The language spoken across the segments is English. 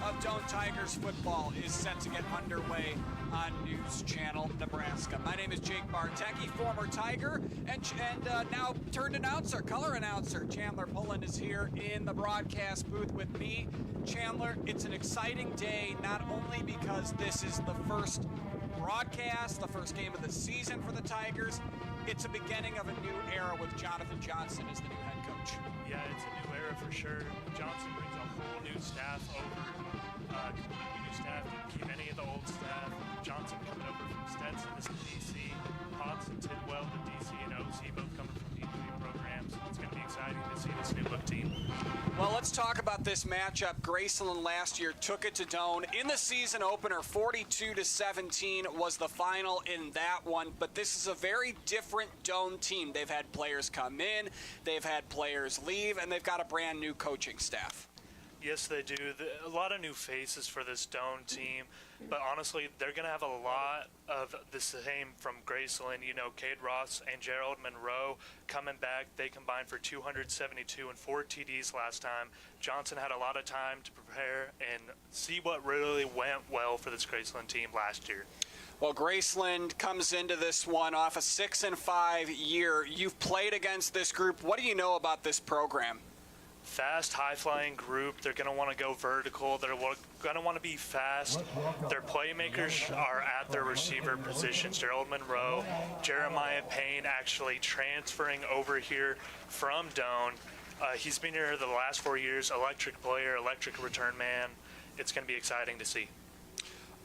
of Doane Tigers football is set to get underway on News Channel Nebraska. My name is Jake Bartecki, former Tiger, and now turned announcer, color announcer. Chandler Pullen is here in the broadcast booth with me. Chandler, it's an exciting day, not only because this is the first broadcast, the first game of the season for the Tigers, it's a beginning of a new era with Jonathan Johnson as the new head coach. Yeah, it's a new era for sure. Johnson brings a whole new staff over, completely new staff, didn't keep any of the old staff. Johnson coming over from Stetson as the DC, Potts and Tidwell, the DC and OC, both coming from D3 programs. It's going to be exciting to see this new look team. Well, let's talk about this matchup. Graceland last year took it to Doane. In the season opener, 42-17 was the final in that one, but this is a very different Doane team. They've had players come in, they've had players leave, and they've got a brand new coaching staff. Yes, they do. A lot of new faces for this Doane team, but honestly, they're going to have a lot of the same from Graceland. You know, Cade Ross and Gerald Monroe coming back. They combined for 272 and 4 TDs last time. Johnson had a lot of time to prepare and see what really went well for this Graceland team last year. Well, Graceland comes into this one off a 6-5 year. You've played against this group. What do you know about this program? Fast, high-flying group. They're going to want to go vertical. They're going to want to be fast. Their playmakers are at their receiver positions. Gerald Monroe, Jeremiah Payne actually transferring over here from Doane. He's been here the last 4 years, electric player, electric return man. It's going to be exciting to see.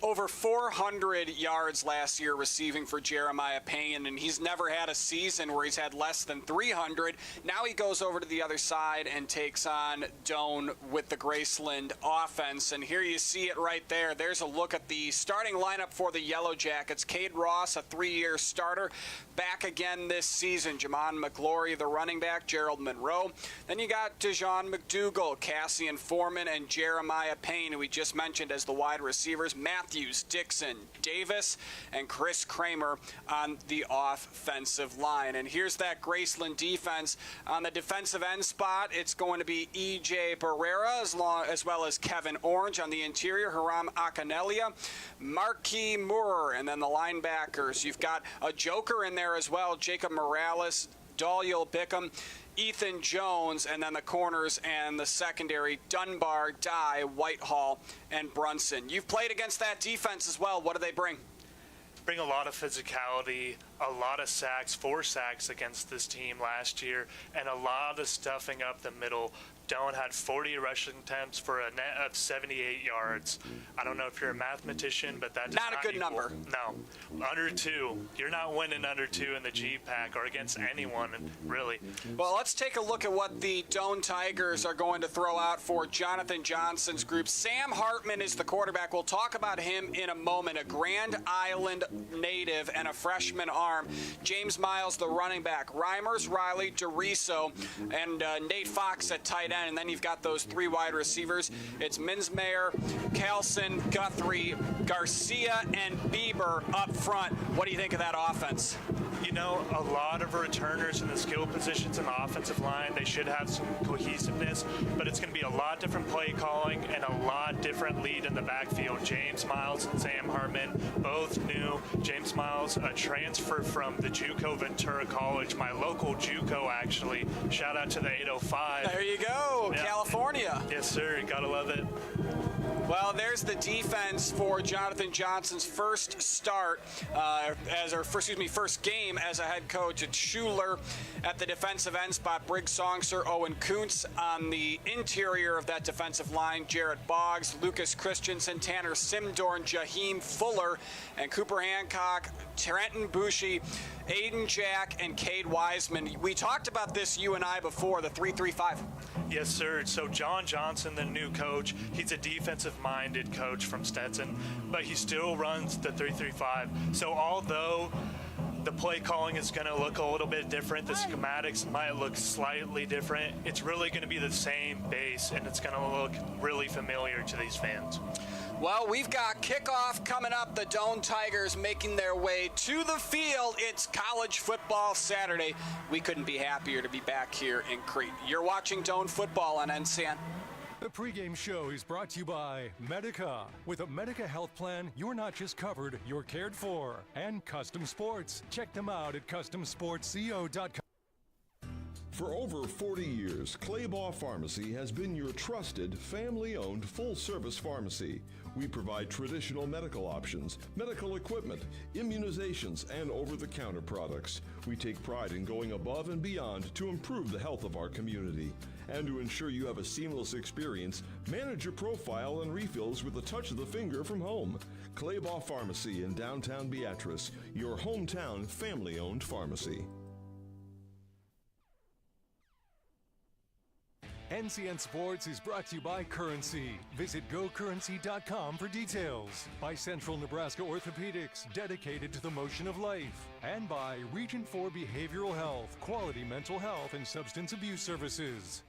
Over 400 yards last year receiving for Jeremiah Payne, and he's never had a season where he's had less than 300. Now he goes over to the other side and takes on Doane with the Graceland offense. And here you see it right there. There's a look at the starting lineup for the Yellow Jackets. Cade Ross, a 3-year starter, back again this season. Jamon McGlory, the running back, Gerald Monroe. Then you got Dejon McDougall, Cassian Foreman, and Jeremiah Payne, who we just mentioned as the wide receivers. Matthews, Dixon, Davis, and Chris Kramer on the offensive line. And here's that Graceland defense. On the defensive end spot, it's going to be E.J. Barrera as well as Kevin Orange. On the interior, Hiram Akanelia, Marquis Moore, and then the linebackers. You've got a joker in there as well, Jacob Morales, Daliel Bickham, Ethan Jones, and then the corners and the secondary, Dunbar, Dye, Whitehall, and Brunson. You've played against that defense as well. What do they bring? Bring a lot of physicality, a lot of sacks, 4 sacks against this team last year, and a lot of stuffing up the middle. Doane had 40 rushing attempts for a net of 78 yards. I don't know if you're a mathematician, but that's not a good number. No, under 2. You're not winning under 2 in the G-Pack or against anyone, really. Well, let's take a look at what the Doane Tigers are going to throw out for Jonathan Johnson's group. Sam Hartman is the quarterback. We'll talk about him in a moment. A Grand Island native and a freshman arm. James Miles, the running back. Reimers, Riley, DeRiso, and Nate Fox at tight end. And then you've got those 3 wide receivers. It's Minsmeyer, Carlson, Guthrie, Garcia, and Bieber up front. What do you think of that offense? You know, a lot of returners in the skill positions in the offensive line. They should have some cohesiveness, but it's going to be a lot different play calling and a lot different lead in the backfield. James Miles and Sam Hartman, both new. James Miles, a transfer from the JUCO Ventura College, my local JUCO actually. Shout out to the 805. There you go, yeah. California. Yes, sir. Gotta love it. Well, there's the defense for Jonathan Johnson's first start, first game as a head coach. It's Schuler at the defensive end spot, Briggs Songster, Owen Kuntz on the interior of that defensive line, Jarrett Boggs, Lucas Christensen, Tanner Simdorn, Jaheim Fuller, and Cooper Hancock, Trenton Bushey, Aiden Jack, and Cade Wiseman. We talked about this, you and I, before, the 3-3-5. Yes, sir. So John Johnson, the new coach, he's a defensive-minded coach from Stetson, but he still runs the 3-3-5. So although the play calling is going to look a little bit different, the schematics might look slightly different, it's really going to be the same base, and it's going to look really familiar to these fans. Well, we've got kickoff coming up. The Doane Tigers making their way to the field. It's college football Saturday. We couldn't be happier to be back here in Crete. You're watching Doane football on NCN. The pregame show is brought to you by Medica. With a Medica health plan, you're not just covered, you're cared for. And Custom Sports. Check them out at customsportsco.com. For over 40 years, Claybaugh Pharmacy has been your trusted, family-owned, full-service pharmacy. We provide traditional medical options, medical equipment, immunizations, and over-the-counter products. We take pride in going above and beyond to improve the health of our community. And to ensure you have a seamless experience, manage your profile and refills with a touch of the finger from home. Claybaugh Pharmacy in downtown Beatrice, your hometown family-owned pharmacy. NCN Sports is brought to you by Currency. Visit gocurrency.com for details. By Central Nebraska Orthopedics, dedicated to the motion of life. And by Region 4 Behavioral Health, quality mental health and substance abuse services.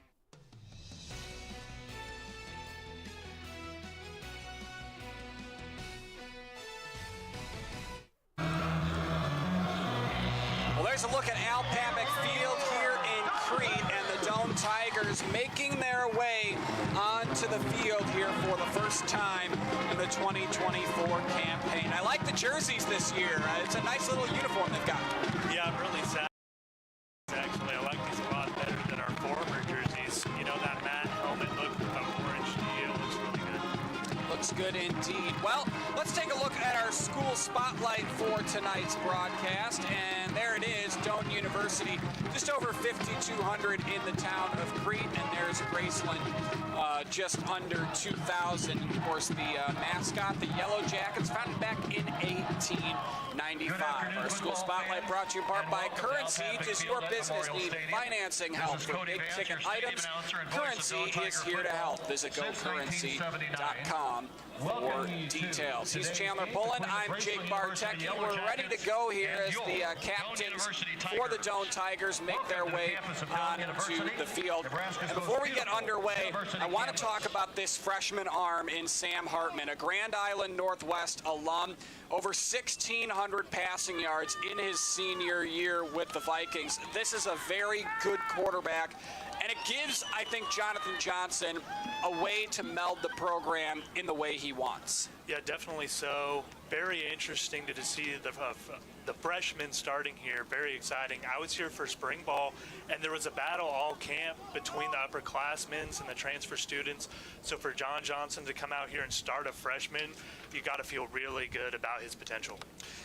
Well, there's a look at Al Pavic Field here in Crete, and the Doane Tigers making their way onto the field here for the first time in the 2024 campaign. I like the jerseys this year. It's a nice little uniform they've got. Yeah, I'm really sad. Actually, I like these a lot better than our former jerseys. You know, that matte helmet look with the orange deal looks really good. Looks good indeed. Well, let's take a look at our school spotlight for tonight's broadcast. And there it is, Doane University, just over 5,200 in the town of Crete. And there's Graceland, just under 2,000. Of course, the mascot, the Yellow Jackets, founded back in 1895. Our school spotlight brought to you in part by Currency. Does your business need financing help for big ticket items? Currency is here to help. Visit gocurrency.com for details. He's Chandler Pullen. I'm Jake Bartek. We're ready to go here as the captains for the Doane Tigers make their way onto the field. And before we get underway, I want to talk about this freshman arm in Sam Hartman, a Grand Island Northwest alum, over 1,600 passing yards in his senior year with the Vikings. This is a very good quarterback, and it gives, I think, Jonathan Johnson a way to meld the program in the way he wants. Yeah, definitely so. Very interesting to see the freshmen starting here. Very exciting. I was here for spring ball, and there was a battle all camp between the upperclassmen and the transfer students. So for John Johnson to come out here and start a freshman, you got to feel really good about his potential.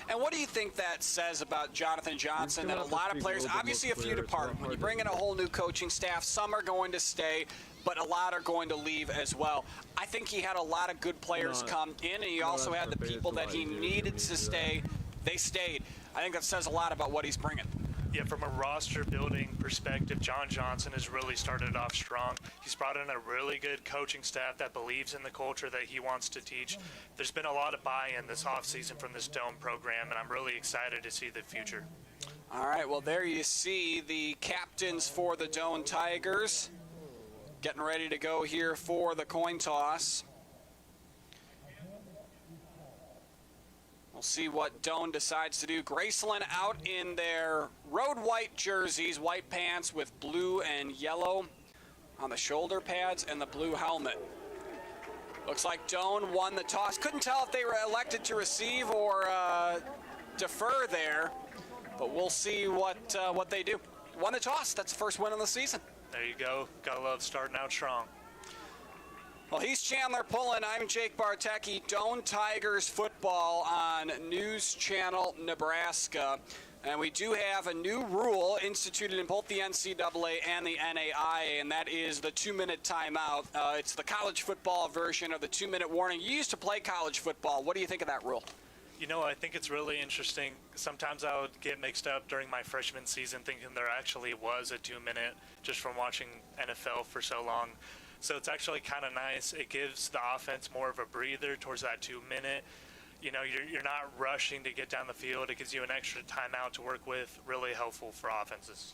And what do you think that says about Jonathan Johnson, that a lot of players, obviously a few depart. When you bring in a whole new coaching staff, some are going to stay, but a lot are going to leave as well. I think he had a lot of good players come in, and he also had the people that he needed to stay. They stayed. I think that says a lot about what he's bringing. Yeah, from a roster building perspective, John Johnson has really started off strong. He's brought in a really good coaching staff that believes in the culture that he wants to teach. There's been a lot of buy-in this offseason from this Doane program, and I'm really excited to see the future. All right, well, there you see the captains for the Doane Tigers getting ready to go here for the coin toss. We'll see what Doane decides to do. Graceland out in their road white jerseys, white pants with blue and yellow on the shoulder pads and the blue helmet. Looks like Doane won the toss. Couldn't tell if they were elected to receive or defer there, but we'll see what they do. Won the toss. That's the first win of the season. There you go. Gotta love starting out strong. Well, he's Chandler Pullen. I'm Jake Bartek. Doane Tigers football on News Channel Nebraska. And we do have a new rule instituted in both the NCAA and the NAIA, and that is the 2-minute timeout. It's the college football version of the 2-minute warning. You used to play college football. What do you think of that rule? You know, I think it's really interesting. Sometimes I would get mixed up during my freshman season thinking there actually was a 2-minute just from watching NFL for so long. So it's actually kind of nice. It gives the offense more of a breather towards that 2-minute. You know, you're not rushing to get down the field. It gives you an extra timeout to work with. Really helpful for offenses.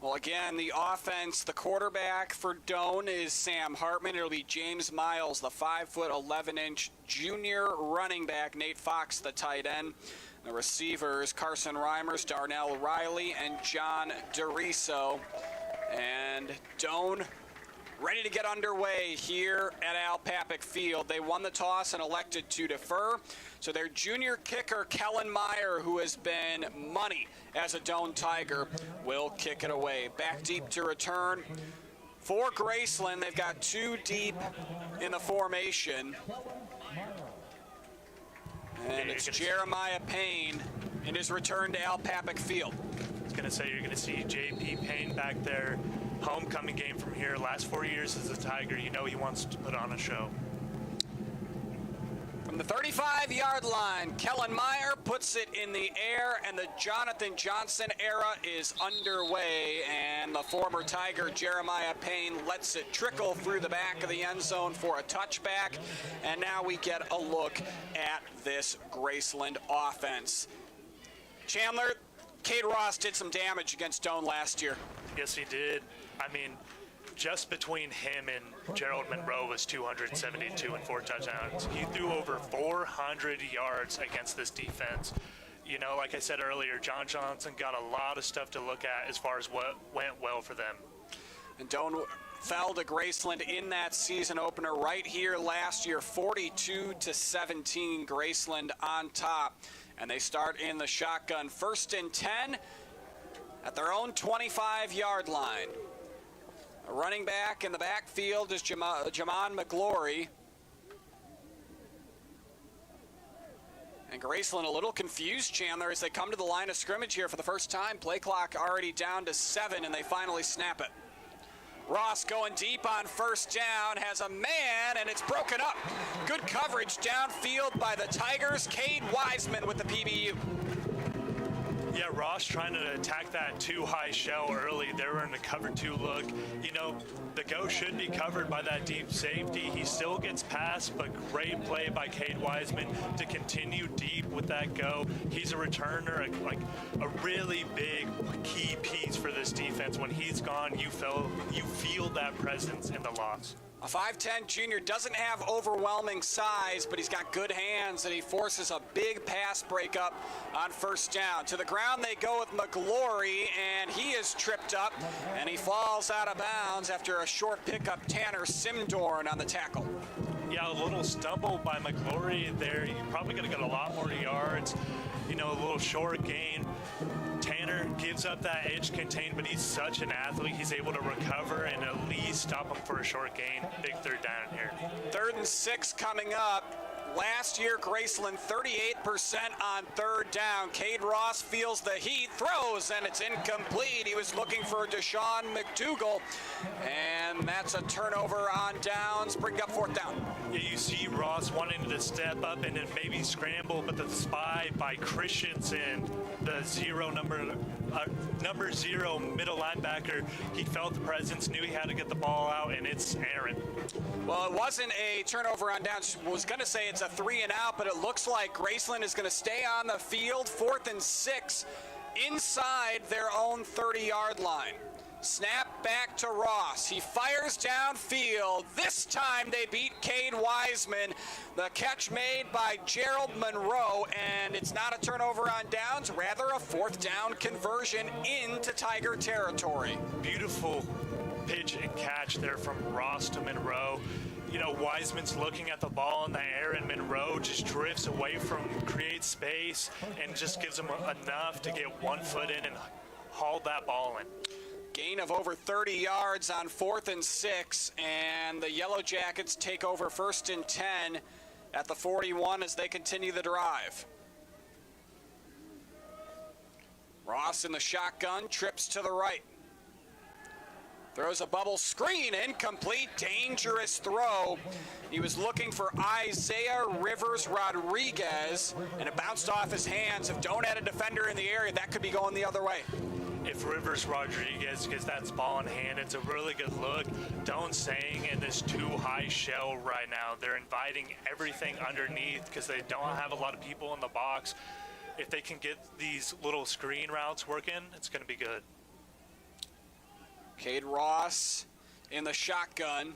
Well, again, the offense, the quarterback for Doane is Sam Hartman. It'll be James Miles, the 5'11" junior running back. Nate Fox, the tight end. The receivers, Carson Reimers, Darnell Riley, and John DeRiso. And Doane ready to get underway here at Al Papik Field. They won the toss and elected to defer. So their junior kicker, Kellen Meyer, who has been money as a Doane Tiger, will kick it away. Back deep to return for Graceland. They've got 2 deep in the formation. And it's Jeremiah Payne in his return to Al Papik Field. I was going to say, you're going to see J.P. Payne back there. Homecoming game from here. Last 4 years as a Tiger. You know he wants to put on a show. From the 35-yard line, Kellen Meyer puts it in the air, and the Jonathan Johnson era is underway. And the former Tiger, Jeremiah Payne, lets it trickle through the back of the end zone for a touchback. And now we get a look at this Graceland offense. Chandler, Cade Ross did some damage against Doane last year. Yes, he did. I mean, just between him and Gerald Monroe was 272 and 4 touchdowns. He threw over 400 yards against this defense. You know, like I said earlier, John Johnson got a lot of stuff to look at as far as what went well for them. And Doane fell to Graceland in that season opener right here last year, 42-17, Graceland on top. And they start in the shotgun, 1st and 10 at their own 25-yard line. A running back in the backfield is Jamon McGlory. And Graceland a little confused, Chandler, as they come to the line of scrimmage here for the first time. Play clock already down to 7, and they finally snap it. Ross going deep on 1st down, has a man, and it's broken up. Good coverage downfield by the Tigers. Cade Wiseman with the PBU. Yeah, Ross trying to attack that too high shell early. They were in the cover 2 look. You know, the go should be covered by that deep safety. He still gets past, but great play by Cade Wiseman to continue deep with that go. He's a returner, like a really big key piece for this defense. When he's gone, you feel that presence in the loss. A 5'10 junior doesn't have overwhelming size, but he's got good hands, and he forces a big pass breakup on 1st down. To the ground they go with McGlory, and he is tripped up, and he falls out of bounds after a short pickup. Tanner Simdorn on the tackle. Yeah, a little stumble by McGlory there. You're probably going to get a lot more yards. You know, a little short gain. Tanner gives up that edge contain, but he's such an athlete. He's able to recover and at least stop him for a short gain. Big 3rd down here. 3rd and 6 coming up. Last year, Graceland 38% on 3rd down. Cade Ross feels the heat, throws, and it's incomplete. He was looking for Deshaun McDougal, and that's a turnover on downs. Bring up 4th down. Yeah, you see Ross wanting to step up and then maybe scramble, but the spy by Christensen, the number 0 middle linebacker, he felt the presence, knew he had to get the ball out, and it's Aaron. Well, it wasn't a turnover on downs. I was going to say it's a 3 and out, but it looks like Graceland is going to stay on the field. 4th and 6 inside their own 30-yard line. Snap back to Ross. He fires downfield. This time they beat Cade Wiseman. The catch made by Gerald Monroe, and it's not a turnover on downs, rather a 4th down conversion into Tiger territory. Beautiful pitch and catch there from Ross to Monroe. You know, Wiseman's looking at the ball in the air, and Monroe just drifts away from, creates space, and just gives him enough to get 1 foot in and haul that ball in. Gain of over 30 yards on 4th and 6, and the Yellow Jackets take over 1st and 10 at the 41 as they continue the drive. Ross in the shotgun, trips to the right. Throws a bubble screen, incomplete, dangerous throw. He was looking for Isaiah Rivers Rodriguez, and it bounced off his hands. If Doane had a defender in the area, that could be going the other way. If Rivers Rodriguez gets that ball in hand, it's a really good look. Doane staying in this too high shell right now. They're inviting everything underneath because they don't have a lot of people in the box. If they can get these little screen routes working, it's going to be good. Cade Ross in the shotgun.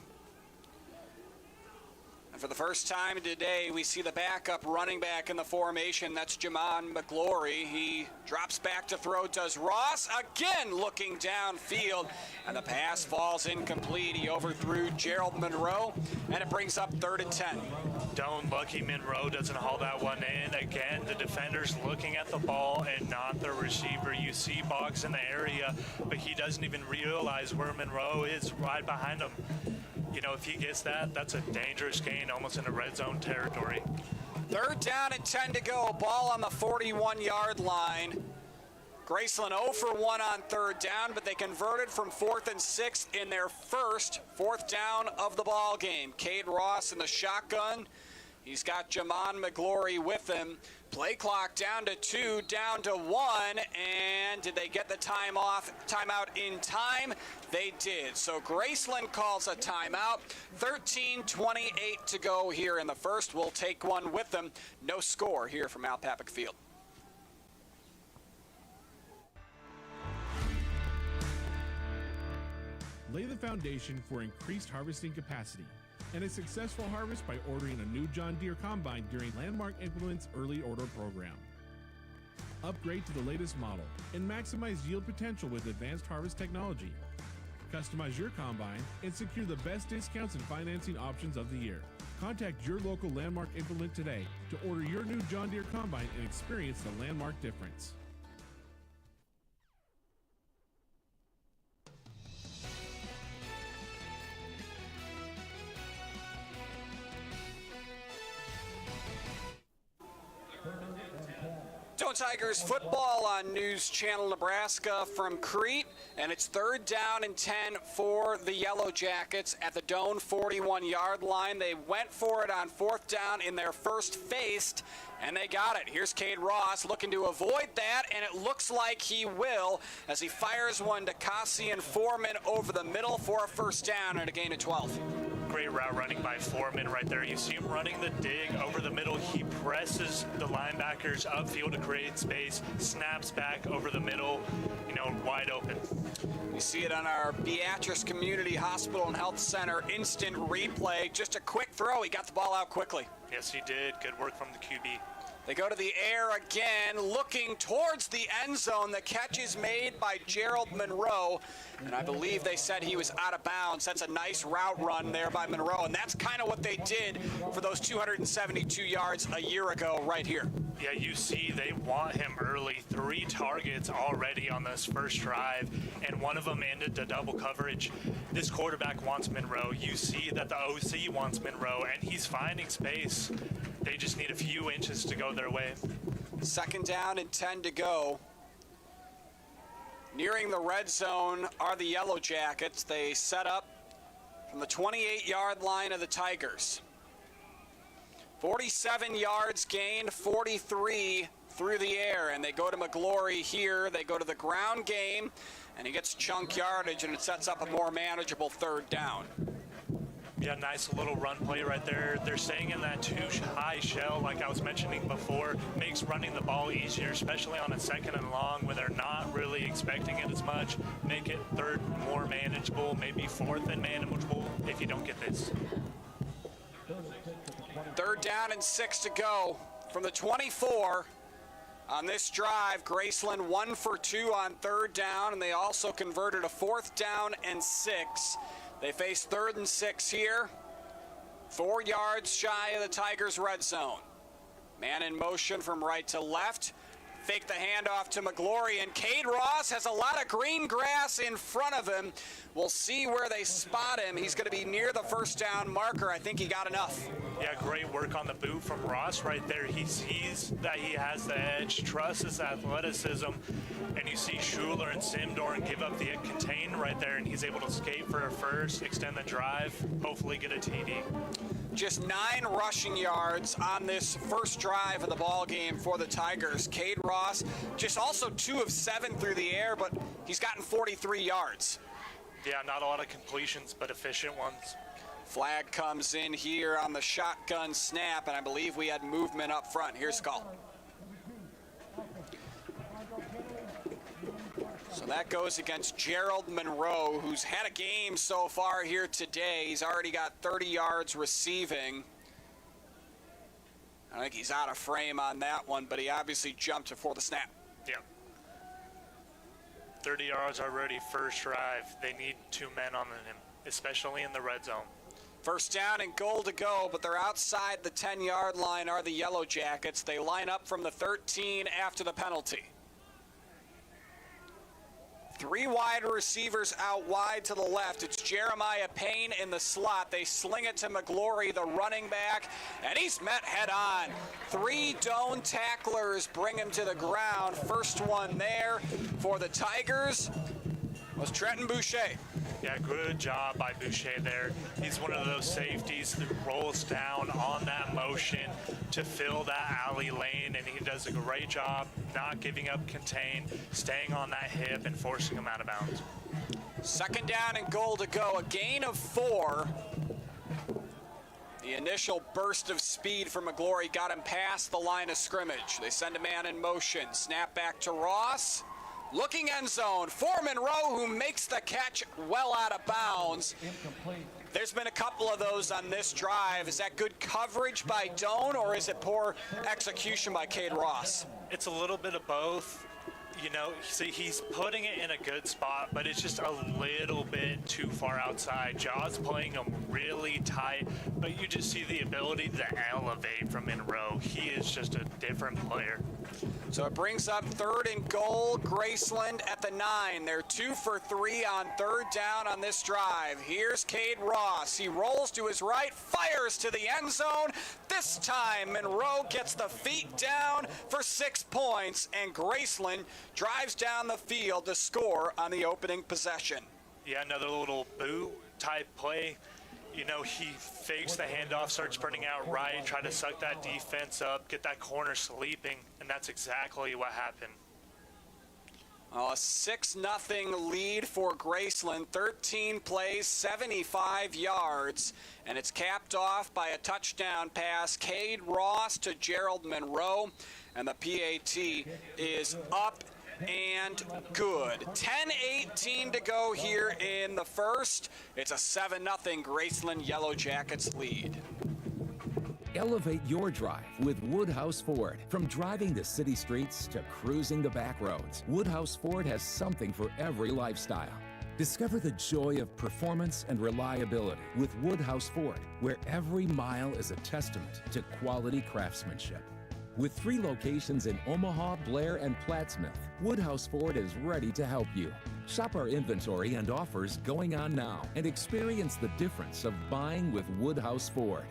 And for the first time today, we see the backup running back in the formation. That's Jamon McGlory. He drops back to throw. Does Ross again looking downfield. And the pass falls incomplete. He overthrew Gerald Monroe, and it brings up 3rd and 10. Don't lucky Monroe doesn't haul that one in. Again, the defender's looking at the ball and not the receiver. You see Boggs in the area, but he doesn't even realize where Monroe is right behind him. You know, if he gets that, that's a dangerous gain, almost in a red zone territory. 3rd down and 10 to go. Ball on the 41-yard line. Graceland 0 for 1 on 3rd down, but they converted from 4th and 6th in their first 4th down of the ball game. Cade Ross in the shotgun. He's got Jamon McGlory with him. Play clock down to 2, down to 1, and did they get the timeout in time? They did. So Graceland calls a timeout. 13:28 to go here in the first. We'll take one with them. No score here from Al Papik Field. Lay the foundation for increased harvesting capacity and a successful harvest by ordering a new John Deere combine during Landmark Implement's early order program. Upgrade to the latest model and maximize yield potential with advanced harvest technology. Customize your combine and secure the best discounts and financing options of the year. Contact your local Landmark Implement today to order your new John Deere combine and experience the Landmark difference. Doane Tigers football on News Channel Nebraska from Crete, and it's 3rd down and 10 for the Yellow Jackets at the Doane 41-yard line. They went for it on 4th down in their first faced, and they got it. Here's Cade Ross looking to avoid that, and it looks like he will as he fires one to Cassian Foreman over the middle for a 1st down and a gain of 12. Great route running by Foreman right there. You see him running the dig over the middle. He presses the linebackers upfield to create space, snaps back over the middle, wide open. You see it on our Beatrice Community Hospital and Health Center instant replay. Just a quick throw. He got the ball out quickly. Yes, he did. Good work from the QB. They go to the air again, looking towards the end zone. The catch is made by Gerald Monroe, and I believe they said he was out of bounds. That's a nice route run there by Monroe, and that's kind of what they did for those 272 yards a year ago right here. Yeah, you see they want him early. 3 targets already on this first drive, and one of them ended to double coverage. This quarterback wants Monroe. You see that the OC wants Monroe, and he's finding space. They just need a few inches to go their way. 2nd down and 10 to go. Nearing the red zone are the Yellow Jackets. They set up from the 28-yard line of the Tigers. 47 yards gained, 43 through the air, and they go to McGlory here. They go to the ground game, and he gets chunk yardage, and it sets up a more manageable 3rd down. Yeah, nice little run play right there. They're staying in that too high shell, like I was mentioning before. Makes running the ball easier, especially on a 2nd and long when they're not really expecting it as much. Make it 3rd more manageable, maybe 4th and manageable if you don't get this. 3rd down and 6 to go from the 24. On this drive, Graceland 1 for 2 on 3rd down, and they also converted a 4th down and 6. They face 3rd and 6 here. 4 yards shy of the Tigers' red zone. Man in motion from right to left. Fake the handoff to McGlory, and Cade Ross has a lot of green grass in front of him. We'll see where they spot him. He's going to be near the 1st down marker. I think he got enough. Yeah, great work on the boot from Ross right there. He sees that he has the edge, trusts his athleticism, and you see Schuler and Simdorn give up the contain right there, and he's able to skate for a first, extend the drive, hopefully get a TD. Just 9 rushing yards on this first drive of the ball game for the Tigers. Cade Ross just also 2 of 7 through the air, but he's gotten 43 yards. Yeah, not a lot of completions, but efficient ones. Flag comes in here on the shotgun snap, and I believe we had movement up front. Here's the call. So that goes against Gerald Monroe, who's had a game so far here today. He's already got 30 yards receiving. I think he's out of frame on that one, but he obviously jumped before the snap. Yeah. 30 yards already, first drive. They need 2 men on him, especially in the red zone. First down and goal to go, but they're outside the 10-yard line are the Yellow Jackets. They line up from the 13 after the penalty. 3 wide receivers out wide to the left. It's Jeremiah Payne in the slot. They sling it to McGlory, the running back, and he's met head on. 3 Doane tacklers bring him to the ground. First one there for the Tigers was Trenton Boucher. Yeah, good job by Boucher there. He's one of those safeties that rolls down on that motion to fill that alley lane, and he does a great job not giving up contain, staying on that hip, and forcing him out of bounds. Second down and goal to go. A gain of 4. The initial burst of speed from McGlory got him past the line of scrimmage. They send a man in motion. Snap back to Ross. Looking end zone for Monroe, who makes the catch well out of bounds. There's been a couple of those on this drive. Is that good coverage by Doane, or is it poor execution by Cade Ross? It's a little bit of both. You know, see, he's putting it in a good spot, but it's just a little bit too far outside. Jaw's playing him really tight, but you just see the ability to elevate from Monroe. He is just a different player. So it brings up third and goal. Graceland at the 9. They're 2 for 3 on third down on this drive. Here's Cade Ross. He rolls to his right, fires to the end zone. This time, Monroe gets the feet down for 6 points, and Graceland drives down the field to score on the opening possession. Yeah, another little boot type play. You know, he fakes the handoff, starts sprinting out right, try to suck that defense up, get that corner sleeping, and that's exactly what happened. Well, a 6-0 lead for Graceland. 13 plays, 75 yards, and it's capped off by a touchdown pass. Cade Ross to Gerald Monroe, and the PAT is up and good. 10:18 to go here in the first. It's a 7-0 Graceland Yellow Jackets lead. Elevate your drive with Woodhouse Ford. From driving the city streets to cruising the back roads, Woodhouse Ford has something for every lifestyle. Discover the joy of performance and reliability with Woodhouse Ford, where every mile is a testament to quality craftsmanship. With 3 locations in Omaha, Blair, and Plattsmouth, Woodhouse Ford is ready to help you. Shop our inventory and offers going on now and experience the difference of buying with Woodhouse Ford.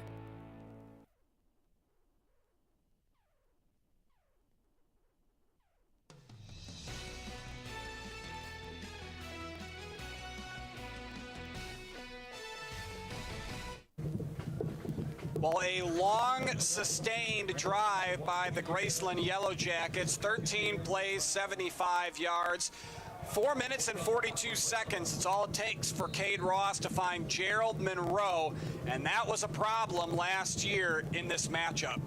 Well, a long, sustained drive by the Graceland Yellow Jackets. 13 plays, 75 yards. 4 minutes and 42 seconds. It's all it takes for Cade Ross to find Gerald Monroe, and that was a problem last year in this matchup.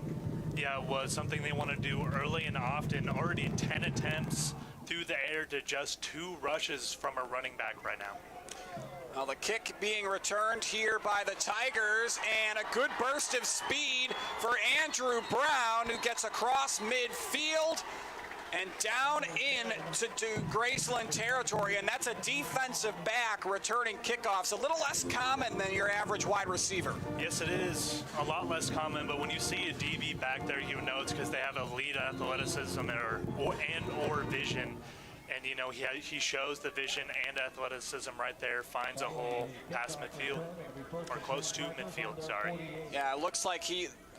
Yeah, it was something they want to do early and often. Already 10 attempts through the air to just 2 rushes from a running back right now. Well, the kick being returned here by the Tigers, and a good burst of speed for Andrew Brown, who gets across midfield and down into Graceland territory, and that's a defensive back returning kickoffs. A little less common than your average wide receiver. Yes, it is a lot less common, but when you see a DB back there, you know it's because they have elite athleticism or vision. And, you know, he shows the vision and athleticism right there, finds a hole past midfield, or close to midfield, sorry. Yeah, it looks like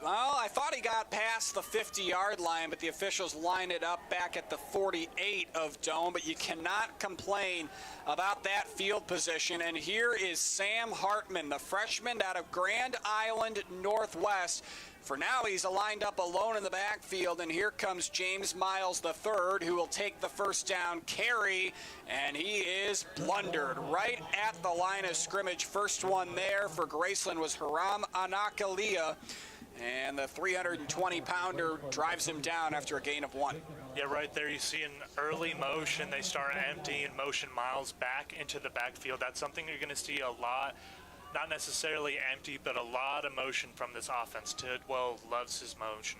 I thought he got past the 50-yard line, but the officials line it up back at the 48 of Doane, but you cannot complain about that field position. And here is Sam Hartman, the freshman out of Grand Island Northwest. For now, he's lined up alone in the backfield, and here comes James Miles III, who will take the first down carry, and he is blundered right at the line of scrimmage. First one there for Graceland was Haram Anakalia, and the 320-pounder drives him down after a gain of 1. Yeah, right there you see an early motion. They start emptying motion Miles back into the backfield. That's something you're going to see a lot. Not necessarily empty, but a lot of motion from this offense. Tidwell loves his motion.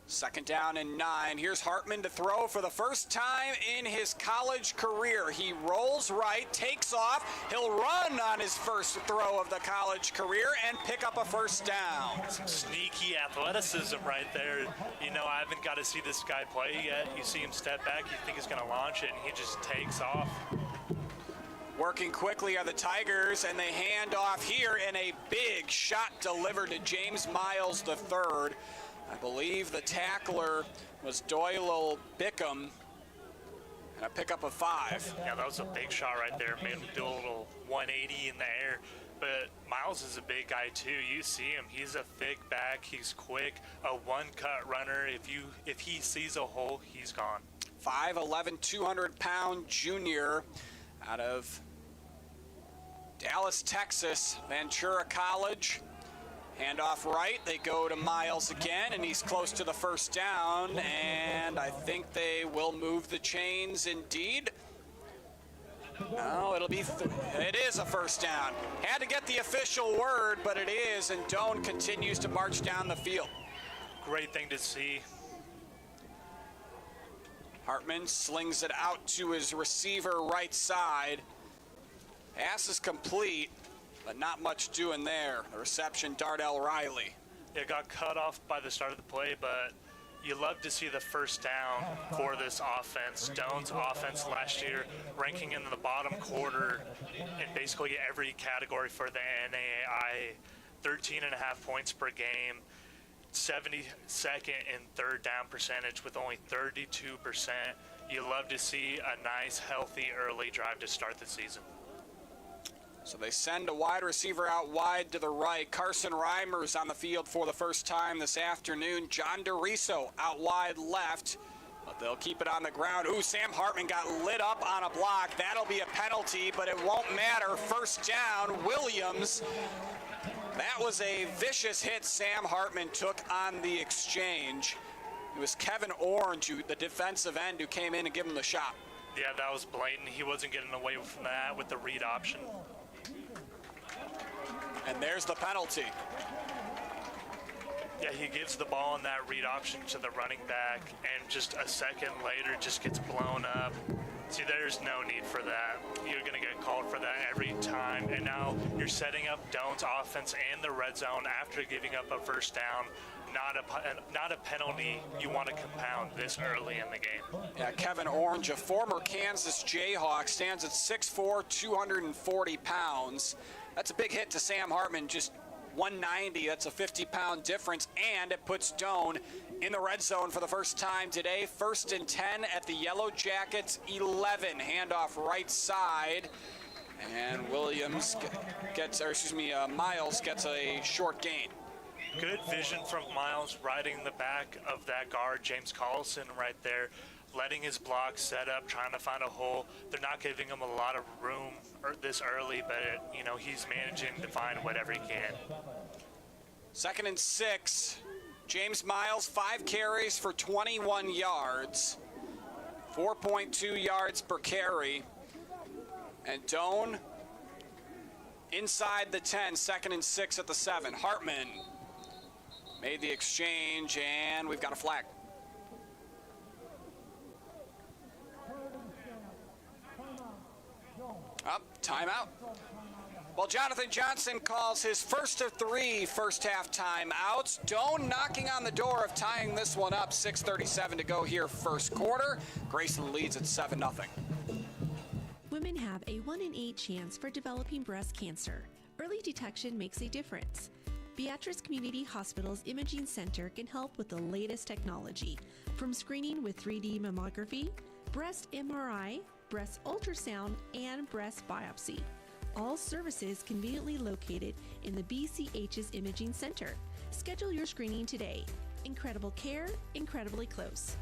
Second down and 9. Here's Hartman to throw for the first time in his college career. He rolls right, takes off. He'll run on his first throw of the college career and pick up a first down. Some sneaky athleticism right there. You know, I haven't got to see this guy play yet. You see him step back, you think he's going to launch it, and he just takes off. Working quickly are the Tigers, and they hand off here, and a big shot delivered to James Miles III. I believe the tackler was Doyle Bickham, and a pickup of 5. Yeah, that was a big shot right there. Made him do a little 180 in the air. But Miles is a big guy too. You see him. He's a thick back. He's quick. A one-cut runner. If he sees a hole, he's gone. 5'11", 200-pound junior out of Dallas, Texas, Ventura College. Hand off right, they go to Miles again, and he's close to the first down, and I think they will move the chains indeed. No, it is a first down. Had to get the official word, but it is, and Doane continues to march down the field. Great thing to see. Hartman slings it out to his receiver right side. Pass is complete, but not much doing there. The reception, Darnell Riley. It got cut off by the start of the play, but you love to see the first down for this offense. Doane's offense last year ranking in the bottom quarter in basically every category for the NAIA. 13.5 points per game, 72nd in third down percentage with only 32%. You love to see a nice, healthy early drive to start the season. So they send a wide receiver out wide to the right. Carson Reimers on the field for the first time this afternoon. John DeRiso out wide left, but they'll keep it on the ground. Ooh, Sam Hartman got lit up on a block. That'll be a penalty, but it won't matter. First down, Williams. That was a vicious hit Sam Hartman took on the exchange. It was Kevin Orange, the defensive end, who came in and gave him the shot. Yeah, that was blatant. He wasn't getting away from that with the read option. And there's the penalty. Yeah, he gives the ball in that read option to the running back, and just a second later just gets blown up. See, there's no need for that. You're going to get called for that every time. And now you're setting up Doane's offense and the red zone after giving up a first down. Not a penalty you want to compound this early in the game. Yeah, Kevin Orange, a former Kansas Jayhawk, stands at 6'4", 240 pounds. That's a big hit to Sam Hartman, just 190. That's a 50-pound difference, and it puts Doane in the red zone for the first time today. 1st and 10 at the Yellow Jackets 11. Handoff right side, and Miles gets a short gain. Good vision from Miles riding the back of that guard, James Collison, right there, letting his block set up, trying to find a hole. They're not giving him a lot of room this early, but he's managing to find whatever he can. 2nd and 6. James Miles, 5 carries for 21 yards, 4.2 yards per carry. And Doane inside the 10, 2nd and 6 at the 7. Hartman made the exchange, and we've got a flag. Up, timeout. Well, Jonathan Johnson calls his first of 3 first-half timeouts. Doane knocking on the door of tying this one up. 6:37 to go here, first quarter. Graceland leads at 7-0. Women have a 1 in 8 chance for developing breast cancer. Early detection makes a difference. Beatrice Community Hospital's Imaging Center can help with the latest technology, from screening with 3D mammography, breast MRI, breast ultrasound, and breast biopsy. All services conveniently located in the BCH's Imaging Center. Schedule your screening today. Incredible care, incredibly close.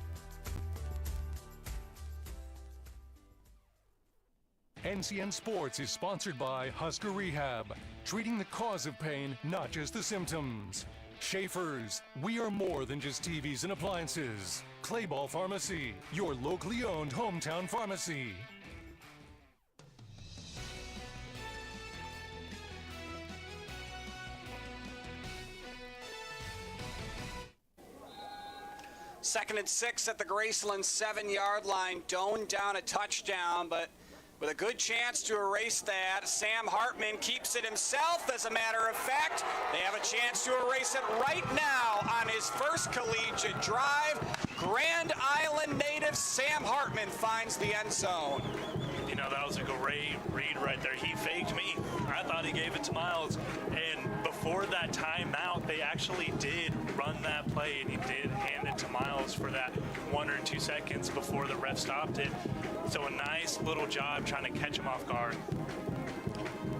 NCN Sports is sponsored by Husker Rehab, treating the cause of pain, not just the symptoms. Schaefer's, we are more than just TVs and appliances. Clayball Pharmacy, your locally owned hometown pharmacy. 2nd and 6 at the Graceland 7-yard line. Doane down a touchdown, but with a good chance to erase that. Sam Hartman keeps it himself. As a matter of fact, they have a chance to erase it right now on his first collegiate drive. Grand Island native Sam Hartman finds the end zone. You know, that was a great read right there. He faked me. I thought he gave it to Miles. And before that timeout, they actually did run that play, and he did hand it to Miles for that 1 or 2 seconds before the ref stopped it. So a nice little job trying to catch him off guard.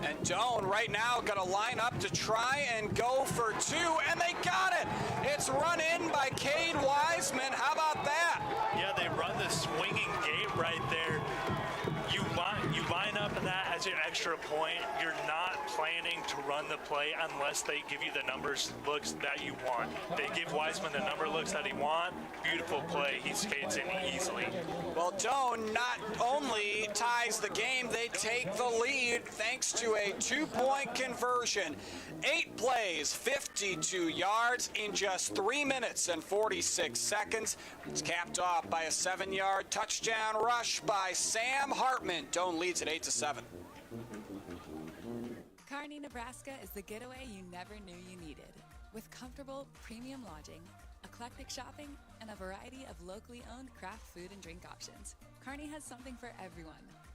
And Doane right now going to line up to try and go for 2, and they got it. It's run in by Cade Wiseman. How about that? Yeah, they run the swinging gate right there. You line up in that as your extra point. You're not planning to run the play unless they give you the numbers looks that you want. They give Wiseman the number looks that he wants. Beautiful play. He skates in easily. Well, Doane not only ties the game, they take the lead thanks to a 2-point conversion. 8 plays, 52 yards in just 3 minutes and 46 seconds. It's capped off by a 7-yard touchdown rush by Sam Hartman. Doane leads at 8-7. Kearney, Nebraska is the getaway you never knew you needed. With comfortable, premium lodging, eclectic shopping, and a variety of locally owned craft food and drink options, Kearney has something for everyone.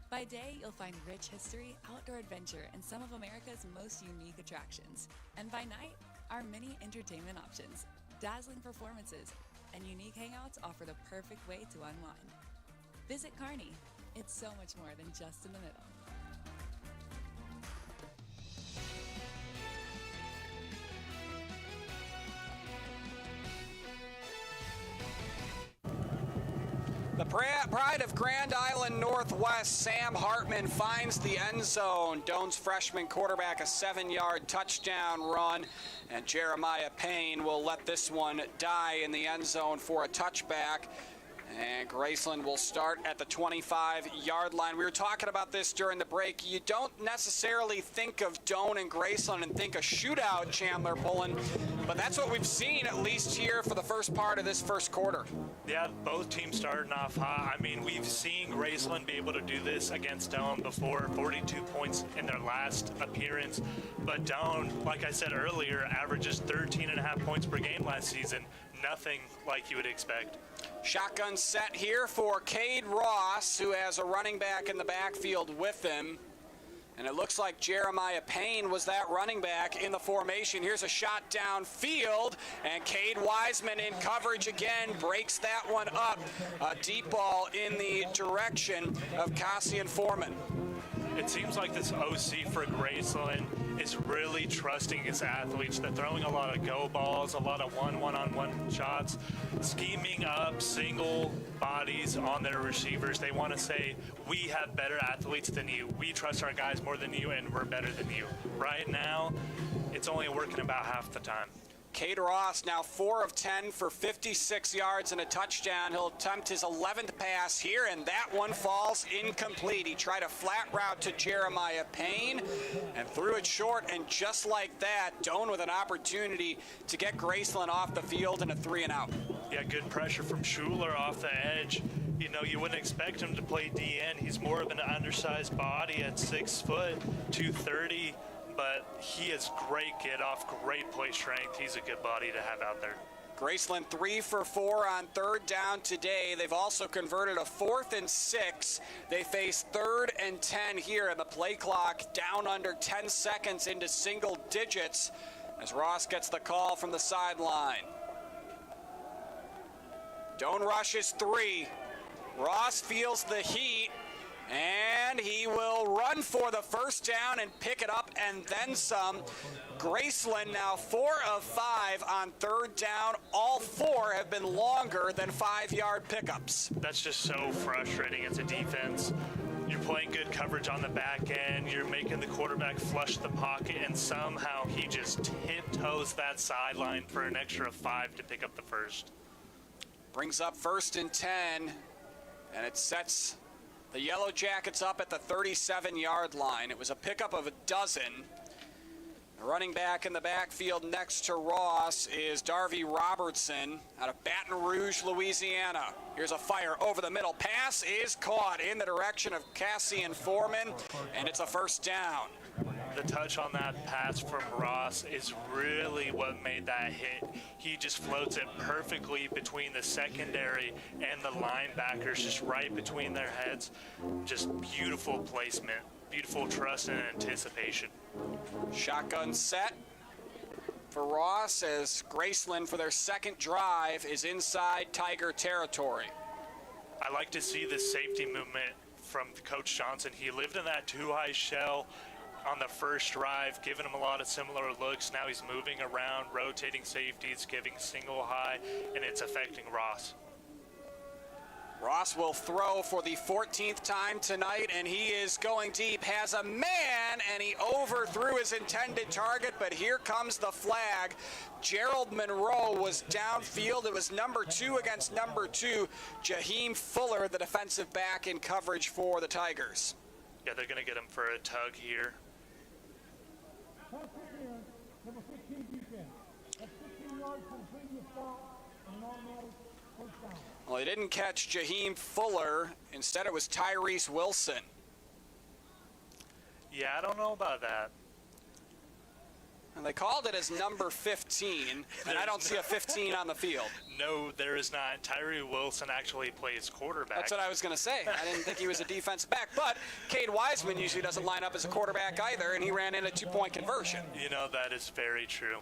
By day, you'll find rich history, outdoor adventure, and some of America's most unique attractions. And by night, our many entertainment options, dazzling performances, and unique hangouts offer the perfect way to unwind. Visit Kearney. It's so much more than just in the middle. The pride of Grand Island Northwest, Sam Hartman, finds the end zone. Doane's freshman quarterback, a 7-yard touchdown run, and Jeremiah Payne will let this one die in the end zone for a touchback. And Graceland will start at the 25-yard line. We were talking about this during the break. You don't necessarily think of Doane and Graceland and think a shootout, Chandler Pullen, but that's what we've seen, at least here for the first part of this first quarter. Yeah, both teams starting off hot. I mean, we've seen Graceland be able to do this against Doane before, 42 points in their last appearance. But Doane, like I said earlier, averages 13.5 points per game last season. Nothing like you would expect. Shotgun set here for Cade Ross, who has a running back in the backfield with him. And it looks like Jeremiah Payne was that running back in the formation. Here's a shot downfield, and Cade Wiseman in coverage again, breaks that one up. A deep ball in the direction of Cassian Foreman. It seems like this OC for Graceland is really trusting his athletes. They're throwing a lot of go balls, a lot of one-on-one shots, scheming up single bodies on their receivers. They want to say, we have better athletes than you. We trust our guys more than you, and we're better than you. Right now, it's only working about half the time. Cade Ross now 4 of 10 for 56 yards and a touchdown. He'll attempt his 11th pass here, and that one falls incomplete. He tried a flat route to Jeremiah Payne and threw it short, and just like that, Doane with an opportunity to get Graceland off the field and a 3-and-out. Yeah, good pressure from Schuler off the edge. You know, you wouldn't expect him to play DN. He's more of an undersized body at 6 foot, 230. But he has great get off, great play strength. He's a good body to have out there. Graceland 3 for 4 on 3rd down today. They've also converted a 4th and 6. They face 3rd and 10 here, and the play clock down under 10 seconds into single digits as Ross gets the call from the sideline. Doane rushes 3. Ross feels the heat, and he will run for the first down and pick it up and then some. Graceland now 4 of 5 on 3rd down. All 4 have been longer than 5-yard pickups. That's just so frustrating as a defense. You're playing good coverage on the back end. You're making the quarterback flush the pocket, and somehow he just tiptoes that sideline for an extra 5 to pick up the first. Brings up 1st and 10, and it sets the Yellow Jackets up at the 37-yard line. It was a pickup of a dozen. Running back in the backfield next to Ross is Darby Robertson out of Baton Rouge, Louisiana. Here's a fire over the middle. Pass is caught in the direction of Cassian Foreman, and it's a first down. The touch on that pass from Ross is really what made that hit. He just floats it perfectly between the secondary and the linebackers, just right between their heads. Just beautiful placement, beautiful trust and anticipation. Shotgun set for Ross as Graceland for their second drive is inside Tiger territory. I like to see the safety movement from Coach Johnson. He lived in that two-high shell on the first drive, giving him a lot of similar looks. Now he's moving around, rotating safeties, giving single high, and it's affecting Ross. Ross will throw for the 14th time tonight, and he is going deep. Has a man, and he overthrew his intended target, but here comes the flag. Gerald Monroe was downfield. It was number 2 against number 2. Jaheim Fuller, the defensive back in coverage for the Tigers. Yeah, they're going to get him for a tug here. Number 15 defense. That's 15 yards from the previous stop and an automatic first down. Well, he didn't catch Jaheim Fuller. Instead, it was Tyrese Wilson. Yeah, I don't know about that. And they called it as number 15, and I don't see a 15 on the field. No, there is not. Tyree Wilson actually plays quarterback. That's what I was going to say. I didn't think he was a defensive back, but Cade Wiseman usually doesn't line up as a quarterback either, and he ran in a 2-point conversion. You know, that is very true.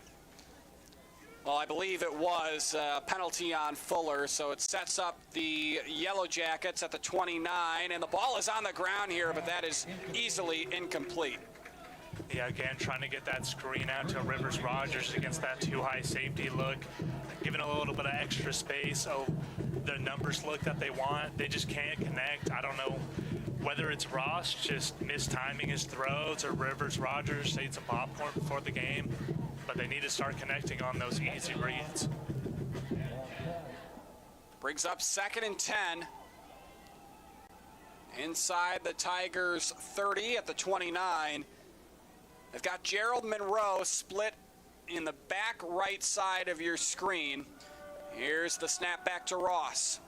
Well, I believe it was a penalty on Fuller, so it sets up the Yellow Jackets at the 29, and the ball is on the ground here, but that is easily incomplete. Yeah, again, trying to get that screen out to Rivers Rogers against that too-high safety look, giving a little bit of extra space. Oh, the numbers look that they want, they just can't connect. I don't know whether it's Ross just mistiming his throws or Rivers Rogers ate some popcorn before the game, but they need to start connecting on those easy reads. Brings up 2nd and 10. Inside the Tigers 30 at the 29. They've got Gerald Monroe split in the back right side of your screen. Here's the snap back to Ross.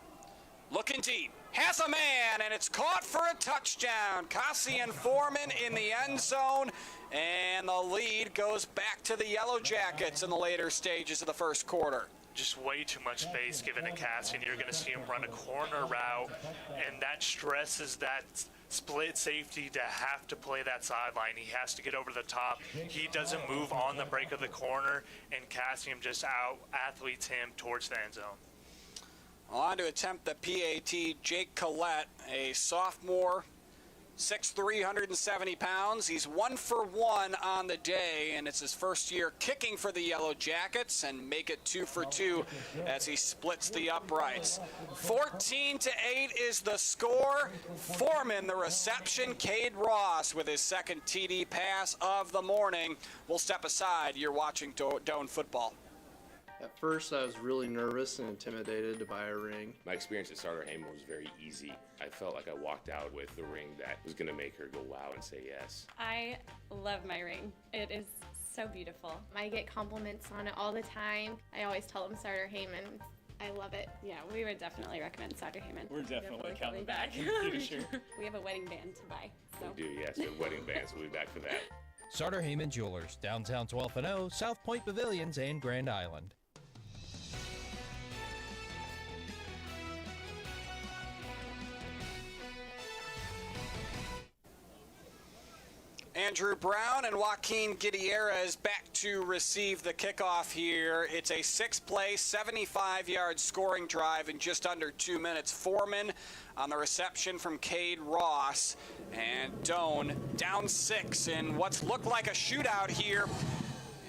Looking deep. Has a man, and it's caught for a touchdown. Cassian Foreman in the end zone, and the lead goes back to the Yellow Jackets in the later stages of the first quarter. Just way too much space given to Cassian. You're going to see him run a corner route, and that stresses that split safety to have to play that sideline. He has to get over the top. He doesn't move on the break of the corner, and Cassian just out-athletes him towards the end zone. On to attempt the PAT, Jake Collette, a sophomore, 6'3", 170 pounds. He's 1 for 1 on the day, and it's his first year kicking for the Yellow Jackets, and make it 2 for 2 as he splits the uprights. 14-8 is the score. Foreman, the reception. Cade Ross with his second TD pass of the morning. We'll step aside. You're watching Doane football. At first, I was really nervous and intimidated to buy a ring. My experience at Starter Heyman was very easy. I felt like I walked out with the ring that was going to make her go wow and say yes. I love my ring. It is so beautiful. I get compliments on it all the time. I always tell them Starter Heyman. I love it. Yeah, we would definitely recommend Starter Heyman. We're definitely coming back. Sure. We have a wedding band to buy. So. We do, yes, a wedding band, so we'll be back for that. Starter Heyman Jewelers, downtown 12th and O, South Point Pavilions, and Grand Island. Andrew Brown and Joaquin Gutierrez back to receive the kickoff here. It's a 6-play, 75-yard scoring drive in just under 2 minutes. Foreman on the reception from Cade Ross, and Doane down 6 in what's looked like a shootout here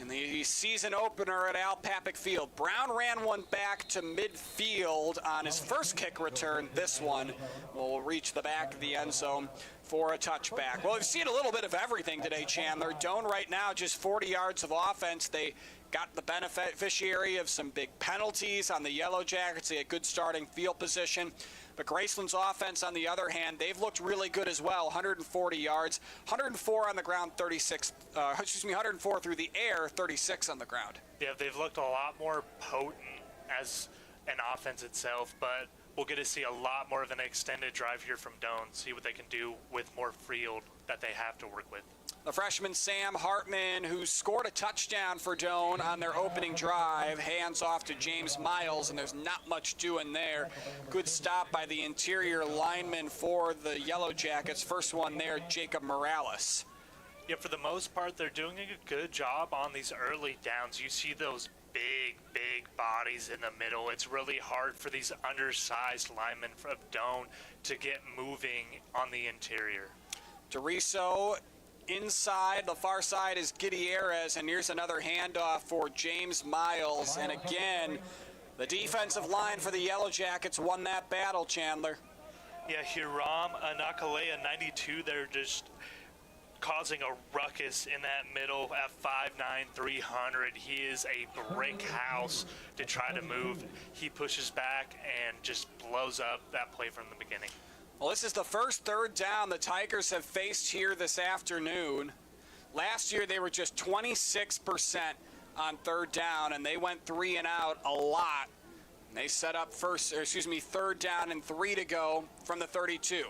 in the season opener at Al Papik Field. Brown ran one back to midfield on his first kick return. This one will reach the back of the end zone for a touchback. Well, we've seen a little bit of everything today, Chandler. Doane right now just 40 yards of offense. They got the beneficiary of some big penalties on the Yellow Jackets. They had good starting field position. But Graceland's offense, on the other hand, they've looked really good as well. 140 yards, 104 on the ground, 104 through the air, 36 on the ground. Yeah, they've looked a lot more potent as an offense itself, but we'll get to see a lot more of an extended drive here from Doane, see what they can do with more field that they have to work with. The freshman Sam Hartman, who scored a touchdown for Doane on their opening drive, hands off to James Miles, and there's not much doing there. Good stop by the interior lineman for the Yellow Jackets. First one there, Jacob Morales. Yeah, for the most part, they're doing a good job on these early downs. You see those big bodies in the middle. It's really hard for these undersized linemen from Doane to get moving on the interior. DeRiso inside, the far side is Gutierrez, and here's another handoff for James Miles. And again, the defensive line for the Yellow Jackets won that battle, Chandler. Yeah, Hiram Anakalea, 92, they're just causing a ruckus in that middle at 5'9", 300. He is a brick house to try to move. He pushes back and just blows up that play from the beginning. Well, this is the first third down the Tigers have faced here this afternoon. Last year, they were just 26% on third down, and they went 3 and out a lot. They set up third down and 3 to go from the 32.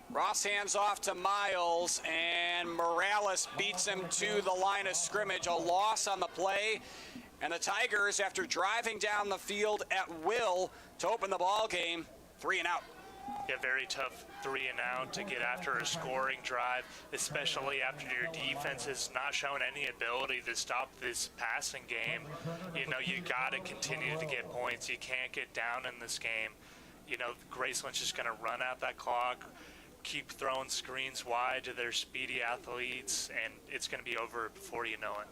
Ross hands off to Miles, and Morales beats him to the line of scrimmage. A loss on the play, and the Tigers, after driving down the field at will to open the ball game, 3 and out. Yeah, very tough 3 and out to get after a scoring drive, especially after your defense has not shown any ability to stop this passing game. You know, you got to continue to get points. You can't get down in this game. You know, Graceland's just going to run out that clock, keep throwing screens wide to their speedy athletes, and it's going to be over before you know it.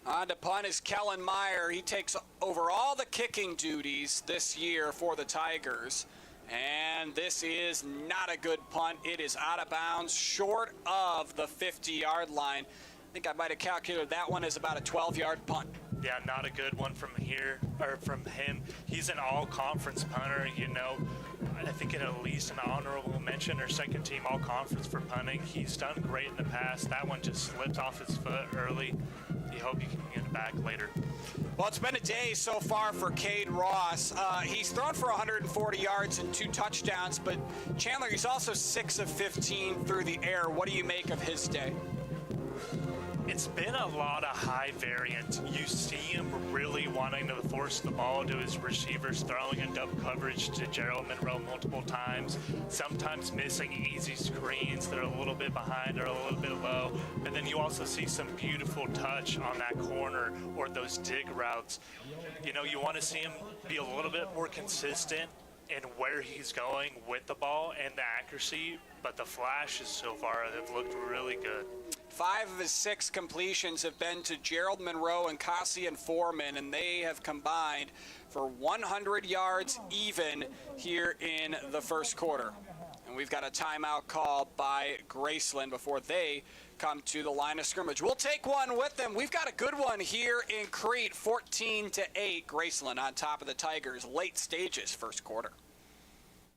On to punt is Kellen Meyer. He takes over all the kicking duties this year for the Tigers. And this is not a good punt. It is out of bounds, short of the 50-yard line. I think I might have calculated that one as about a 12-yard punt. Yeah, not a good one from him. He's an all-conference punter, you know. I think at least an honorable mention or second team all-conference for punting. He's done great in the past. That one just slipped off his foot early. You hope you can get it back later. Well, it's been a day so far for Cade Ross. He's thrown for 140 yards and 2 touchdowns, but Chandler, he's also 6 of 15 through the air. What do you make of his day? It's been a lot of high variance. You see him really wanting to force the ball to his receivers, throwing in double coverage to Gerald Monroe multiple times, sometimes missing easy screens that are a little bit behind or a little bit low. But then you also see some beautiful touch on that corner or those dig routes. You know, you want to see him be a little bit more consistent in where he's going with the ball and the accuracy, but the flashes so far have looked really good. 5 of his 6 completions have been to Gerald Monroe and Cassian Foreman, and they have combined for 100 yards even here in the first quarter. And we've got a timeout called by Graceland before they come to the line of scrimmage. We'll take one with them. We've got a good one here in Crete, 14-8. Graceland on top of the Tigers, late stages, first quarter.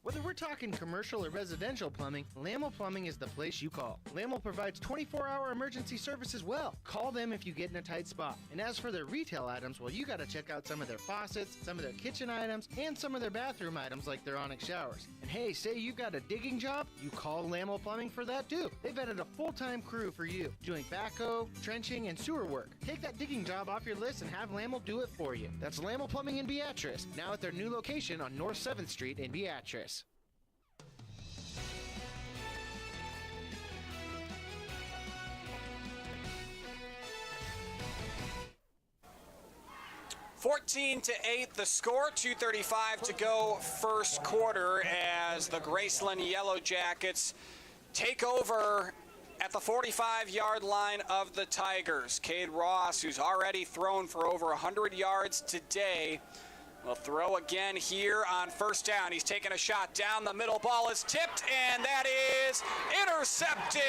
Whether we're talking commercial or residential plumbing, Lamel Plumbing is the place you call. Lamel provides 24-hour emergency service as well. Call them if you get in a tight spot. And as for their retail items, well, you got to check out some of their faucets, some of their kitchen items, and some of their bathroom items like their Onyx showers. And hey, say you got a digging job, you call Lamel Plumbing for that too. They've added a full-time crew for you, doing backhoe, trenching, and sewer work. Take that digging job off your list and have Lamel do it for you. That's Lamel Plumbing in Beatrice, now at their new location on North 7th Street in Beatrice. 14-8, the score, 2:35 to go first quarter as the Graceland Yellow Jackets take over at the 45-yard line of the Tigers. Cade Ross, who's already thrown for over 100 yards today, Will throw again here on first down. He's taking a shot down the middle. Ball is tipped, and that is intercepted.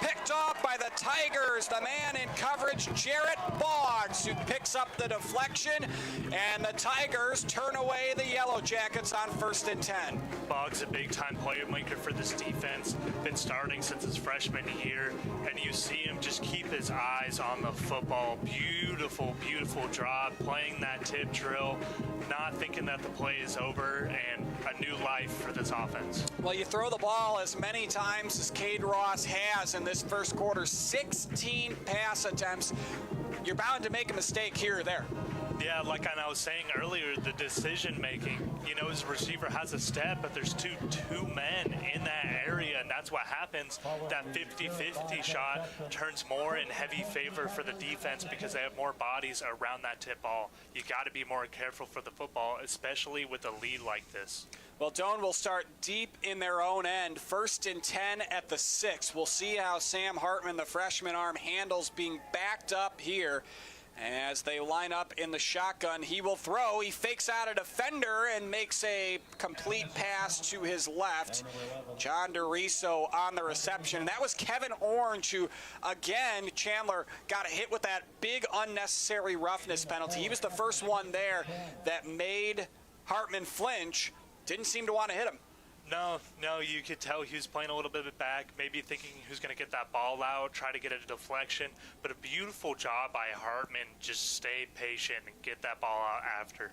Picked off by the Tigers. The man in coverage, Jarrett Boggs, who picks up the deflection, and the Tigers turn away the Yellow Jackets on 1st and 10. Boggs, a big-time playmaker for this defense. Been starting since his freshman year, and you see him just keep his eyes on the football. Beautiful, beautiful job playing that tip drill, not thinking that the play is over, and a new life for this offense. Well, you throw the ball as many times as Cade Ross has in this first quarter, 16 pass attempts. You're bound to make a mistake here or there. Yeah, like I was saying earlier, the decision making, his receiver has a step, but there's two men in that area, and that's what happens. That 50-50 shot turns more in heavy favor for the defense because they have more bodies around that tip ball. You got to be more careful for the football, especially with a lead like this. Well, Doane will start deep in their own end, 1st and 10 at the 6. We'll see how Sam Hartman, the freshman arm, handles being backed up here. As they line up in the shotgun, he will throw. He fakes out a defender and makes a complete pass to his left. John DeRiso on the reception. That was Kevin Orange, who, again, Chandler got a hit with that big unnecessary roughness penalty. He was the first one there that made Hartman flinch. Didn't seem to want to hit him. No, you could tell he was playing a little bit back, maybe thinking who's going to get that ball out, try to get a deflection. But a beautiful job by Hartman. Just stay patient and get that ball out after.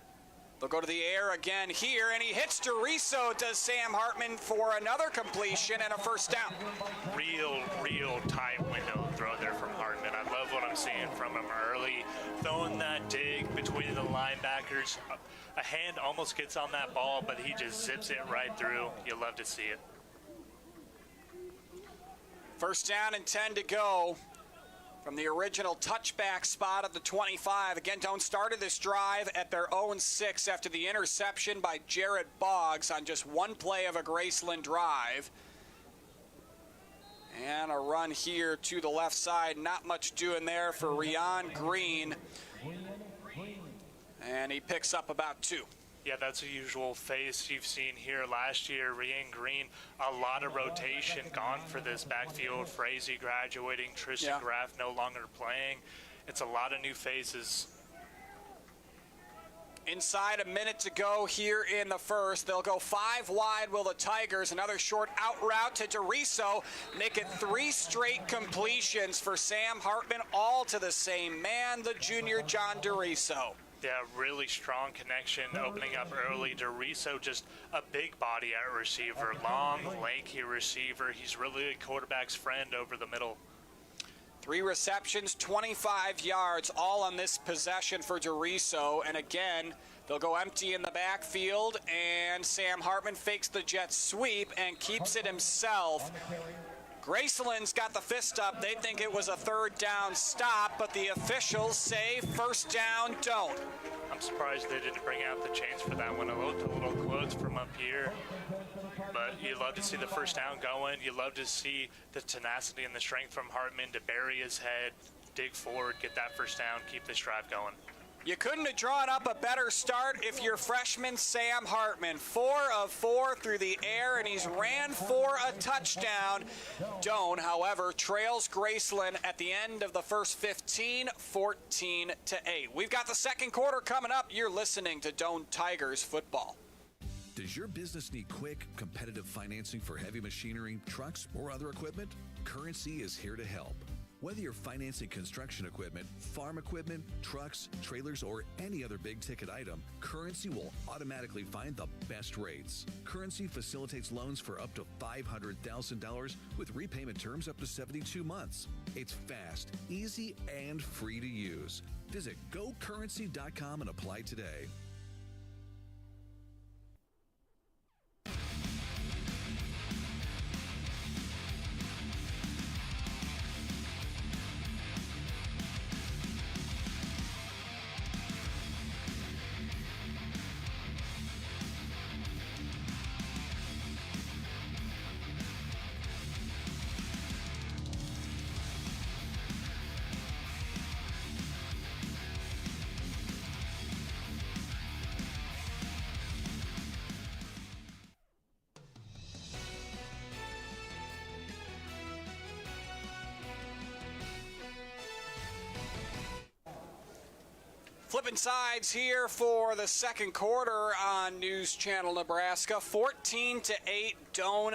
They'll go to the air again here, and he hits DeRiso, does Sam Hartman, for another completion and a first down. Real tight window throw there from Hartman. I love what I'm seeing from him early. Throwing that dig between the linebackers. A hand almost gets on that ball, but he just zips it right through. You love to see it. First down and 10 to go from the original touchback spot at the 25. Again, Doane started this drive at their own 6 after the interception by Jarrett Boggs on just one play of a Graceland drive. And a run here to the left side. Not much doing there for Rion Green. And he picks up about 2. Yeah, that's a usual face you've seen here last year. Rion Green, a lot of rotation gone for this backfield. Frazee graduating, Tristan Graff no longer playing. It's a lot of new faces. Inside a minute to go here in the first. They'll go 5 wide, will the Tigers. Another short out route to DeRiso. Make it 3 straight completions for Sam Hartman, all to the same man, the junior John DeRiso. Yeah, really strong connection opening up early. DeRiso, just a big body at receiver, long, lanky receiver. He's really a quarterback's friend over the middle. 3 receptions, 25 yards, all on this possession for DeRiso. And again, they'll go empty in the backfield, and Sam Hartman fakes the jet sweep and keeps it himself. Graceland's got the fist up. They think it was a 3rd down stop, but the officials say first down Doane. I'm surprised they didn't bring out the chains for that one. It looked a little close from up here. But you love to see the first down going. You love to see the tenacity and the strength from Hartman to bury his head, dig forward, get that first down, keep this drive going. You couldn't have drawn up a better start if you're freshman Sam Hartman. 4 of 4 through the air, and he's ran for a touchdown. Doane, however, trails Graceland at the end of the first 15, 14-8. We've got the second quarter coming up. You're listening to Doane Tigers football. Does your business need quick, competitive financing for heavy machinery, trucks, or other equipment? Currency is here to help. Whether you're financing construction equipment, farm equipment, trucks, trailers, or any other big-ticket item, Currency will automatically find the best rates. Currency facilitates loans for up to $500,000 with repayment terms up to 72 months. It's fast, easy, and free to use. Visit GoCurrency.com and apply today. Flipping sides here for the second quarter on News Channel Nebraska. 14-8, Doane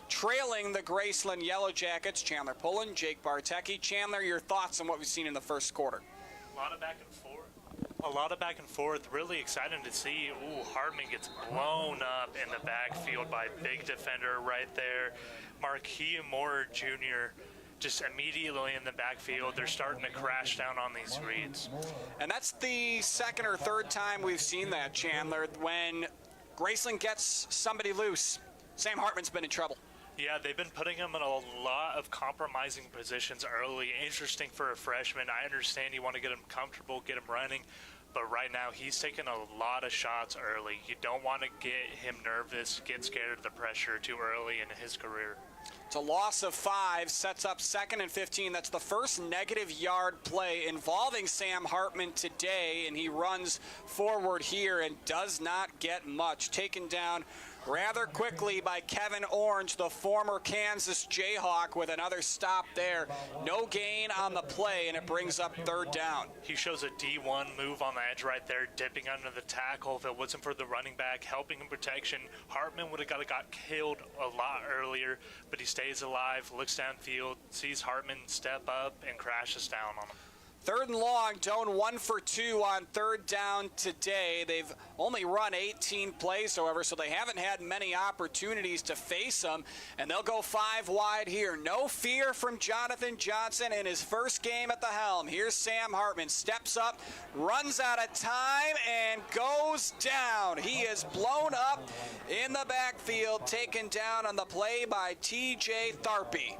trailing the Graceland Yellow Jackets. Chandler Pullen, Jake Bartecki. Chandler, your thoughts on what we've seen in the first quarter? A lot of back and forth. Really exciting to see. Ooh, Hartman gets blown up in the backfield by big defender right there. Marquis Moore Jr. just immediately in the backfield. They're starting to crash down on these reads. And that's the second or third time we've seen that, Chandler. When Graceland gets somebody loose, Sam Hartman's been in trouble. Yeah, they've been putting him in a lot of compromising positions early. Interesting for a freshman. I understand you want to get him comfortable, get him running, but right now he's taking a lot of shots early. You don't want to get him nervous, get scared of the pressure too early in his career. It's a loss of 5, sets up 2nd and 15. That's the first negative yard play involving Sam Hartman today, and he runs forward here and does not get much. Taken down rather quickly by Kevin Orange, the former Kansas Jayhawk, with another stop there. No gain on the play, and it brings up 3rd down. He shows a D1 move on the edge right there, dipping under the tackle. If it wasn't for the running back helping in protection, Hartman would have got killed a lot earlier, but he stays alive, looks downfield, sees Hartman step up, and crashes down on him. 3rd and long, Doane 1 for 2 on 3rd down today. They've only run 18 plays, however, so they haven't had many opportunities to face them, and they'll go 5 wide here. No fear from Jonathan Johnson in his first game at the helm. Here's Sam Hartman, steps up, runs out of time, and goes down. He is blown up in the backfield, taken down on the play by T.J. Tharpe.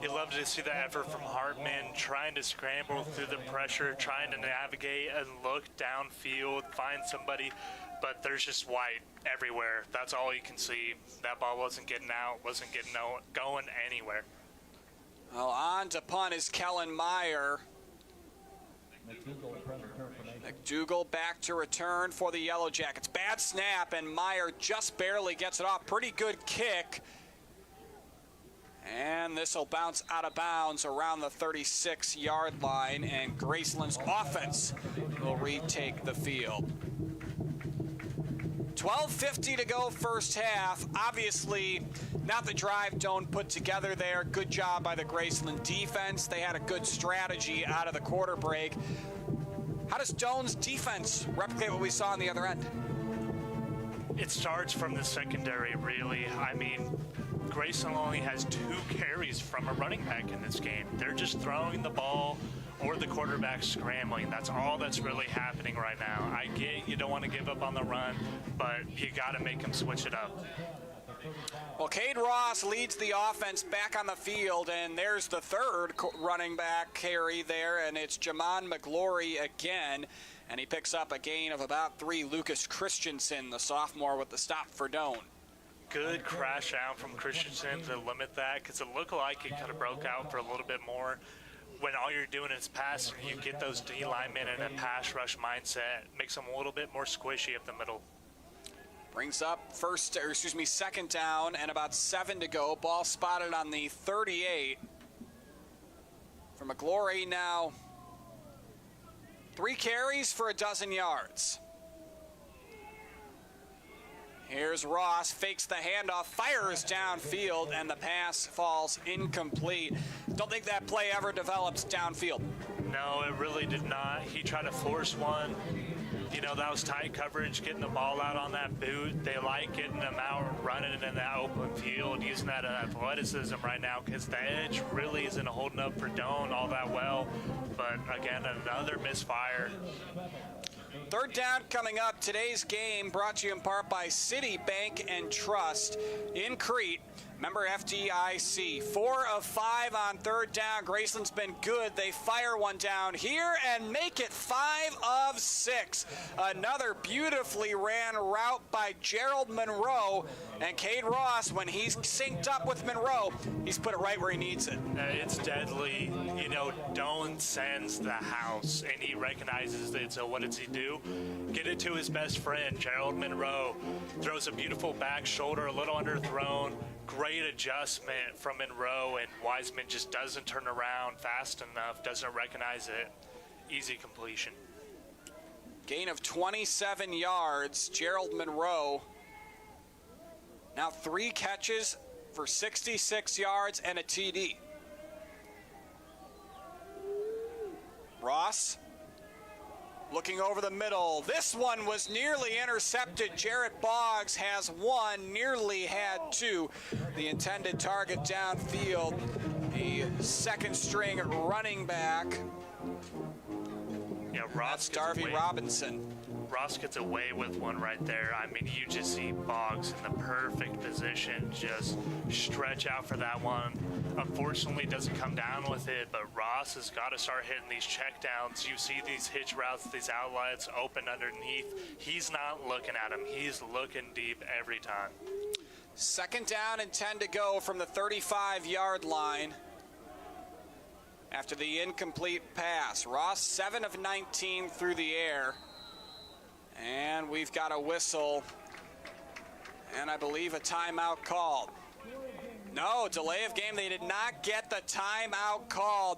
You love to see that effort from Hartman, trying to scramble through the pressure, trying to navigate and look downfield, find somebody, but there's just white everywhere. That's all you can see. That ball wasn't getting out, wasn't getting going anywhere. Well, on to punt is Kellen Meyer. McDougal back to return for the Yellow Jackets. Bad snap, and Meyer just barely gets it off. Pretty good kick. And this will bounce out of bounds around the 36-yard line, and Graceland's offense will retake the field. 12:50 to go first half. Obviously, not the drive Doane put together there. Good job by the Graceland defense. They had a good strategy out of the quarter break. How does Doane's defense replicate what we saw on the other end? It starts from the secondary, really. I mean, Graceland only has 2 carries from a running back in this game. They're just throwing the ball or the quarterback scrambling. That's all that's really happening right now. I get you don't want to give up on the run, but you got to make them switch it up. Well, Cade Ross leads the offense back on the field, and there's the 3rd running back carry there, and it's Jamon McGlory again, and he picks up a gain of about 3. Lucas Christensen, the sophomore, with the stop for Doane. Good crash out from Christensen to limit that, because it looked like it could have broke out for a little bit more. When all you're doing is passing, you get those D linemen in a pass rush mindset, makes them a little bit more squishy up the middle. Brings up 2nd down and about 7 to go. Ball spotted on the 38. For McGlory now, 3 carries for a dozen yards. Here's Ross, fakes the handoff, fires downfield, and the pass falls incomplete. Don't think that play ever develops downfield. No, it really did not. He tried to force one. You know, that was tight coverage, getting the ball out on that boot. They like getting them out, running in that open field, using that athleticism right now, because the edge really isn't holding up for Doane all that well. But again, another misfire. 3rd down coming up. Today's game brought to you in part by Citibank and Trust in Crete. Member FDIC. 4 of 5 on 3rd down. Graceland's been good. They fire one down here and make it 5 of 6. Another beautifully ran route by Gerald Monroe. And Cade Ross, when he's synced up with Monroe, he's put it right where he needs it. It's deadly. You know, Doane sends the house, and he recognizes it. So what does he do? Get it to his best friend, Gerald Monroe. Throws a beautiful back shoulder, a little underthrown. Great adjustment from Monroe, and Wiseman just doesn't turn around fast enough, doesn't recognize it. Easy completion. Gain of 27 yards. Gerald Monroe now 3 catches for 66 yards and a TD. Ross looking over the middle. This one was nearly intercepted. Jarrett Boggs has 1, nearly had 2. The intended target downfield. A second string running back. Yeah, Ross. That's Darby Robinson. Ross gets away with one right there. I mean, you just see Boggs in the perfect position, just stretch out for that one. Unfortunately, doesn't come down with it, but Ross has got to start hitting these checkdowns. You see these hitch routes, these outlets open underneath. He's not looking at him. He's looking deep every time. Second down and 10 to go from the 35-yard line. After the incomplete pass, Ross 7 of 19 through the air. And we've got a whistle and I believe a timeout called. No, delay of game. They did not get the timeout called.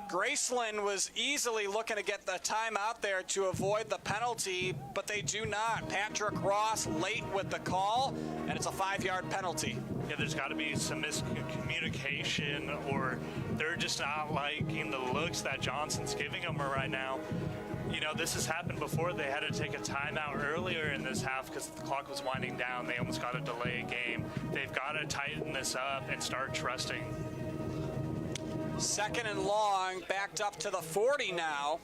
Graceland was easily looking to get the timeout there to avoid the penalty, but they do not. Patrick Ross late with the call, and it's a 5-yard penalty. Yeah, there's got to be some miscommunication, or they're just not liking the looks that Johnson's giving them right now. You know, this has happened before. They had to take a timeout earlier in this half because the clock was winding down. They almost got a delay game. They've got to tighten this up and start trusting. Second and long, backed up to the 40 now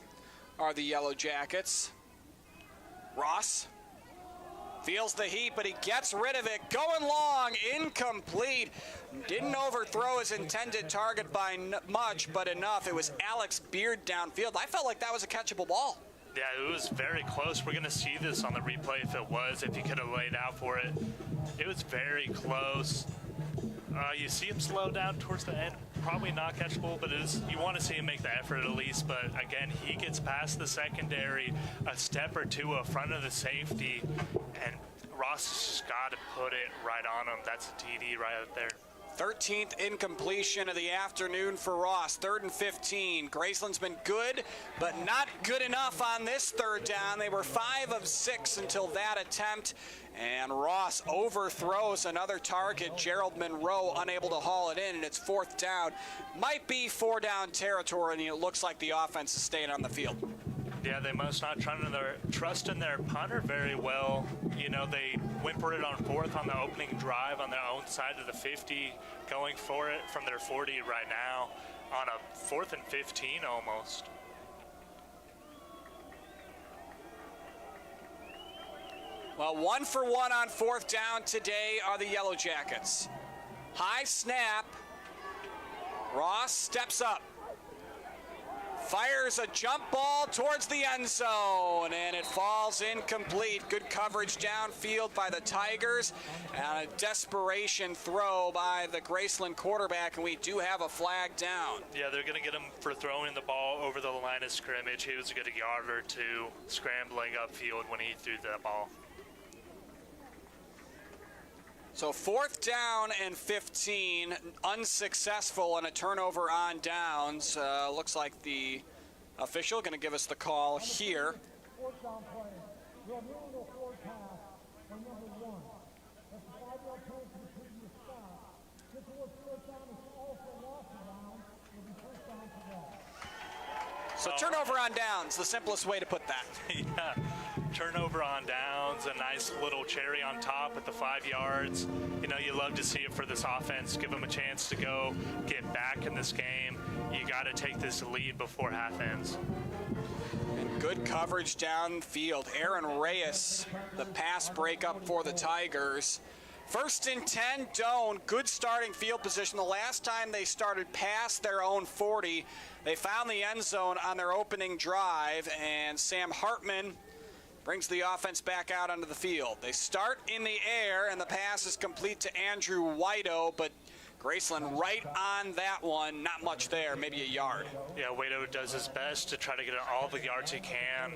are the Yellow Jackets. Ross feels the heat, but he gets rid of it. Going long, incomplete. Didn't overthrow his intended target by much, but enough. It was Alex Beard downfield. I felt like that was a catchable ball. Yeah, it was very close. We're going to see this on the replay if he could have laid out for it. It was very close. You see him slow down towards the end. Probably not catchable, but you want to see him make the effort at least. But again, he gets past the secondary a step or two in front of the safety, and Ross has just got to put it right on him. That's a TD right out there. 13th incompletion of the afternoon for Ross. 3rd and 15. Graceland's been good, but not good enough on this third down. They were 5 of 6 until that attempt, and Ross overthrows another target. Gerald Monroe unable to haul it in, and it's 4th down. Might be 4-down territory, and it looks like the offense is staying on the field. Yeah, they must not trust in their punter very well. You know, they whimper it on 4th on the opening drive on their own side of the 50, going for it from their 40 right now on a 4th and 15 almost. Well, 1 for 1 on 4th down today are the Yellow Jackets. High snap. Ross steps up. Fires a jump ball towards the end zone, and it falls incomplete. Good coverage downfield by the Tigers, and a desperation throw by the Graceland quarterback, and we do have a flag down. Yeah, they're going to get him for throwing the ball over the line of scrimmage. He was a good yard or two scrambling upfield when he threw that ball. So 4th down and 15, unsuccessful on a turnover on downs. Looks like the official going to give us the call here. 4th down play. We'll move the forward pass for number 1. That's a 5-yard penalty to the previous stop. This was 4th down. It's also lost down. It'll be 1st down to go. So turnover on downs, the simplest way to put that. Yeah. Turnover on downs, a nice little cherry on top at the 5 yards. You know, you love to see it for this offense. Give them a chance to go get back in this game. You got to take this lead before half ends. And good coverage downfield. Aaron Reyes, the pass breakup for the Tigers. 1st and 10, Doane, good starting field position. The last time they started past their own 40, they found the end zone on their opening drive, and Sam Hartman brings the offense back out onto the field. They start in the air, and the pass is complete to Andrew Whiteau, but Graceland right on that one. Not much there, maybe a yard. Yeah, Whiteau does his best to try to get all the yards he can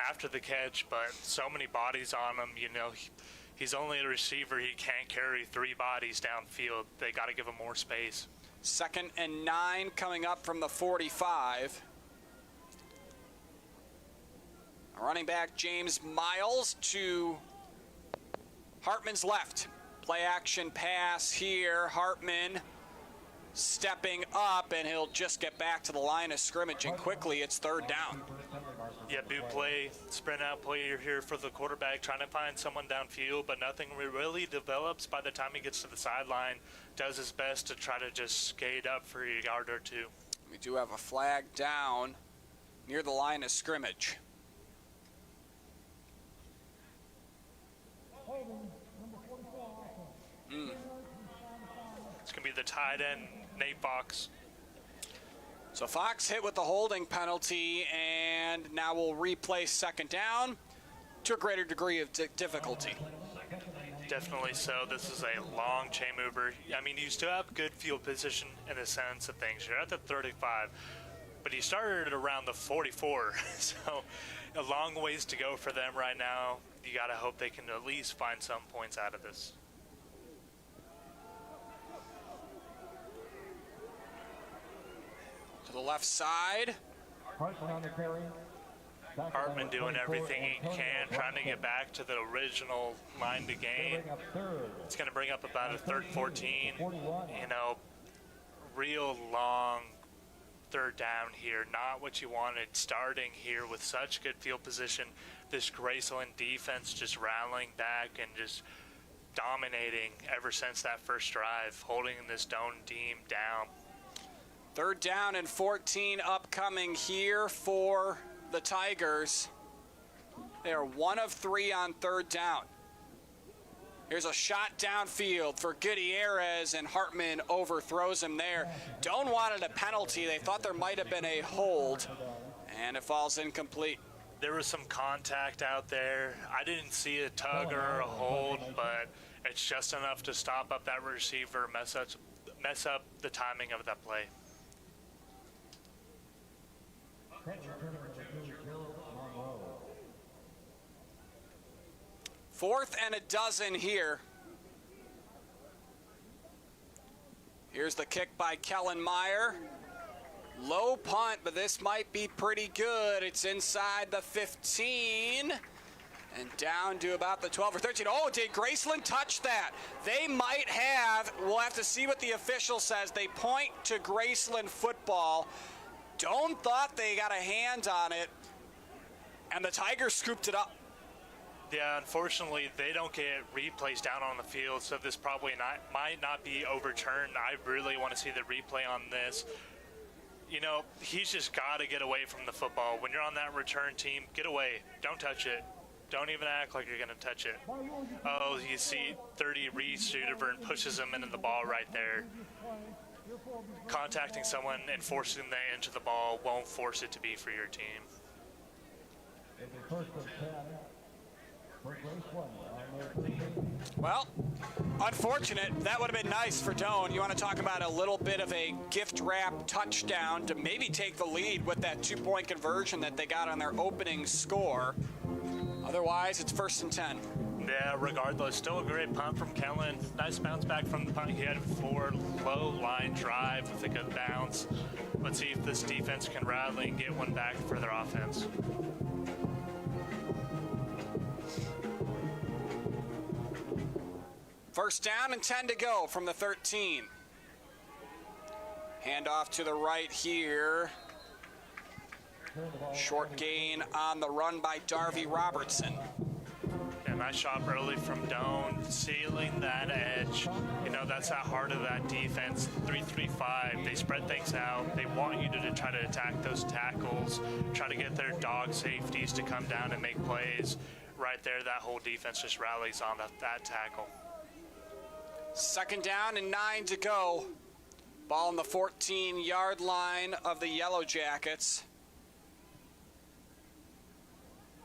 after the catch, but so many bodies on him. You know, he's only a receiver. He can't carry 3 bodies downfield. They got to give him more space. 2nd and 9 coming up from the 45. Running back James Miles to Hartman's left. Play action pass here. Hartman stepping up, and he'll just get back to the line of scrimmage, and quickly it's third down. Yeah, boot play, sprint out play here for the quarterback, trying to find someone downfield, but nothing really develops by the time he gets to the sideline. Does his best to try to just skate up for a yard or two. We do have a flag down near the line of scrimmage. It's going to be the tight end, Nate Fox. So Fox hit with the holding penalty, and now we'll replay second down to a greater degree of difficulty. Definitely so. This is a long chain mover. I mean, you still have good field position in the sense of things. You're at the 35, but you started around the 44, so a long ways to go for them right now. You got to hope they can at least find some points out of this. To the left side. Hartman doing everything he can, trying to get back to the original line to gain. It's going to bring up about a third 14. You know, real long third down here. Not what you wanted starting here with such good field position. This Graceland defense just rallying back and just dominating ever since that first drive, holding this Doane team down. Third down and 14 upcoming here for the Tigers. They are 1 of 3 on third down. Here's a shot downfield for Gutierrez, and Hartman overthrows him there. Doane wanted a penalty. They thought there might have been a hold, and it falls incomplete. There was some contact out there. I didn't see a tug or a hold, but it's just enough to stop up that receiver, mess up the timing of that play. Fourth and a dozen here. Here's the kick by Kellen Meyer. Low punt, but this might be pretty good. It's inside the 15 and down to about the 12 or 13. Oh, did Graceland touch that? They might have. We'll have to see what the official says. They point to Graceland football. Doane thought they got a hand on it, and the Tigers scooped it up. Yeah, unfortunately, they don't get replays down on the field, so this probably might not be overturned. I really want to see the replay on this. You know, he's just got to get away from the football. When you're on that return team, get away. Don't touch it. Don't even act like you're going to touch it. Oh, you see 30 reads and pushes him into the ball right there. Contacting someone and forcing them into the ball won't force it to be for your team. Well, unfortunate. That would have been nice for Doane. You want to talk about a little bit of a gift wrap touchdown to maybe take the lead with that 2-point conversion that they got on their opening score. Otherwise, it's 1st and 10. Yeah, regardless, still a great punt from Kellen. Nice bounce back from the punt. He had a forward low line drive with a good bounce. Let's see if this defense can rally and get one back for their offense. First down and 10 to go from the 13. Handoff to the right here. Short gain on the run by Darby Robertson. Yeah, nice shot early from Doane, sealing that edge. You know, that's that heart of that defense. 3-3-5. They spread things out. They want you to try to attack those tackles, try to get their dog safeties to come down and make plays. Right there, that whole defense just rallies on that tackle. Second down and 9 to go. Ball on the 14-yard line of the Yellow Jackets.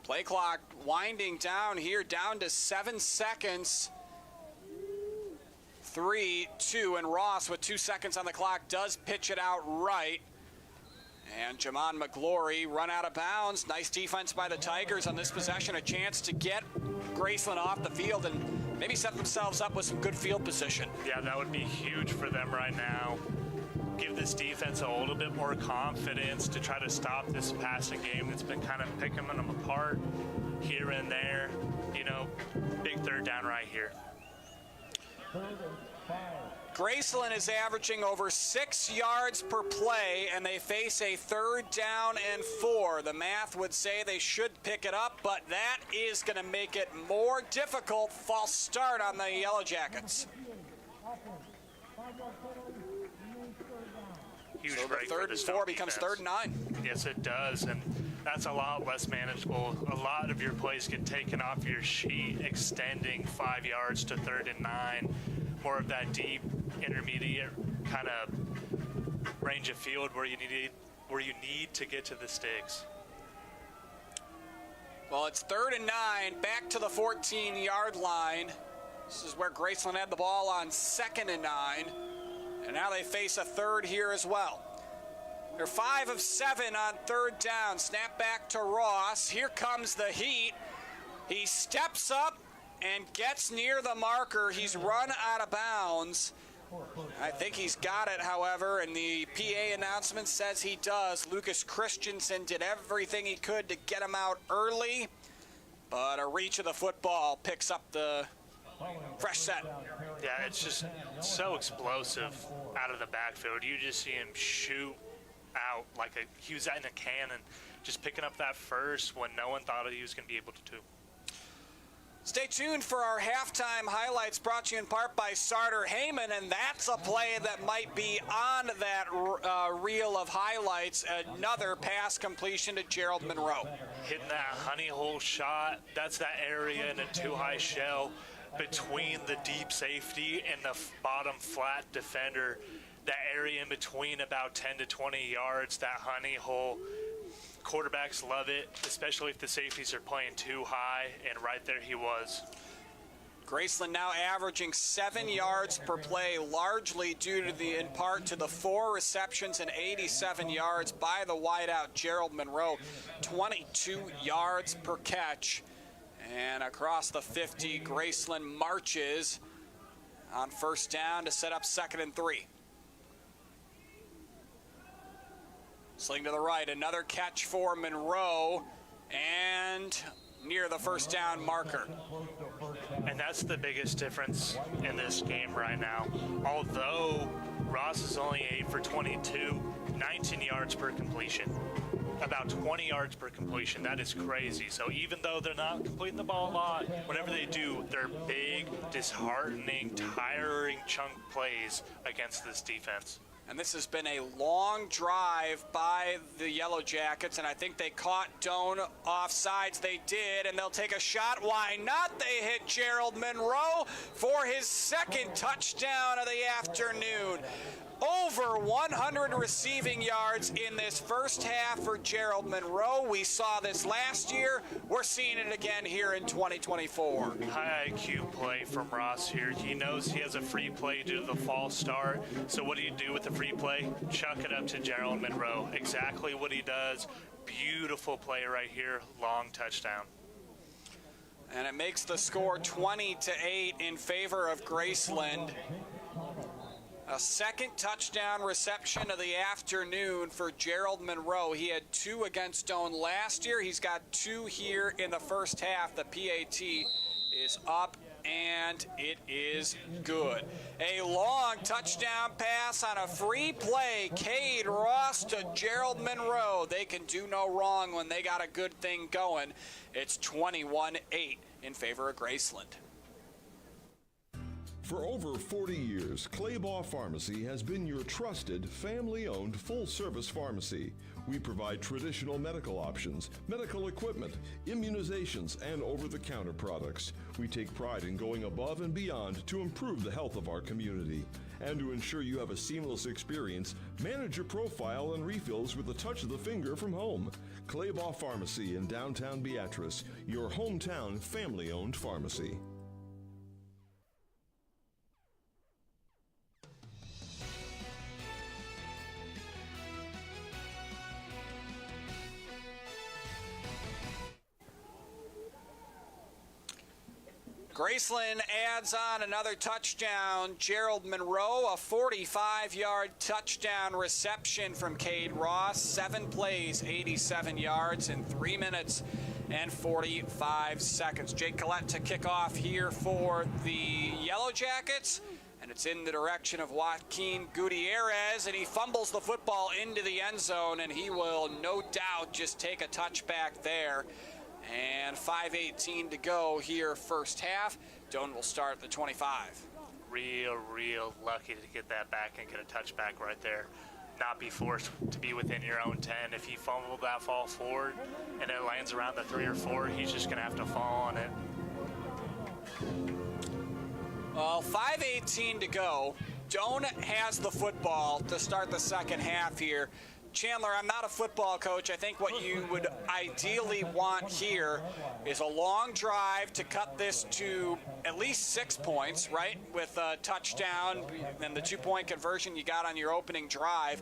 Play clock winding down here, down to 7 seconds. 3, 2, and Ross with 2 seconds on the clock does pitch it out right. And Jamon McGlory run out of bounds. Nice defense by the Tigers on this possession. A chance to get Graceland off the field and maybe set themselves up with some good field position. Yeah, that would be huge for them right now. give this defense a little bit more confidence to try to stop this passing game that's been kind of picking them apart here and there. You know, big third down right here. Graceland is averaging over 6 yards per play, and they face a 3rd down and 4. The math would say they should pick it up, but that is going to make it more difficult. False start on the Yellow Jackets. Huge so break the 3rd and 4 becomes 3rd and 9. Yes, it does, and that's a lot less manageable. A lot of your plays get taken off your sheet, extending 5 yards to 3rd and 9. More of that deep, intermediate kind of range of field where you need to get to the sticks. Well, it's 3rd and 9, back to the 14-yard line. This is where Graceland had the ball on 2nd and 9, and now they face a 3rd here as well. They're 5 of 7 on 3rd down. Snap back to Ross. Here comes the heat. He steps up and gets near the marker. He's run out of bounds. I think he's got it, however, and the PA announcement says he does. Lucas Christensen did everything he could to get him out early, but a reach of the football picks up the fresh set. Yeah, it's just so explosive out of the backfield. You just see him shoot out like he was in a cannon, just picking up that first when no one thought he was going to be able to. Stay tuned for our halftime highlights, brought to you in part by Sartor Heyman, and that's a play that might be on that reel of highlights. Another pass completion to Gerald Monroe. Hitting that honey hole shot, that's that area in a too-high shell between the deep safety and the bottom flat defender. That area in between about 10 to 20 yards, that honey hole. Quarterbacks love it, especially if the safeties are playing too high, and right there he was. Graceland now averaging 7 yards per play, largely due to in part to the 4 receptions and 87 yards by the wideout Gerald Monroe, 22 yards per catch. And across the 50, Graceland marches on 1st down to set up 2nd and 3. Sling to the right, another catch for Monroe, and near the 1st down marker. And that's the biggest difference in this game right now. Although Ross is only 8 for 22, 19 yards per completion. About 20 yards per completion. That is crazy. So even though they're not completing the ball a lot, whenever they do, they're big, disheartening, tiring chunk plays against this defense. And this has been a long drive by the Yellow Jackets, and I think they caught Doane offsides. They did, and they'll take a shot. Why not? They hit Gerald Monroe for his 2nd touchdown of the afternoon. Over 100 receiving yards in this first half for Gerald Monroe. We saw this last year. We're seeing it again here in 2024. High IQ play from Ross here. He knows he has a free play due to the false start. So what do you do with the free play? Chuck it up to Gerald Monroe. Exactly what he does. Beautiful play right here. Long touchdown. And it makes the score 20-8 in favor of Graceland. A 2nd touchdown reception of the afternoon for Gerald Monroe. He had 2 against Doane last year. He's got 2 here in the first half. The PAT is up, and it is good. A long touchdown pass on a free play. Cade Ross to Gerald Monroe. They can do no wrong when they got a good thing going. It's 21-8 in favor of Graceland. For over 40 years, Claybaugh Pharmacy has been your trusted, family-owned, full-service pharmacy. We provide traditional medical options, medical equipment, immunizations, and over-the-counter products. We take pride in going above and beyond to improve the health of our community. And to ensure you have a seamless experience, manage your profile and refills with a touch of the finger from home. Claybaugh Pharmacy in downtown Beatrice, your hometown family-owned pharmacy. Graceland adds on another touchdown. Gerald Monroe, a 45-yard touchdown reception from Cade Ross. 7 plays, 87 yards in 3 minutes and 45 seconds. Jake Collette to kick off here for the Yellow Jackets. And it's in the direction of Joaquin Gutierrez, and he fumbles the football into the end zone, and he will no doubt just take a touchback there. And 5:18 to go here first half. Doane will start at the 25. Real lucky to get that back and get a touchback right there. Not be forced to be within your own 10. If he fumbled that fall forward and it lands around the 3 or 4, he's just going to have to fall on it. Well, 5:18 to go. Doane has the football to start the second half here. Chandler, I'm not a football coach. I think what you would ideally want here is a long drive to cut this to at least 6 points, right? With a touchdown and the 2-point conversion you got on your opening drive.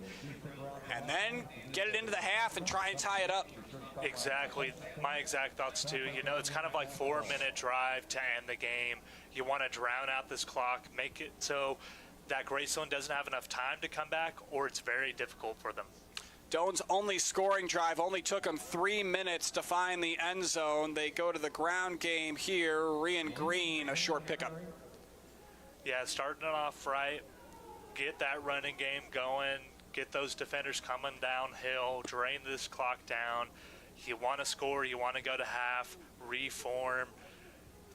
And then get it into the half and try and tie it up. Exactly. My exact thoughts, too. You know, it's kind of like 4-minute drive to end the game. You want to drown out this clock, make it so that Graceland doesn't have enough time to come back, or it's very difficult for them. Doane's only scoring drive only took them 3 minutes to find the end zone. They go to the ground game here. Rian Green, a short pickup. Yeah, starting it off right, get that running game going, get those defenders coming downhill, drain this clock down. You want to score, you want to go to half, reform,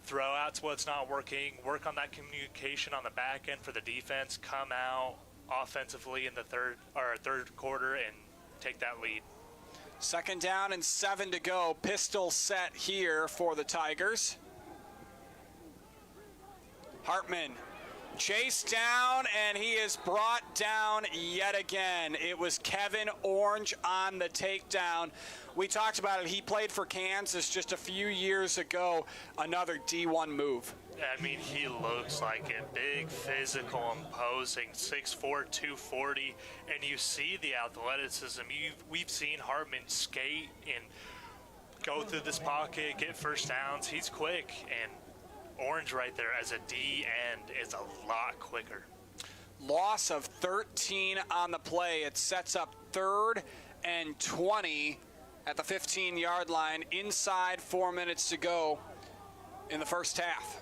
throw out what's not working, work on that communication on the back end for the defense, come out offensively in the third quarter and take that lead. 2nd down and 7 to go. Pistol set here for the Tigers. Hartman chased down, and he is brought down yet again. It was Kevin Orange on the takedown. We talked about it. He played for Kansas just a few years ago. Another D1 move. I mean, he looks like it. Big, physical, imposing, 6'4", 240. And you see the athleticism. We've seen Hartman skate and go through this pocket, get first downs. He's quick. And Orange right there as a D end is a lot quicker. Loss of 13 on the play. It sets up 3rd and 20 at the 15-yard line. Inside 4 minutes to go in the first half.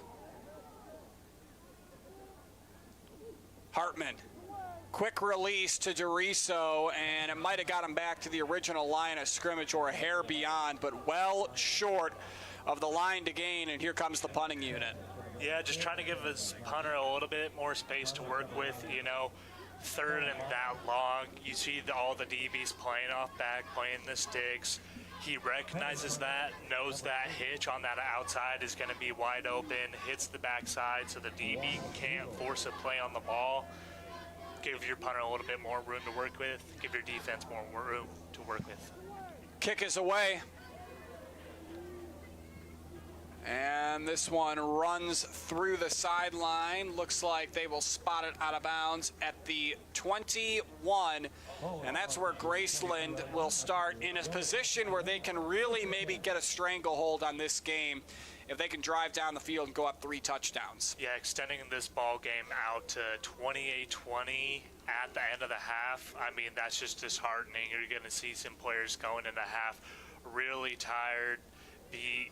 Hartman, quick release to DeRiso, and it might have got him back to the original line of scrimmage or a hair beyond, but well short of the line to gain, and here comes the punting unit. Yeah, just trying to give his punter a little bit more space to work with. You know, 3rd and that long, you see all the DBs playing off back, playing the sticks. He recognizes that, knows that hitch on that outside is going to be wide open, hits the backside so the DB can't force a play on the ball. Give your punter a little bit more room to work with. Give your defense more room to work with. Kick is away. And this one runs through the sideline. Looks like they will spot it out of bounds at the 21. And that's where Graceland will start in a position where they can really maybe get a stranglehold on this game if they can drive down the field and go up 3 touchdowns. Yeah, extending this ball game out to 28-20 at the end of the half. I mean, that's just disheartening. You're going to see some players going into half really tired, beat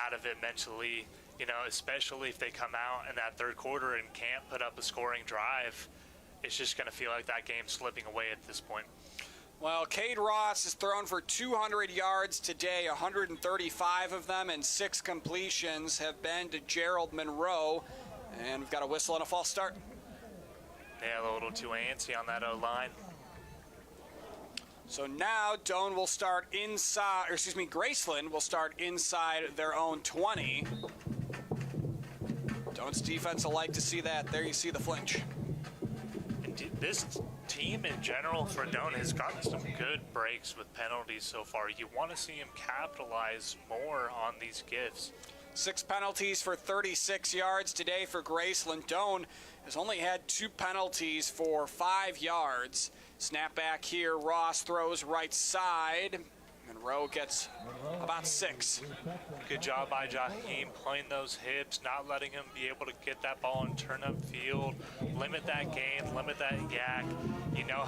out of it mentally, you know, especially if they come out in that 3rd quarter and can't put up a scoring drive. It's just going to feel like that game's slipping away at this point. Well, Cade Ross has thrown for 200 yards today, 135 of them, and 6 completions have been to Gerald Monroe. And we've got a whistle and a false start. Yeah, a little too antsy on that O-line. So now Doane will start inside, or excuse me, Graceland will start inside their own 20. Doane's defense will like to see that. There you see the flinch. And this team in general for Doane has gotten some good breaks with penalties so far. You want to see him capitalize more on these gifts. 6 penalties for 36 yards today for Graceland. Doane has only had 2 penalties for 5 yards. Snap back here, Ross throws right side. Monroe gets about 6. Good job by Jaheim playing those hips, not letting him be able to get that ball and turn up field, limit that gain, limit that yak. You know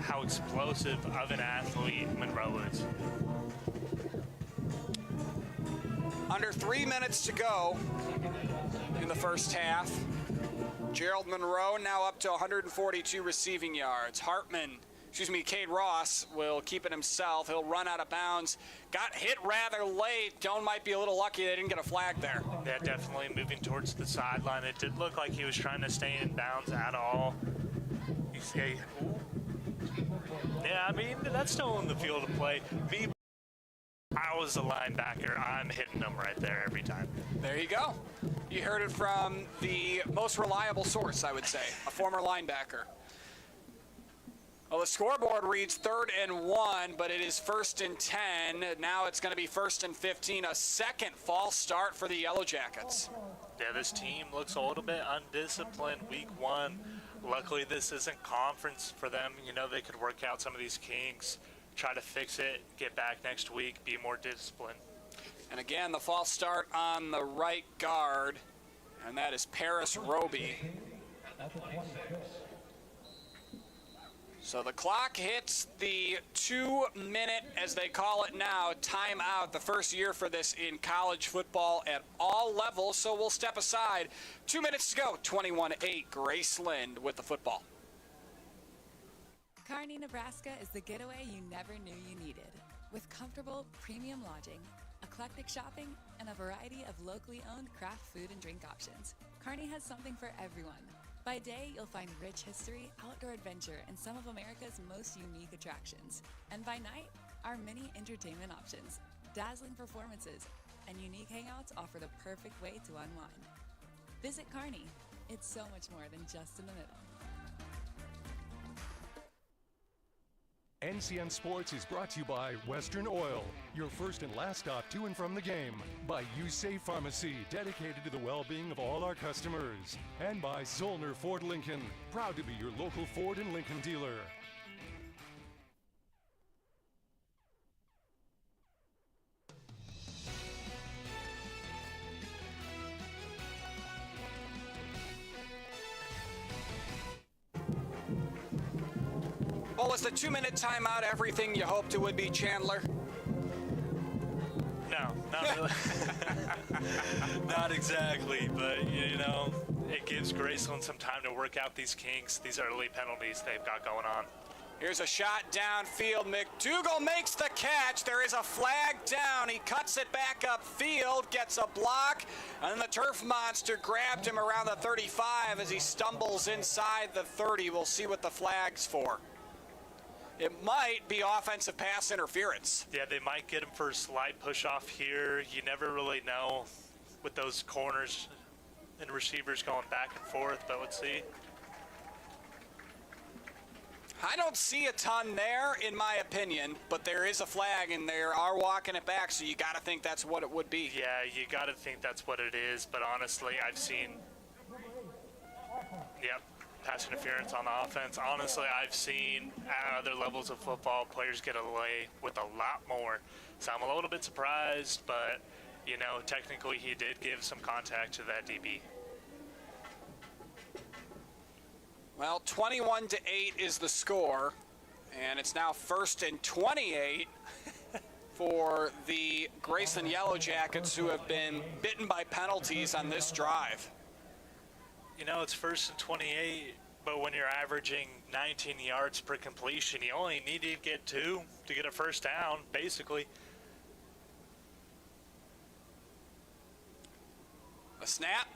how explosive of an athlete Monroe is. Under 3 minutes to go in the first half. Gerald Monroe now up to 142 receiving yards. Cade Ross will keep it himself. He'll run out of bounds. Got hit rather late. Doane might be a little lucky they didn't get a flag there. Yeah, definitely moving towards the sideline. It didn't look like he was trying to stay in bounds at all. Yeah, I mean, that's still in the field of play. I was a linebacker. I'm hitting them right there every time. There you go. You heard it from the most reliable source, I would say, a former linebacker. Well, the scoreboard reads 3rd and 1, but it is 1st and 10. Now it's going to be 1st and 15, a second false start for the Yellow Jackets. Yeah, this team looks a little bit undisciplined week 1. Luckily, this isn't conference for them. You know, they could work out some of these kinks, try to fix it, get back next week, be more disciplined. And again, the false start on the right guard, and that is Paris Roby. So the clock hits the 2-minute, as they call it now, timeout. The first year for this in college football at all levels. So we'll step aside. 2 minutes to go. 21-8, Graceland with the football. Kearney, Nebraska is the getaway you never knew you needed. With comfortable, premium lodging, eclectic shopping, and a variety of locally owned craft food and drink options, Kearney has something for everyone. By day, you'll find rich history, outdoor adventure, and some of America's most unique attractions. And by night, our many entertainment options, dazzling performances, and unique hangouts offer the perfect way to unwind. Visit Kearney. It's so much more than just in the middle. NCN Sports is brought to you by Western Oil, your first and last stop to and from the game. By USafe Pharmacy, dedicated to the well-being of all our customers. And by Zollner Ford Lincoln, proud to be your local Ford and Lincoln dealer. Well, was the 2-minute timeout everything you hoped it would be, Chandler? No, not really. Not exactly, but, you know, it gives Graceland some time to work out these kinks, these early penalties they've got going on. Here's a shot downfield. McDougal makes the catch. There is a flag down. He cuts it back upfield, gets a block, and then the turf monster grabbed him around the 35 as he stumbles inside the 30. We'll see what the flag's for. It might be offensive pass interference. Yeah, they might get him for a slight push off here. You never really know with those corners and receivers going back and forth, but let's see. I don't see a ton there, in my opinion, but there is a flag, and they are walking it back, so you got to think that's what it would be. Yeah, you got to think that's what it is, but honestly, I've seen, pass interference on the offense. Honestly, I've seen at other levels of football, players get away with a lot more. So I'm a little bit surprised, but, you know, technically he did give some contact to that DB. Well, 21-8 is the score, and it's now 1st and 28 for the Graceland Yellow Jackets, who have been bitten by penalties on this drive. You know, it's 1st and 28, but when you're averaging 19 yards per completion, you only need to get 2 to get a first down, basically. A snap.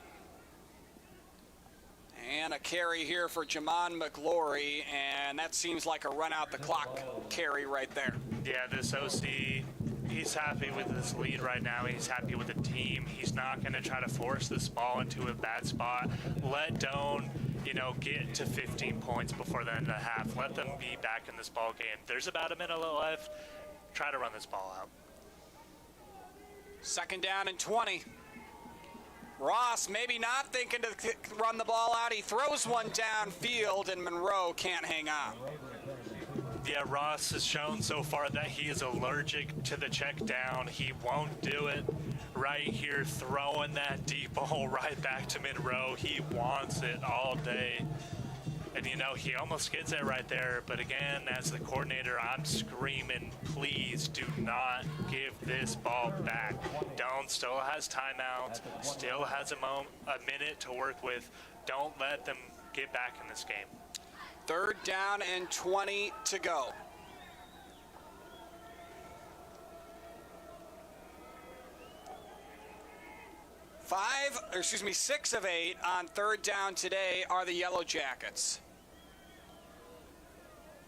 And a carry here for Jamon McGlory, and that seems like a run out the clock carry right there. Yeah, this OC, he's happy with his lead right now. He's happy with the team. He's not going to try to force this ball into a bad spot. Let Doane, you know, get to 15 points before the end of the half. Let them be back in this ball game. There's about a minute left. Try to run this ball out. 2nd down and 20. Ross maybe not thinking to run the ball out. He throws one downfield, and Monroe can't hang on. Yeah, Ross has shown so far that he is allergic to the check down. He won't do it. Right here, throwing that deep ball right back to Monroe. He wants it all day. And, you know, he almost gets it right there. But again, as the coordinator, I'm screaming, please do not give this ball back. Doane still has timeouts, still has a minute to work with. Don't let them get back in this game. 3rd down and 20 to go. 6 of 8 on 3rd down today are the Yellow Jackets.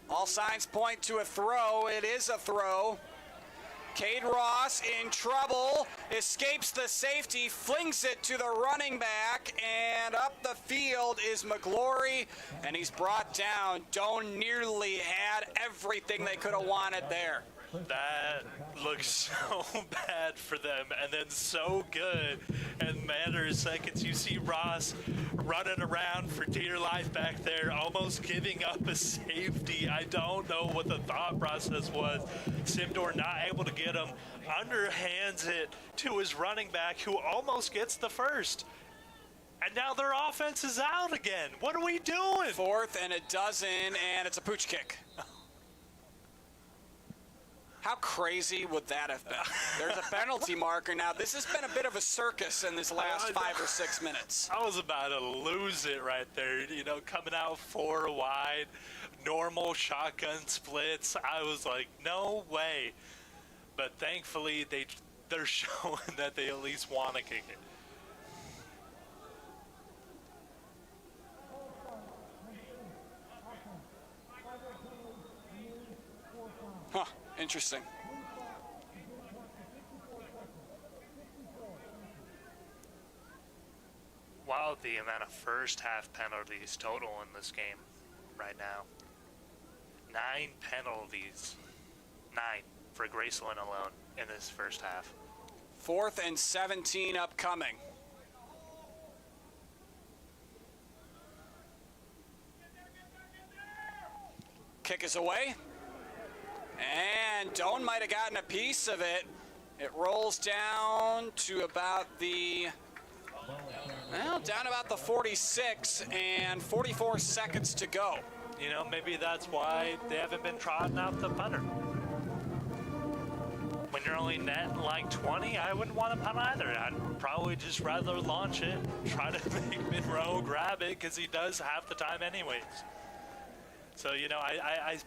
All signs point to a throw. It is a throw. Cade Ross in trouble, escapes the safety, flings it to the running back, and up the field is McGlory, and he's brought down. Doane nearly had everything they could have wanted there. That looks so bad for them, and then so good in matter of seconds. You see Ross running around for dear life back there, almost giving up a safety. I don't know what the thought process was. Simdor not able to get him, underhands it to his running back, who almost gets the first. And now their offense is out again. What are we doing? 4th and a dozen, and it's a pooch kick. How crazy would that have been? There's a penalty marker now. This has been a bit of a circus in this last 5 or 6 minutes. I was about to lose it right there. You know, coming out 4 wide, normal shotgun splits. I was like, no way. But thankfully, they're showing that they at least want to kick it. Huh. Interesting. Wow, the amount of first half penalties total in this game right now. 9 penalties. 9 for Graceland alone in this first half. 4th and 17 upcoming. Kick is away. And Doane might have gotten a piece of it. It rolls down to about down about the 46 and 44 seconds to go. You know, maybe that's why they haven't been trotting out the punter. When you're only netting like 20, I wouldn't want to punt either. I'd probably just rather launch it, try to make Monroe grab it, because he does half the time anyways. So, you know, I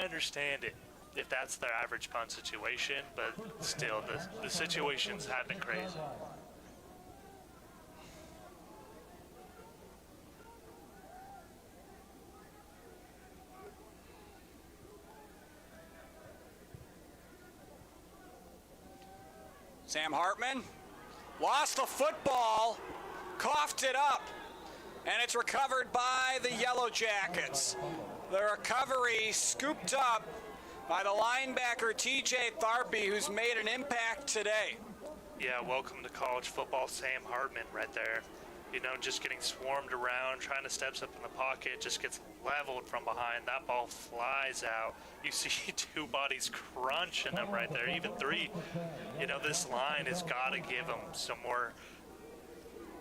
understand it if that's their average punt situation, but still, the situations have been crazy. Sam Hartman lost the football, coughed it up, and it's recovered by the Yellow Jackets. The recovery scooped up by the linebacker TJ Tharpe, who's made an impact today. Yeah, welcome to college football, Sam Hartman right there. You know, just getting swarmed around, trying to step up in the pocket, just gets leveled from behind. That ball flies out. You see 2 bodies crunching him right there, even 3. You know, this line has got to give him some more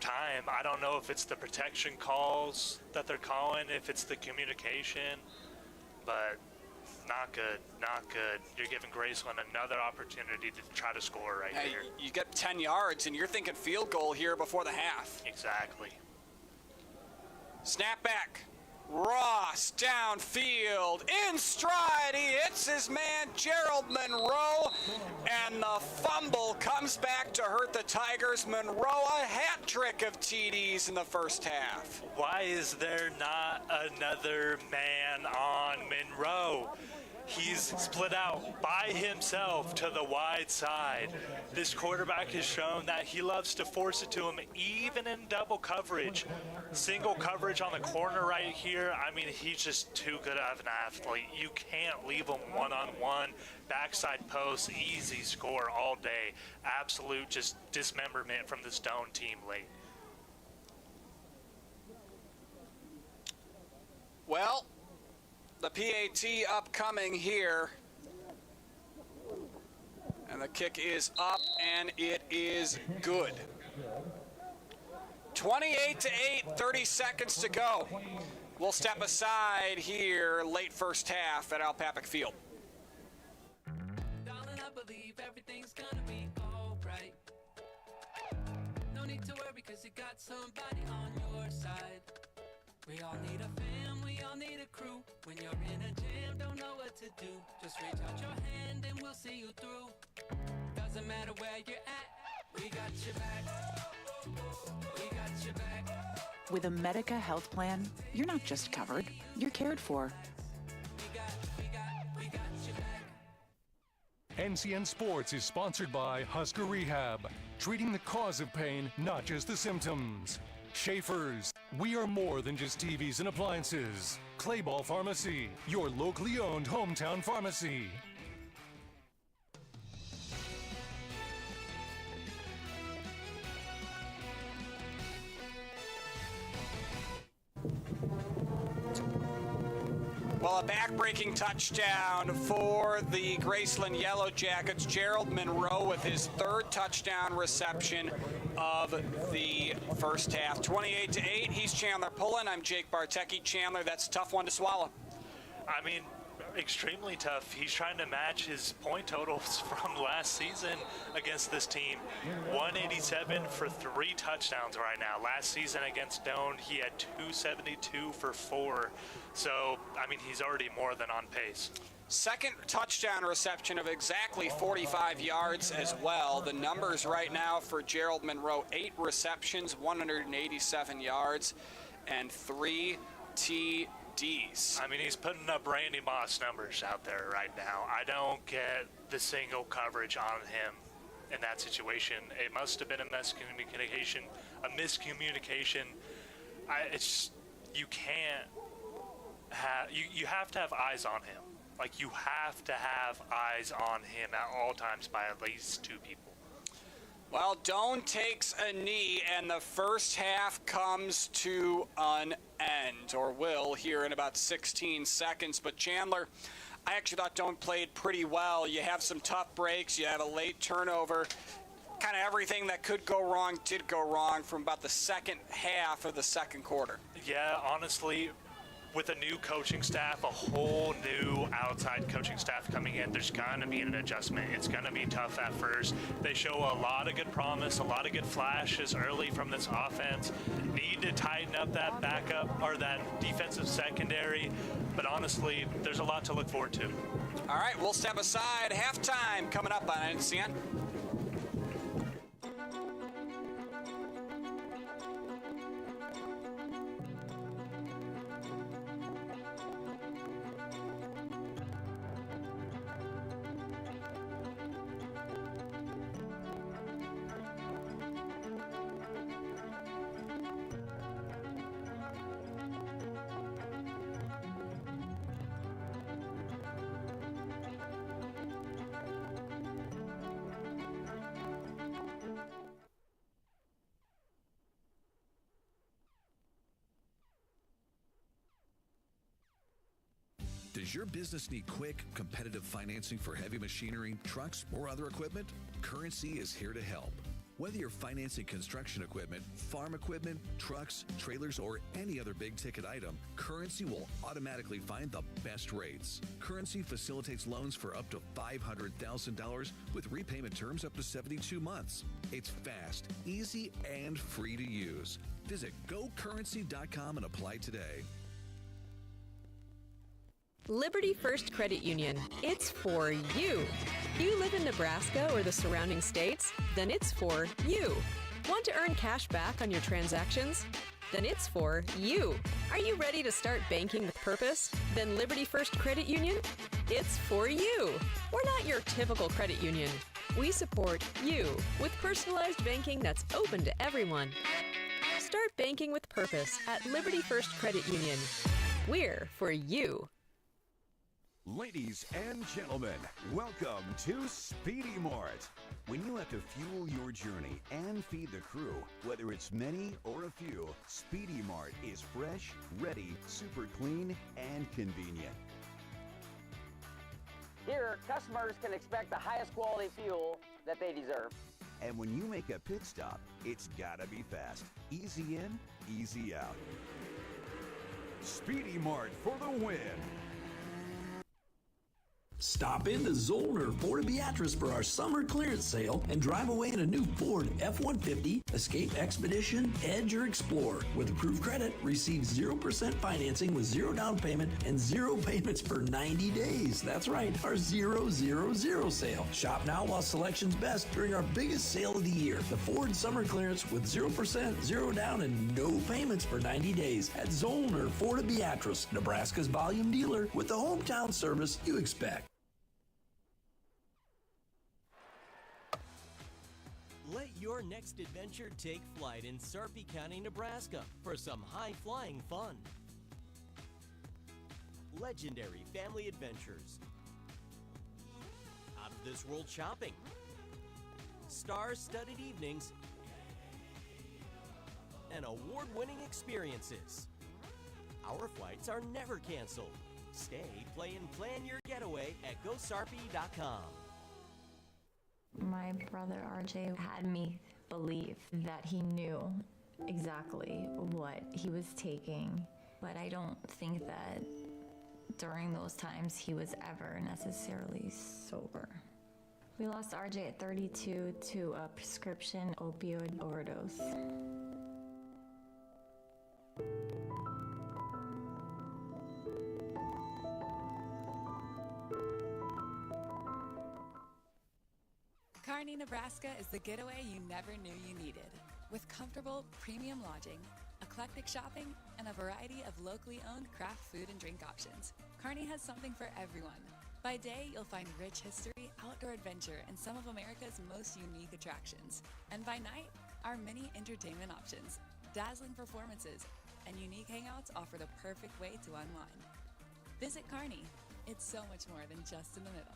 time. I don't know if it's the protection calls that they're calling, if it's the communication, but not good, not good. You're giving Graceland another opportunity to try to score right here. You get 10 yards, and you're thinking field goal here before the half. Exactly. Snap back. Ross downfield, in stride, he hits his man Gerald Monroe, and the fumble comes back to hurt the Tigers. Monroe, a hat trick of TDs in the first half. Why is there not another man on Monroe? He's split out by himself to the wide side. This quarterback has shown that he loves to force it to him, even in double coverage. Single coverage on the corner right here. I mean, he's just too good of an athlete. You can't leave him one-on-one. Backside post, easy score all day. Absolute just dismemberment from this Doane team late. Well, The PAT upcoming here. And the kick is up, and it is good. 28-8, 30 seconds to go. We'll step aside here late first half at Alpapic Field. Darling, I believe everything's gonna be alright. No need to worry, cause you got somebody on your side. We all need a fam, we all need a crew. When you're in a jam, don't know what to do. Just reach out your hand and we'll see you through. Doesn't matter where you're at, we got your back. We got your back. With a Medica health plan, you're not just covered, you're cared for. NCN Sports is sponsored by Husker Rehab, treating the cause of pain, not just the symptoms. Schaefer's, we are more than just TVs and appliances. Clayball Pharmacy, your locally owned hometown pharmacy. Well, a back-breaking touchdown for the Graceland Yellow Jackets. Gerald Monroe with his third touchdown reception of the first half. 28-8. He's Chandler Pullen. I'm Jake Bartecki. Chandler, that's a tough one to swallow. I mean, extremely tough. He's trying to match his point totals from last season against this team. 187 for 3 touchdowns right now. Last season against Doane, he had 272 for 4. So, I mean, he's already more than on pace. Second touchdown reception of exactly 45 yards as well. The numbers right now for Gerald Monroe, 8 receptions, 187 yards, and 3 TDs. I mean, he's putting up Randy Moss numbers out there right now. I don't get the single coverage on him in that situation. It must have been a miscommunication. It's you can't have you have to have eyes on him. Like, you have to have eyes on him at all times by at least 2 people. Well, Doane takes a knee, and the first half comes to an end, or will, here in about 16 seconds. But Chandler, I actually thought Doane played pretty well. You have some tough breaks. You have a late turnover. Kind of everything that could go wrong did go wrong from about the second half of the second quarter. Yeah, honestly, with a new coaching staff, a whole new outside coaching staff coming in, there's going to be an adjustment. It's going to be tough at first. They show a lot of good promise, a lot of good flashes early from this offense. Need to tighten up that backup or that defensive secondary. But honestly, there's a lot to look forward to. All right, we'll step aside. Halftime coming up on NCN. Does your business need quick, competitive financing for heavy machinery, trucks, or other equipment? Currency is here to help. Whether you're financing construction equipment, farm equipment, trucks, trailers, or any other big-ticket item, Currency will automatically find the best rates. Currency facilitates loans for up to $500,000 with repayment terms up to 72 months. It's fast, easy, and free to use. Visit GoCurrency.com and apply today. Liberty First Credit Union. It's for you. You live in Nebraska or the surrounding states? Then it's for you. Want to earn cash back on your transactions? Then it's for you. Are you ready to start banking with purpose? Then Liberty First Credit Union? It's for you. We're not your typical credit union. We support you with personalized banking that's open to everyone. Start banking with purpose at Liberty First Credit Union. We're for you. Ladies and gentlemen, welcome to Speedy Mart. When you have to fuel your journey and feed the crew, whether it's many or a few, Speedy Mart is fresh, ready, super clean, and convenient. Here, customers can expect the highest quality fuel that they deserve. And when you make a pit stop, it's gotta be fast. Easy in, easy out. Speedy Mart for the win. Stop into Zollner Ford Beatrice for our summer clearance sale and drive away in a new Ford F-150, Escape Expedition, Edge, or Explorer. With approved credit, receive 0% financing with 0 down payment and 0 payments for 90 days. That's right, our 000 sale. Shop now while selection's best during our biggest sale of the year. The Ford Summer Clearance with 0%, 0 down, and no payments for 90 days at Zollner Ford Beatrice, Nebraska's volume dealer with the hometown service you expect. Let your next adventure take flight in Sarpy County, Nebraska for some high-flying fun. Legendary family adventures. Out-of-this-world shopping. Star-studded evenings. And award-winning experiences. Our flights are never canceled. Stay, play, and plan your getaway at GoSarpy.com. My brother RJ had me believe that he knew exactly what he was taking, but I don't think that during those times he was ever necessarily sober. We lost RJ at 32 to a prescription opioid overdose. Kearney, Nebraska is the getaway you never knew you needed. With comfortable, premium lodging, eclectic shopping, and a variety of locally owned craft food and drink options, Kearney has something for everyone. By day, you'll find rich history, outdoor adventure, and some of America's most unique attractions. And by night, our many entertainment options, dazzling performances, and unique hangouts offer the perfect way to unwind. Visit Kearney. It's so much more than just in the middle.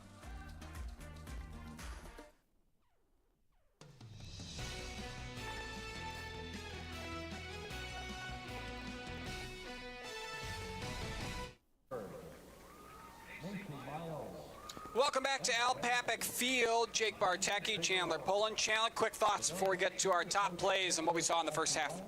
Welcome back to Al Papik Field. Jake Bartecki, Chandler Pullen. Chandler, quick thoughts before we get to our top plays and what we saw in the first half.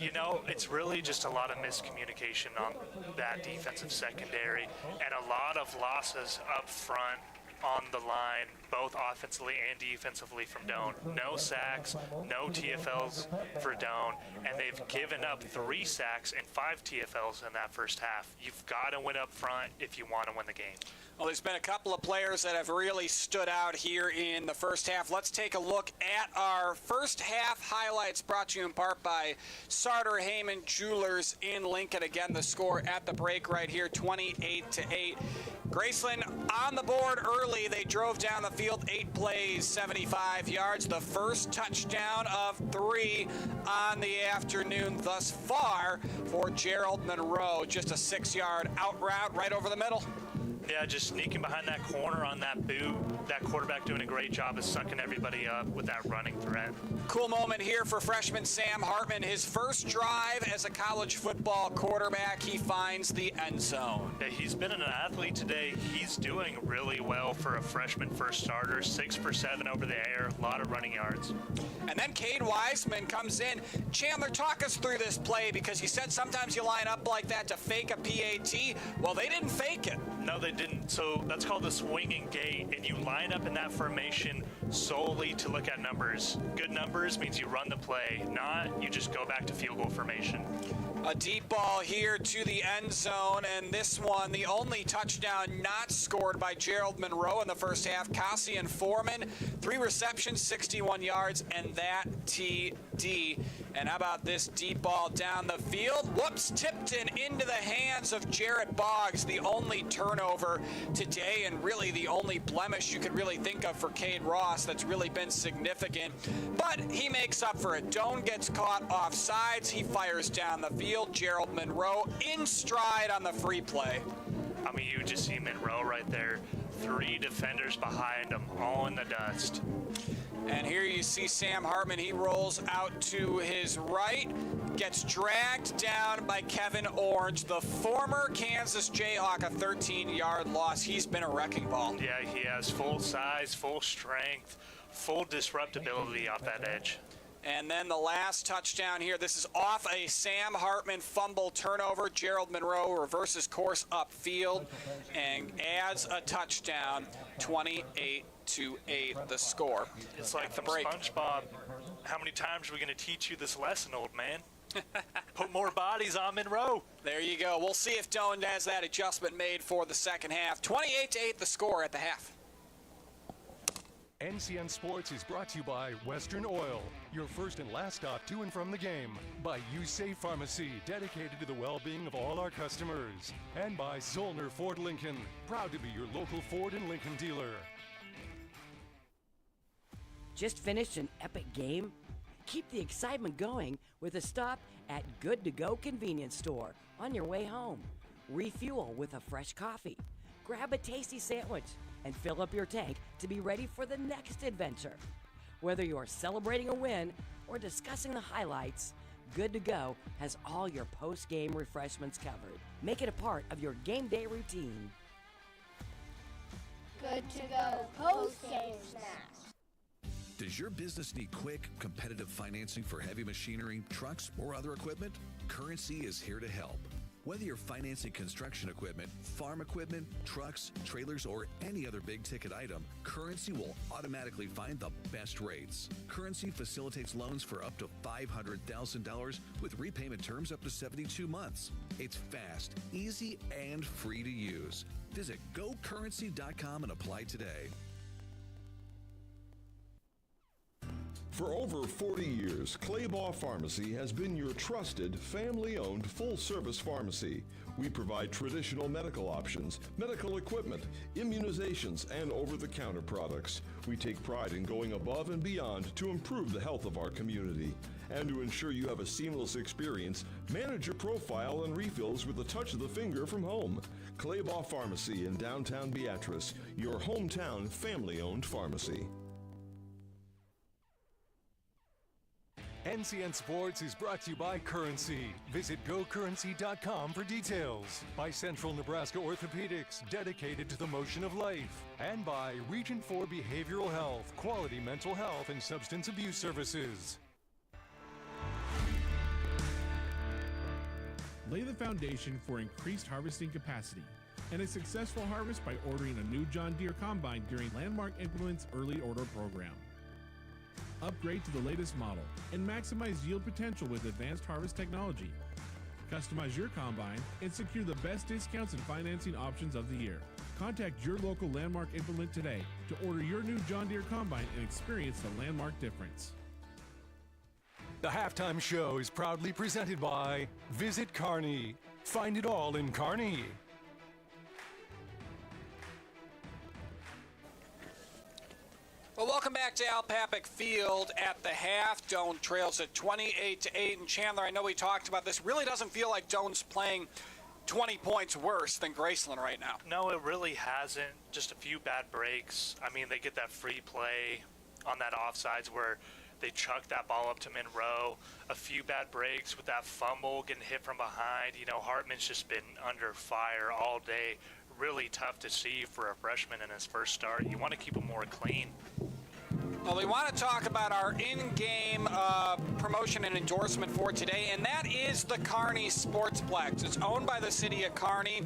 You know, it's really just a lot of miscommunication on that defensive secondary and a lot of losses up front on the line, both offensively and defensively from Doane. No sacks, no TFLs for Doane, and they've given up 3 sacks and 5 TFLs in that first half. You've got to win up front if you want to win the game. Well, there's been a couple of players that have really stood out here in the first half. Let's take a look at our first half highlights, brought to you in part by Sartor Heyman Jewelers in Lincoln. Again, the score at the break right here, 28-8. Graceland on the board early. They drove down the field, 8 plays, 75 yards. The first touchdown of 3 on the afternoon thus far for Gerald Monroe. Just a 6-yard out route right over the middle. Yeah, just sneaking behind that corner on that boot. That quarterback doing a great job of sucking everybody up with that running threat. Cool moment here for freshman Sam Hartman. His first drive as a college football quarterback, he finds the end zone. Yeah, he's been an athlete today. He's doing really well for a freshman first starter. 6 for 7 over the air, a lot of running yards. And then Cade Wiseman comes in. Chandler, talk us through this play, because you said sometimes you line up like that to fake a PAT. Well, they didn't fake it. No, they didn't. So that's called the swinging gate, and you line up in that formation solely to look at numbers. Good numbers means you run the play. Not, you just go back to field goal formation. A deep ball here to the end zone, and this one, the only touchdown not scored by Gerald Monroe in the first half. Cassian Foreman, 3 receptions, 61 yards, and that TD. And how about this deep ball down the field? Whoops, tipped in into the hands of Jarrett Boggs, the only turnover today, and really the only blemish you could really think of for Cade Ross that's really been significant. But he makes up for it. Doane gets caught off sides. He fires down the field. Gerald Monroe in stride on the free play. I mean, you just see Monroe right there, 3 defenders behind him, all in the dust. And here you see Sam Hartman. He rolls out to his right, gets dragged down by Kevin Orange, the former Kansas Jayhawk, a 13-yard loss. He's been a wrecking ball. Yeah, he has full size, full strength, full disruptability off that edge. And then the last touchdown here, this is off a Sam Hartman fumble turnover. Gerald Monroe reverses course upfield and adds a touchdown, 28-8 the score. It's like the break. SpongeBob, how many times are we going to teach you this lesson, old man? Put more bodies on Monroe. There you go. We'll see if Doane has that adjustment made for the second half. 28-8 the score at the half. NCN Sports is brought to you by Western Oil, your first and last stop to and from the game. By USafe Pharmacy, dedicated to the well-being of all our customers. And by Zollner Ford Lincoln, proud to be your local Ford and Lincoln dealer. Just finished an epic game? Keep the excitement going with a stop at Good To Go convenience store on your way home. Refuel with a fresh coffee. Grab a tasty sandwich and fill up your tank to be ready for the next adventure. Whether you're celebrating a win or discussing the highlights, Good To Go has all your post-game refreshments covered. Make it a part of your game day routine. Good To Go post-game snacks. Does your business need quick, competitive financing for heavy machinery, trucks, or other equipment? Currency is here to help. Whether you're financing construction equipment, farm equipment, trucks, trailers, or any other big-ticket item, Currency will automatically find the best rates. Currency facilitates loans for up to $500,000 with repayment terms up to 72 months. It's fast, easy, and free to use. Visit gocurrency.com and apply today. For over 40 years, Claybaugh Pharmacy has been your trusted, family-owned, full-service pharmacy. We provide traditional medical options, medical equipment, immunizations, and over-the-counter products. We take pride in going above and beyond to improve the health of our community. And to ensure you have a seamless experience, manage your profile and refills with a touch of the finger from home. Claybaugh Pharmacy in downtown Beatrice, your hometown family-owned pharmacy. NCN Sports is brought to you by Currency. Visit gocurrency.com for details. By Central Nebraska Orthopedics, dedicated to the motion of life. And by Region 4 Behavioral Health, quality mental health and substance abuse services. Lay the foundation for increased harvesting capacity and a successful harvest by ordering a new John Deere combine during Landmark Implement's early order program. Upgrade to the latest model and maximize yield potential with advanced harvest technology. Customize your combine and secure the best discounts and financing options of the year. Contact your local Landmark Implement today to order your new John Deere combine and experience the Landmark difference. The halftime show is proudly presented by Visit Kearney. Find it all in Kearney. Well, welcome back to Al Papik Field at the half. Doane trails at 28-8. And Chandler, I know we talked about this. Really doesn't feel like Doane's playing 20 points worse than Graceland right now. No, it really hasn't. Just a few bad breaks. I mean, they get that free play on that offsides where they chuck that ball up to Monroe. A few bad breaks with that fumble, getting hit from behind. You know, Hartman's just been under fire all day. Really tough to see for a freshman in his first start. You want to keep him more clean. Well, we want to talk about our in-game promotion and endorsement for today, and that is the Kearney Sportsplex. It's owned by the city of Kearney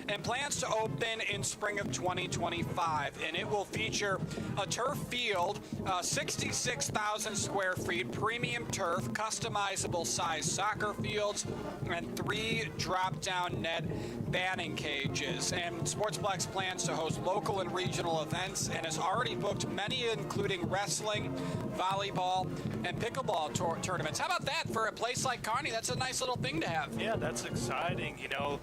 and plans to open in spring of 2025, and it will feature a turf field, 66,000 square feet, premium turf, customizable size soccer fields, and 3 drop-down net batting cages. And Sportsplex plans to host local and regional events and has already booked many, including restaurants, wrestling, volleyball, and pickleball tournaments. How about that for a place like Kearney? That's a nice little thing to have. Yeah, that's exciting. You know,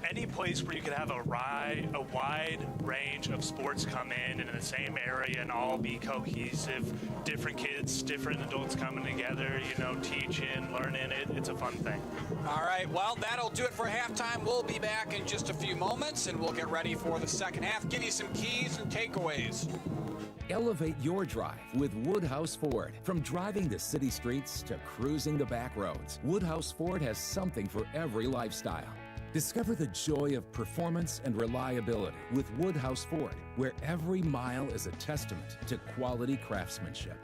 any place where you could have a wide range of sports come in the same area and all be cohesive, different kids, different adults coming together, you know, teaching, learning, it's a fun thing. All right, well, that'll do it for halftime. We'll be back in just a few moments, and we'll get ready for the second half. Give you some keys and takeaways. Elevate your drive with Woodhouse Ford. From driving the city streets to cruising the back roads, Woodhouse Ford has something for every lifestyle. Discover the joy of performance and reliability with Woodhouse Ford, where every mile is a testament to quality craftsmanship.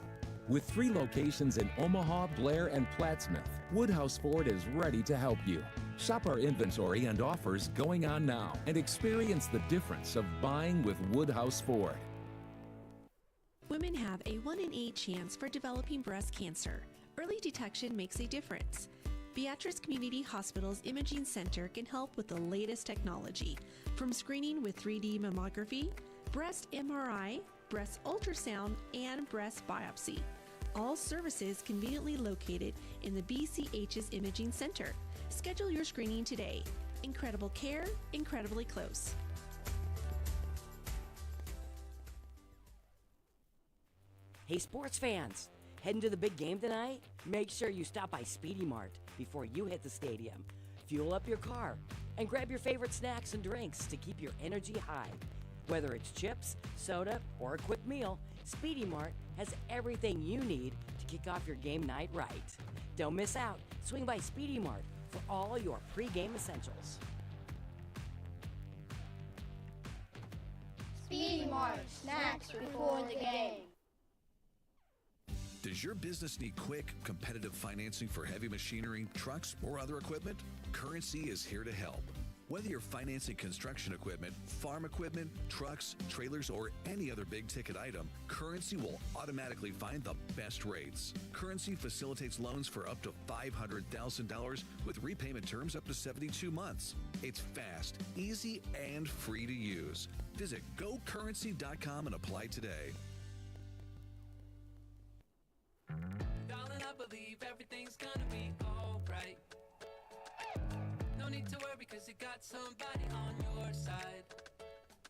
With 3 locations in Omaha, Blair, and Plattsmouth, Woodhouse Ford is ready to help you. Shop our inventory and offers going on now and experience the difference of buying with Woodhouse Ford. Women have a 1 in 8 chance for developing breast cancer. Early detection makes a difference. Beatrice Community Hospital's Imaging Center can help with the latest technology, from screening with 3D mammography, breast MRI, breast ultrasound, and breast biopsy. All services conveniently located in the BCH's Imaging Center. Schedule your screening today. Incredible care, incredibly close. Hey, sports fans, heading to the big game tonight? Make sure you stop by Speedy Mart before you hit the stadium. Fuel up your car and grab your favorite snacks and drinks to keep your energy high. Whether it's chips, soda, or a quick meal, Speedy Mart has everything you need to kick off your game night right. Don't miss out. Swing by Speedy Mart for all your pregame essentials. Speedy Mart, snacks before the game. Does your business need quick, competitive financing for heavy machinery, trucks, or other equipment? Currency is here to help. Whether you're financing construction equipment, farm equipment, trucks, trailers, or any other big-ticket item, Currency will automatically find the best rates. Currency facilitates loans for up to $500,000 with repayment terms up to 72 months. It's fast, easy, and free to use. Visit GoCurrency.com and apply today. Darling, I believe everything's gonna be alright. No need to worry, cause you got somebody on your side.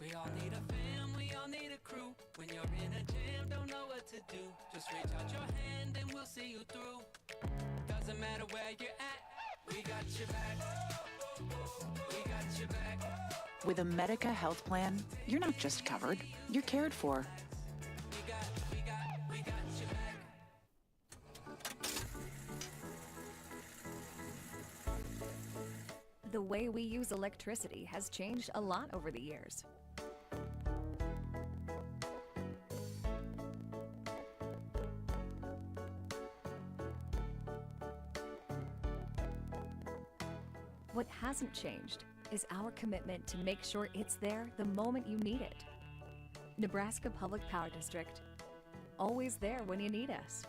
We all need a fam, we all need a crew. When you're in a jam, don't know what to do, just reach out your hand and we'll see you through. Doesn't matter where you're at, we got your back. We got your back. With a Medica health plan, you're not just covered, you're cared for. We got your back. The way we use electricity has changed a lot over the years. What hasn't changed is our commitment to make sure it's there the moment you need it. Nebraska Public Power District, always there when you need us.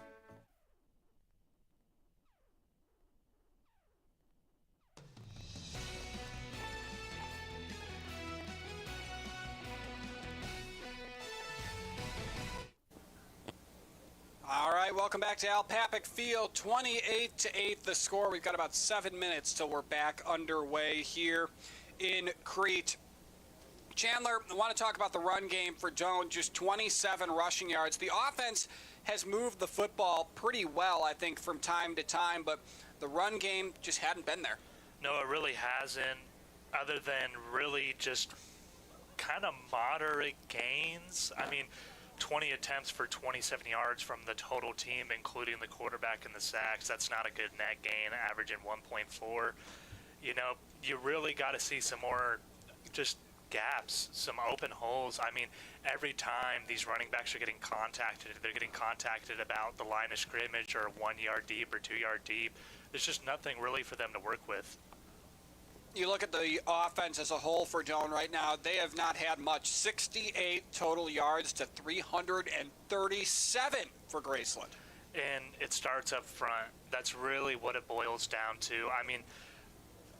All right, welcome back to Al Papik Field. 28-8 the score. We've got about 7 minutes till we're back underway here in Crete. Chandler, I want to talk about the run game for Doane. Just 27 rushing yards. The offense has moved the football pretty well, I think, from time to time, but the run game just hadn't been there. No, it really hasn't, other than really just kind of moderate gains. I mean, 20 attempts for 27 yards from the total team, including the quarterback and the sacks. That's not a good net gain, averaging 1.4. You know, you really got to see some more just gaps, some open holes. I mean, every time these running backs are getting contacted, they're getting contacted about the line of scrimmage or 1 yard deep or 2 yard deep. There's just nothing really for them to work with. You look at the offense as a whole for Doane right now, they have not had much. 68 total yards to 337 for Graceland. And it starts up front. That's really what it boils down to. I mean,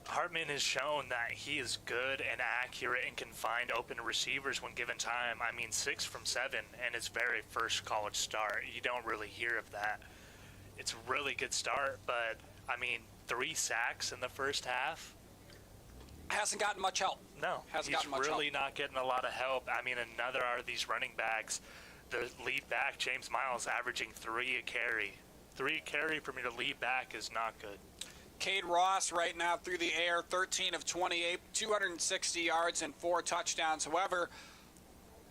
Hartman has shown that he is good and accurate and can find open receivers when given time. I mean, 6 from 7 in his very first college start. You don't really hear of that. It's a really good start, but, I mean, 3 sacks in the first half. Hasn't gotten much help. No, he's really not getting a lot of help. I mean, another are these running backs. The lead back, James Miles, averaging 3 a carry. 3 a carry from your lead back is not good. Cade Ross right now through the air, 13 of 28, 260 yards and 4 touchdowns. However,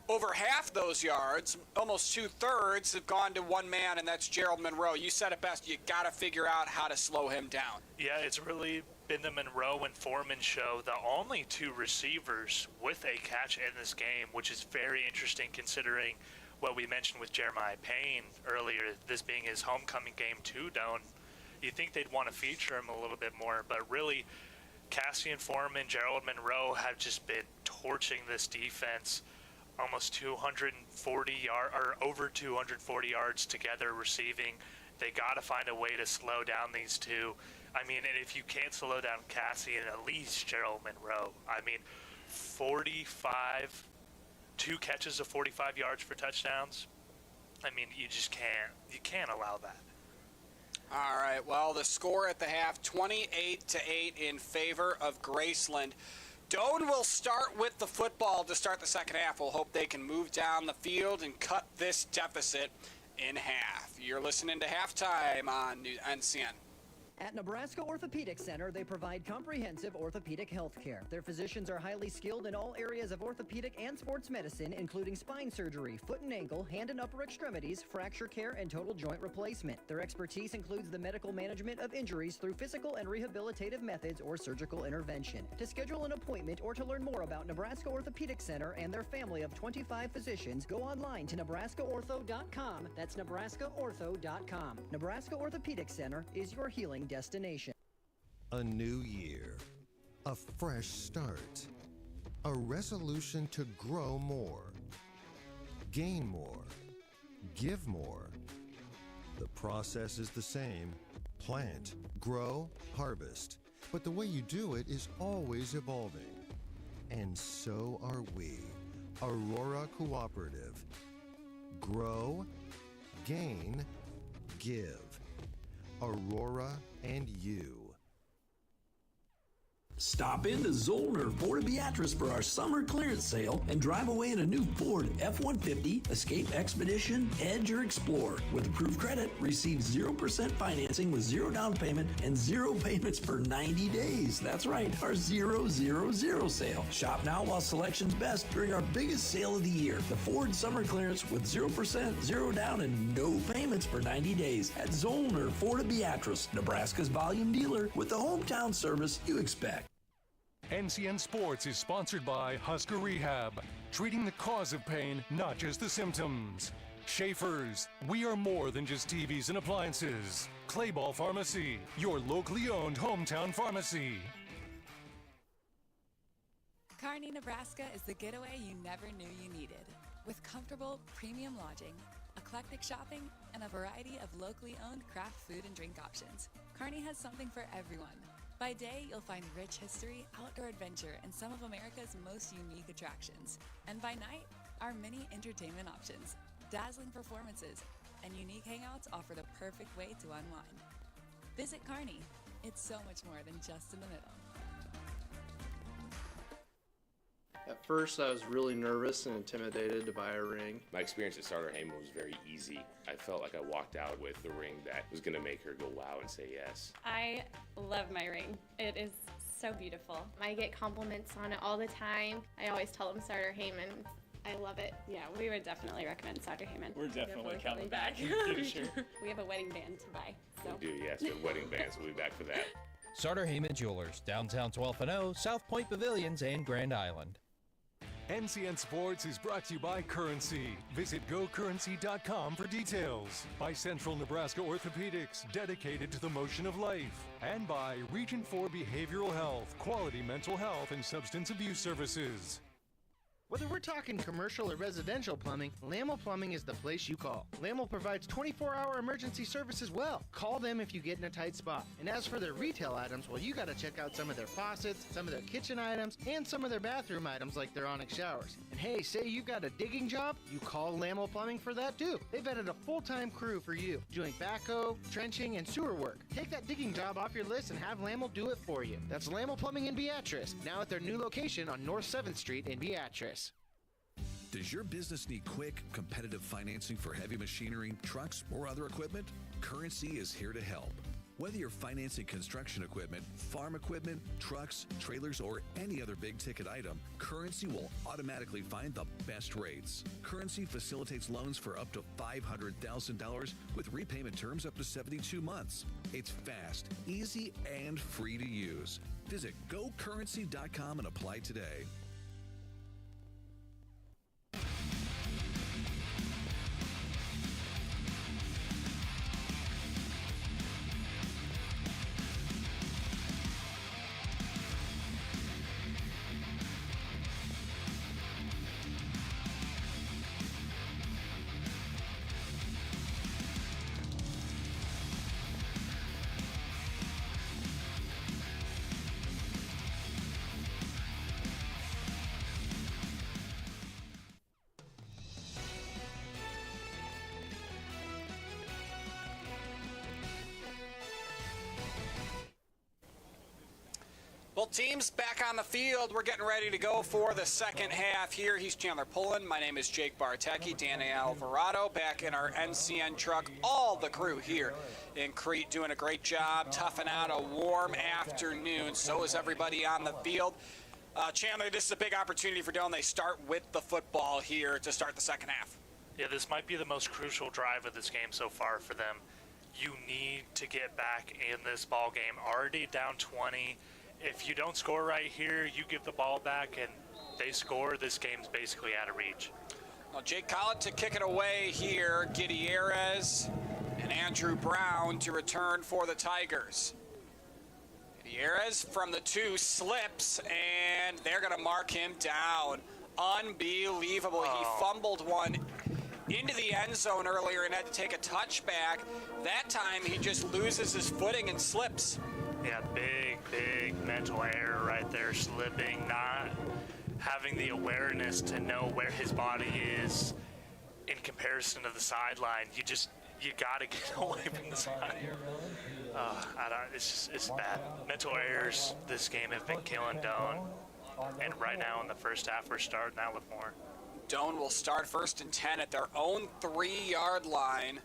over half those yards, almost 2/3, have gone to one man, and that's Gerald Monroe. You said it best. You got to figure out how to slow him down. Yeah, it's really been the Monroe and Foreman show. The only 2 receivers with a catch in this game, which is very interesting considering what we mentioned with Jeremiah Payne earlier, this being his homecoming game too, Doane. You think they'd want to feature him a little bit more, but really, Cassian Foreman, Gerald Monroe have just been torching this defense. Almost 240 yards, or over 240 yards together receiving. They got to find a way to slow down these 2. I mean, and if you can't slow down Cassian, at least Gerald Monroe. I mean, 45, 2 catches of 45 yards for touchdowns. I mean, you just can't. You can't allow that. All right, well, the score at the half, 28-8 in favor of Graceland. Doane will start with the football to start the second half. We'll hope they can move down the field and cut this deficit in half. You're listening to Halftime on NCN. At Nebraska Orthopedic Center, they provide comprehensive orthopedic health care. Their physicians are highly skilled in all areas of orthopedic and sports medicine, including spine surgery, foot and ankle, hand and upper extremities, fracture care, and total joint replacement. Their expertise includes the medical management of injuries through physical and rehabilitative methods or surgical intervention. To schedule an appointment or to learn more about Nebraska Orthopedic Center and their family of 25 physicians, go online to nebraskaortho.com. That's nebraskaortho.com. Nebraska Orthopedic Center is your healing destination. A new year, a fresh start, a resolution to grow more, gain more, give more. The process is the same: plant, grow, harvest. But the way you do it is always evolving. And so are we, Aurora Cooperative. Grow, gain, give. Aurora and you. Stop into Zollner Ford Beatrice for our summer clearance sale and drive away in a new Ford F-150, Escape Expedition, Edge, or Explorer. With approved credit, receive 0% financing with 0 down payment and 0 payments for 90 days. That's right, our 000 sale. Shop now while selection's best during our biggest sale of the year. The Ford summer clearance with 0%, 0 down, and no payments for 90 days at Zollner Ford Beatrice, Nebraska's volume dealer with the hometown service you expect. NCN Sports is sponsored by Husker Rehab, treating the cause of pain, not just the symptoms. Schaefer's, we are more than just TVs and appliances. Clayball Pharmacy, your locally owned hometown pharmacy. Kearney, Nebraska is the getaway you never knew you needed. With comfortable, premium lodging, eclectic shopping, and a variety of locally owned craft food and drink options, Kearney has something for everyone. By day, you'll find rich history, outdoor adventure, and some of America's most unique attractions. And by night, our many entertainment options, dazzling performances, and unique hangouts offer the perfect way to unwind. Visit Kearney. It's so much more than just in the middle. At first, I was really nervous and intimidated to buy a ring. My experience at Starter Heyman was very easy. I felt like I walked out with the ring that was going to make her go wow and say yes. I love my ring. It is so beautiful. I get compliments on it all the time. I always tell them Starter Heyman. I love it. Yeah, we would definitely recommend Starter Heyman. We're definitely coming back. Sure. We have a wedding band to buy. So. We do, yes. We have wedding bands. We'll be back for that. Starter Heyman Jewelers, downtown 12th and O, South Point Pavilions, and Grand Island. NCN Sports is brought to you by Currency. Visit gocurrency.com for details. By Central Nebraska Orthopedics, dedicated to the motion of life. And by Region 4 Behavioral Health, quality mental health and substance abuse services. Whether we're talking commercial or residential plumbing, Lamel Plumbing is the place you call. Lamel provides 24-hour emergency service as well. Call them if you get in a tight spot. And as for their retail items, well, you got to check out some of their faucets, some of their kitchen items, and some of their bathroom items like their Onyx showers. And hey, say you've got a digging job, you call Lamel Plumbing for that too. They've added a full-time crew for you, doing backhoe, trenching, and sewer work. Take that digging job off your list and have Lamel do it for you. That's Lamel Plumbing in Beatrice, now at their new location on North 7th Street in Beatrice. Does your business need quick, competitive financing for heavy machinery, trucks, or other equipment? Currency is here to help. Whether you're financing construction equipment, farm equipment, trucks, trailers, or any other big-ticket item, Currency will automatically find the best rates. Currency facilitates loans for up to $500,000 with repayment terms up to 72 months. It's fast, easy, and free to use. Visit gocurrency.com and apply today. Well, teams back on the field. We're getting ready to go for the second half here. He's Chandler Pullen. My name is Jake Bartecki. Danny Alvarado back in our NCN truck. All the crew here in Crete doing a great job, toughing out a warm afternoon. So is everybody on the field. Chandler, this is a big opportunity for Doane. They start with the football here to start the second half. Yeah, this might be the most crucial drive of this game so far for them. You need to get back in this ball game. Already down 20. If you don't score right here, you give the ball back and they score, this game's basically out of reach. Well, Jake Collett to kick it away here. Gutierrez and Andrew Brown to return for the Tigers. Gutierrez from the 2 slips, and they're going to mark him down. Unbelievable. He fumbled one into the end zone earlier and had to take a touchback. That time he just loses his footing and slips. Yeah, big mental error right there, slipping, not having the awareness to know where his body is in comparison to the sideline. You got to get away from the side. It's bad. Mental errors this game have been killing Doane. And right now in the first half, we're starting out with more. Doane will start 1st and 10 at their own 3-yard line.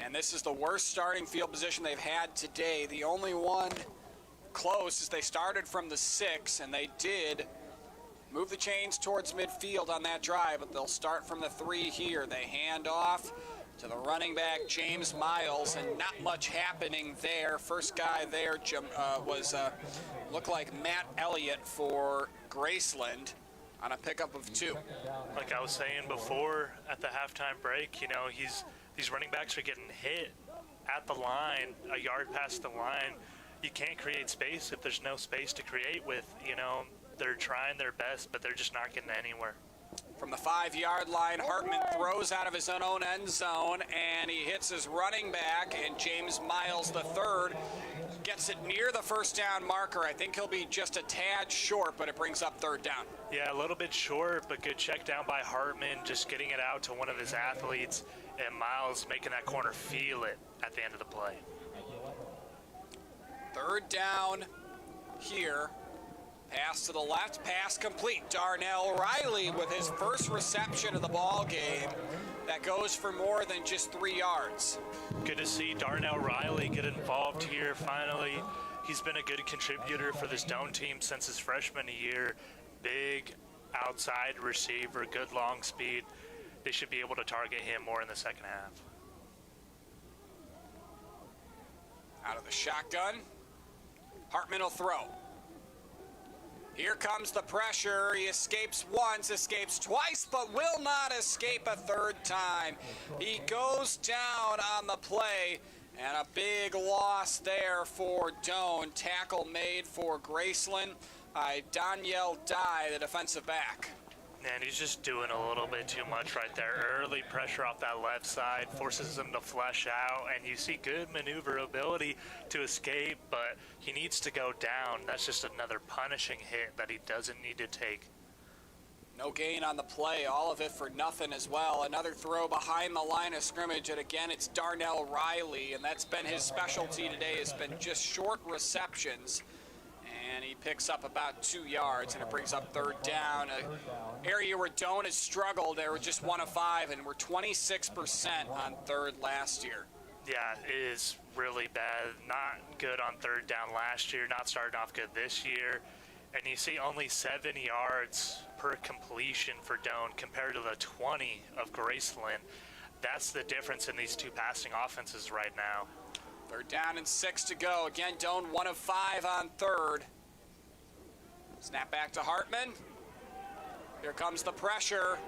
And this is the worst starting field position they've had today. The only one close is they started from the 6, and they did move the chains towards midfield on that drive, but they'll start from the 3 here. They hand off to the running back, James Miles, and not much happening there. First guy there looked like Matt Elliott for Graceland on a pickup of 2. Like I was saying before at the halftime break, these running backs are getting hit at the line, a yard past the line. You can't create space if there's no space to create with. They're trying their best, but they're just not getting anywhere. From the 5-yard line, Hartman throws out of his own end zone, and he hits his running back, and James Miles III gets it near the first down marker. I think he'll be just a tad short, but it brings up 3rd down. Yeah, a little bit short, but good check down by Hartman, just getting it out to one of his athletes, and Miles making that corner feel it at the end of the play. 3rd down here. Pass to the left, pass complete. Darnell Riley with his first reception of the ball game. That goes for more than just 3 yards. Good to see Darnell Riley get involved here finally. He's been a good contributor for this Doane team since his freshman year. Big outside receiver, good long speed. They should be able to target him more in the second half. Out of the shotgun, Hartman will throw. Here comes the pressure. He escapes once, escapes twice, but will not escape a 3rd time. He goes down on the play, and a big loss there for Doane. Tackle made for Graceland by Daniel Dye, the defensive back. And he's just doing a little bit too much right there. Early pressure off that left side forces him to flush out, and you see good maneuverability to escape, but he needs to go down. That's just another punishing hit that he doesn't need to take. No gain on the play, all of it for nothing as well. Another throw behind the line of scrimmage, and again, it's Darnell Riley, and that's been his specialty today, has been just short receptions. And he picks up about 2 yards, and it brings up third down. An area where Doane has struggled. They were just 1 of 5, and were 26% on third last year. Yeah, it is really bad. Not good on third down last year, not starting off good this year. And you see only 7 yards per completion for Doane compared to the 20 of Graceland. That's the difference in these two passing offenses right now. Third down and 6 to go. Again, Doane 1 of 5 on third. Snap back to Hartman. Here comes the pressure.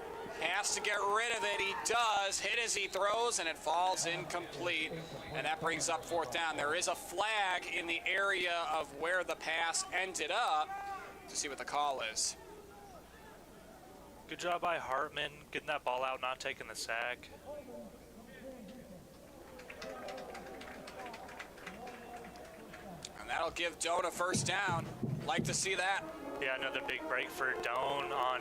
Has to get rid of it. He does. Hit as he throws, and it falls incomplete. And that brings up fourth down. There is a flag in the area of where the pass ended up to see what the call is. Good job by Hartman, getting that ball out, not taking the sack. And that'll give Doane a first down. Like to see that. Yeah, another big break for Doane on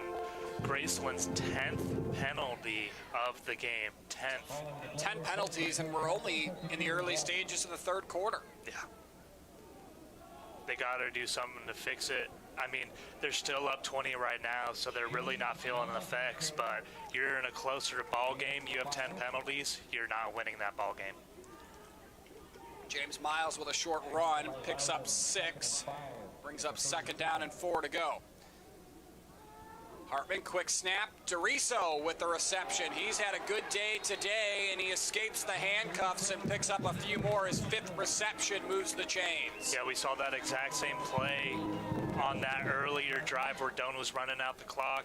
Graceland's 10th penalty of the game. 10th. 10 penalties, and we're only in the early stages of the third quarter. Yeah. They got to do something to fix it. I mean, they're still up 20 right now, so they're really not feeling the effects, but you're in a closer ball game, you have 10 penalties, you're not winning that ball game. James Miles with a short run, picks up 6, brings up second down and 4 to go. Hartman, quick snap. DeRiso with the reception. He's had a good day today, and he escapes the handcuffs and picks up a few more. His 5th reception moves the chains. Yeah, we saw that exact same play on that earlier drive where Doane was running out the clock,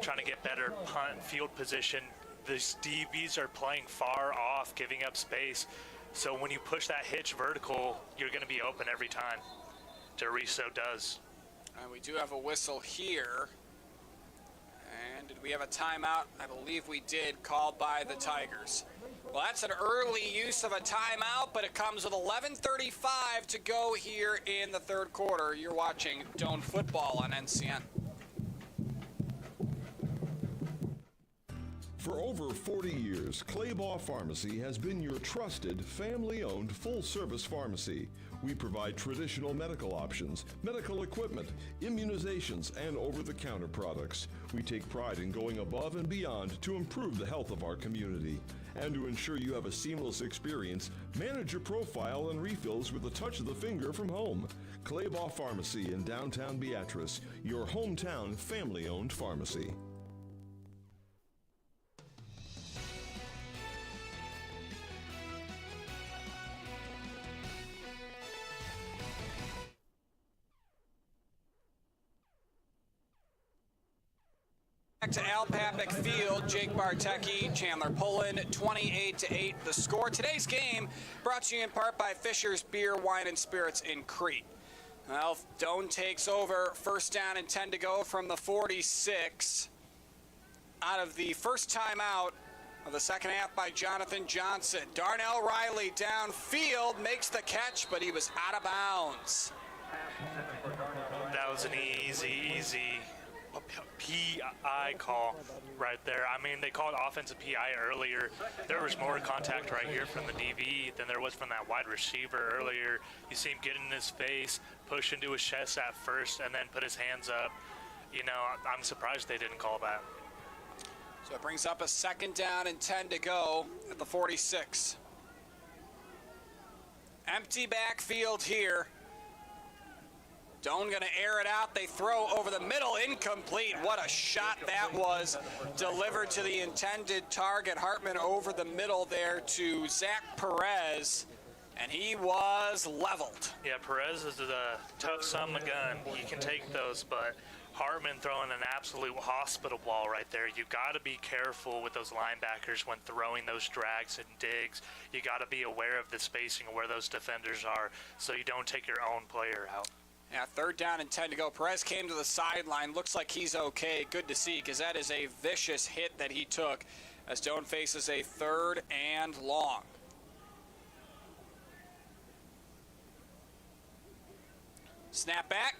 trying to get better punt field position. The DBs are playing far off, giving up space. So when you push that hitch vertical, you're going to be open every time. DeRiso does. And we do have a whistle here. And did we have a timeout? I believe we did, called by the Tigers. Well, that's an early use of a timeout, but it comes with 11:35 to go here in the third quarter. You're watching Doane football on NCN. For over 40 years, Claybaugh Pharmacy has been your trusted, family-owned, full-service pharmacy. We provide traditional medical options, medical equipment, immunizations, and over-the-counter products. We take pride in going above and beyond to improve the health of our community. And to ensure you have a seamless experience, manage your profile and refills with a touch of the finger from home. Claybaugh Pharmacy in downtown Beatrice, your hometown family-owned pharmacy. Back to Al Papik Field, Jake Bartecki, Chandler Pullen, 28-8 the score. Today's game brought to you in part by Fisher's Beer, Wine, and Spirits in Crete. Well, Doane takes over, first down and 10 to go from the 46. Out of the first timeout of the second half by Jonathan Johnson. Darnell Riley downfield, makes the catch, but he was out of bounds. That was an easy PI call right there. I mean, they called offensive PI earlier. There was more contact right here from the DB than there was from that wide receiver earlier. You see him get in his face, push into his chest at first, and then put his hands up. You know, I'm surprised they didn't call that. So it brings up a second down and 10 to go at the 46. Empty backfield here. Doane going to air it out. They throw over the middle, incomplete. What a shot that was. Delivered to the intended target. Hartman over the middle there to Zach Perez, and he was leveled. Yeah, Perez is a tough son of a gun. You can take those, but Hartman throwing an absolute hospital ball right there. You got to be careful with those linebackers when throwing those drags and digs. You got to be aware of the spacing of where those defenders are so you don't take your own player out. Yeah, 3rd down and 10 to go. Perez came to the sideline. Looks like he's okay. Good to see, because that is a vicious hit that he took as Doane faces a 3rd and long. Snap back.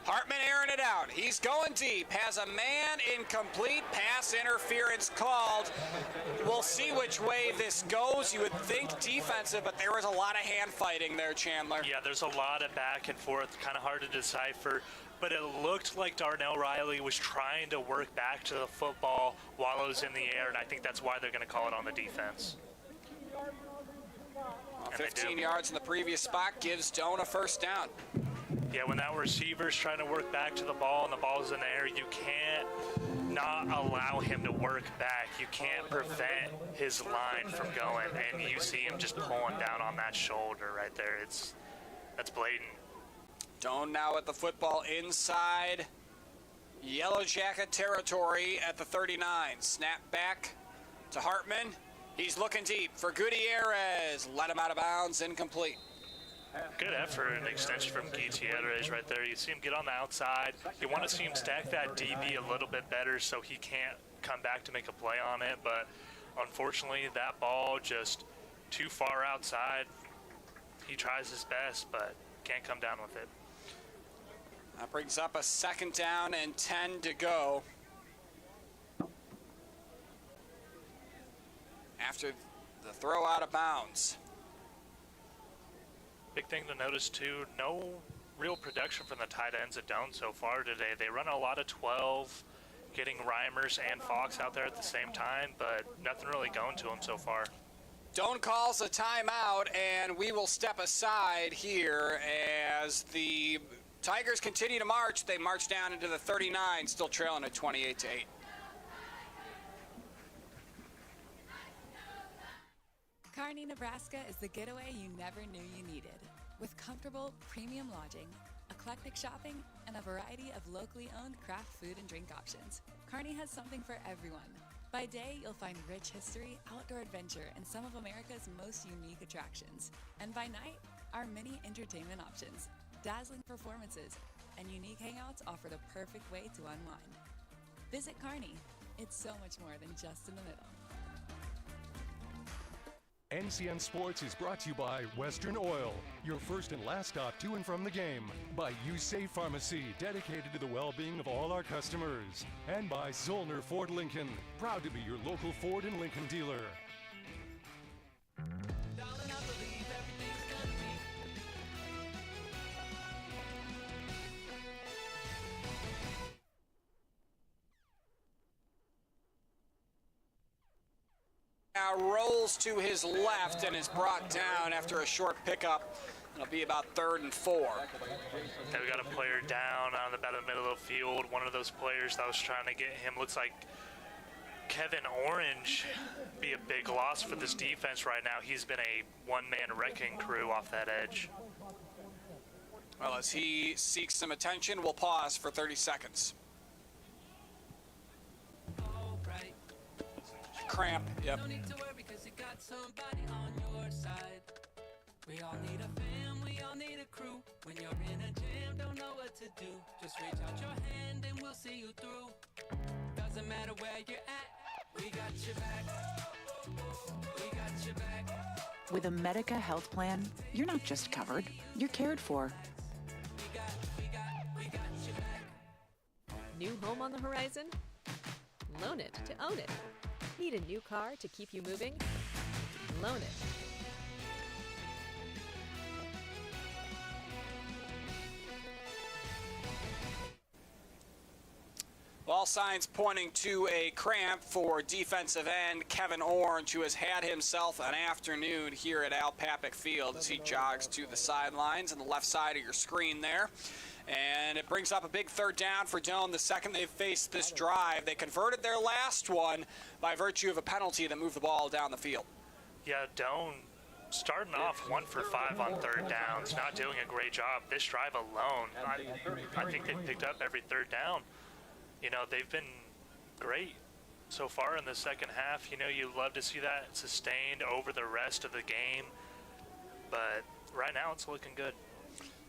Hartman airing it out. He's going deep. Has a man incomplete. Pass interference called. We'll see which way this goes. You would think defensive, but there was a lot of hand fighting there, Chandler. Yeah, there's a lot of back and forth. Kind of hard to decipher. But it looked like Darnell Riley was trying to work back to the football while it was in the air, and I think that's why they're going to call it on the defense. 15 yards in the previous spot gives Doane a 1st down. Yeah, when that receiver's trying to work back to the ball and the ball's in the air, you can't not allow him to work back. You can't prevent his line from going, and you see him just pulling down on that shoulder right there. That's blatant. Doane now at the football inside Yellow Jacket territory at the 39. Snap back to Hartman. He's looking deep for Gutierrez. Let him out of bounds, incomplete. Good effort and extension from Gutierrez right there. You see him get on the outside. You want to see him stack that DB a little bit better so he can't come back to make a play on it. But unfortunately, that ball just too far outside. He tries his best, but can't come down with it. That brings up a 2nd down and 10 to go. After the throw out of bounds. Big thing to notice, too, no real production from the tight ends at Doane so far today. They run a lot of 12, getting Reimers and Fox out there at the same time, but nothing really going to them so far. Doane calls a timeout, and we will step aside here as the Tigers continue to march. They march down into the 39, still trailing at 28-8. Kearney, Nebraska is the getaway you never knew you needed. With comfortable, premium lodging, eclectic shopping, and a variety of locally owned craft food and drink options, Kearney has something for everyone. By day, you'll find rich history, outdoor adventure, and some of America's most unique attractions. And by night, our many entertainment options, dazzling performances, and unique hangouts offer the perfect way to unwind. Visit Kearney. It's so much more than just in the middle. NCN Sports is brought to you by Western Oil, your first and last stop to and from the game. By USafe Pharmacy, dedicated to the well-being of all our customers. And by Zollner Ford Lincoln, proud to be your local Ford and Lincoln dealer. Now rolls to his left and is brought down after a short pickup. It'll be about 3rd and 4. Now we got a player down on about the middle of the field. One of those players that was trying to get him looks like Kevin Orange. Be a big loss for this defense right now. He's been a one-man wrecking crew off that edge. Well, as he seeks some attention, we'll pause for 30 seconds. Cramp, yep. No need to worry because you got somebody on your side. We all need a fam, we all need a crew. When you're in a jam, don't know what to do. Just reach out your hand and we'll see you through. Doesn't matter where you're at, we got your back. We got your back. With a Medica health plan, you're not just covered, you're cared for. We got your back. New home on the horizon? Loan it to own it. Need a new car to keep you moving? Loan it. All signs pointing to a cramp for defensive end Kevin Orange, who has had himself an afternoon here at Al Papik Field as he jogs to the sidelines on the left side of your screen there. And it brings up a big 3rd down for Doane. The second they've faced this drive, they converted their last one by virtue of a penalty that moved the ball down the field. Yeah, Doane starting off 1 for 5 on 3rd downs, not doing a great job. This drive alone, I think they've picked up every 3rd down. You know, they've been great so far in the second half. You know, you love to see that sustained over the rest of the game. But right now it's looking good.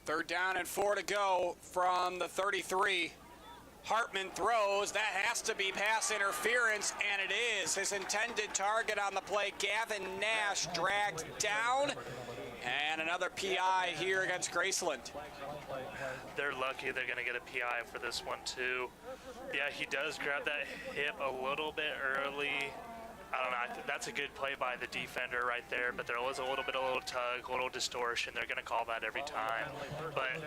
Third down and 4 to go from the 33. Hartman throws. That has to be pass interference, and it is. His intended target on the play, Gavin Nash, dragged down. And another PI here against Graceland. They're lucky they're going to get a PI for this one, too. Yeah, he does grab that hip a little bit early. I don't know. That's a good play by the defender right there, but there was a little tug, a little distortion. They're going to call that every time. But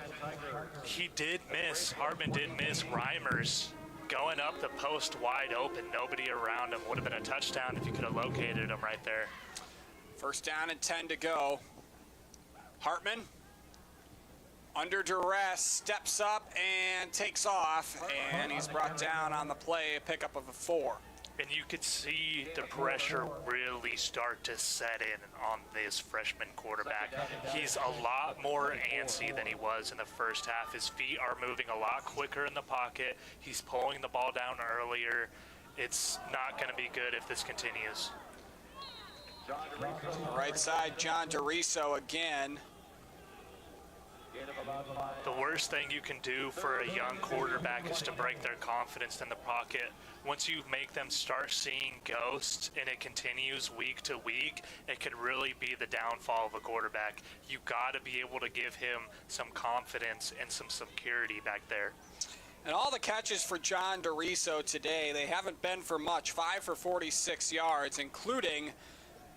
he did miss. Hartman did miss Reimers going up the post wide open. Nobody around him. Would have been a touchdown if you could have located him right there. First down and 10 to go. Hartman, under duress, steps up and takes off, and he's brought down on the play, a pickup of a 4. And you could see the pressure really start to set in on this freshman quarterback. He's a lot more antsy than he was in the first half. His feet are moving a lot quicker in the pocket. He's pulling the ball down earlier. It's not going to be good if this continues. Right side, John DeRiso again. The worst thing you can do for a young quarterback is to break their confidence in the pocket. Once you make them start seeing ghosts and it continues week to week, it could really be the downfall of a quarterback. You got to be able to give him some confidence and some security back there. And all the catches for John DeRiso today, they haven't been for much. 5 for 46 yards, including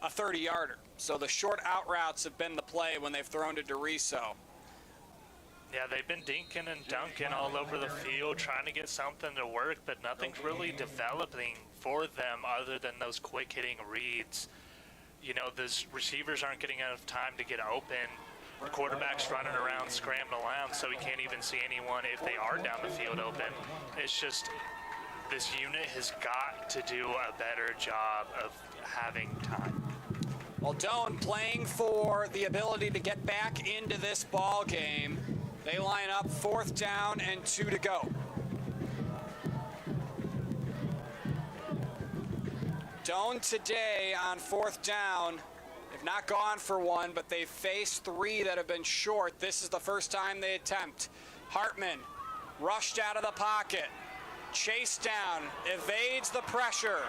a 30-yarder. So the short out routes have been the play when they've thrown to DeRiso. Yeah, they've been dinking and dunking all over the field, trying to get something to work, but nothing's really developing for them other than those quick-hitting reads. You know, the receivers aren't getting enough time to get open. The quarterback's running around, scrambling around, so he can't even see anyone if they are down the field open. It's just, this unit has got to do a better job of having time. Well, Doane playing for the ability to get back into this ball game. They line up 4th down and 2 to go. Doane today on 4th down. They've not gone for one, but they've faced 3 that have been short. This is the first time they attempt. Hartman rushed out of the pocket. Chased down, evades the pressure.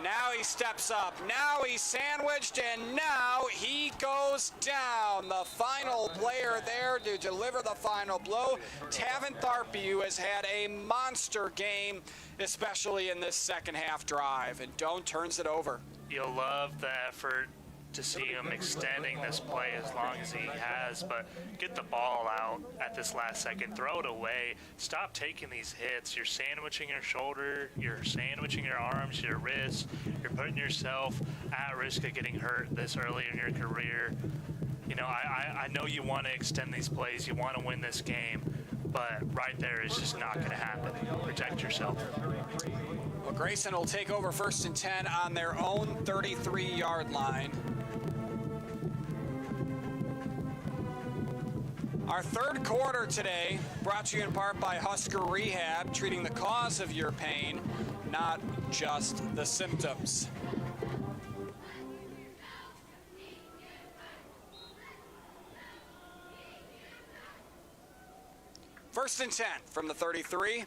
Now he steps up, now he's sandwiched, and now he goes down. The final player there to deliver the final blow, Tavin Tharpe, who has had a monster game, especially in this second half drive, and Doane turns it over. You'll love the effort to see him extending this play as long as he has, but get the ball out at this last second, throw it away, stop taking these hits. You're sandwiching your shoulder, you're sandwiching your arms, your wrists, you're putting yourself at risk of getting hurt this early in your career. You know, I know you want to extend these plays, you want to win this game, but right there is just not going to happen. Protect yourself. Well, Graceland will take over 1st and 10 on their own 33-yard line. Our third quarter today brought to you in part by Husker Rehab, treating the cause of your pain, not just the symptoms. First and 10 from the 33.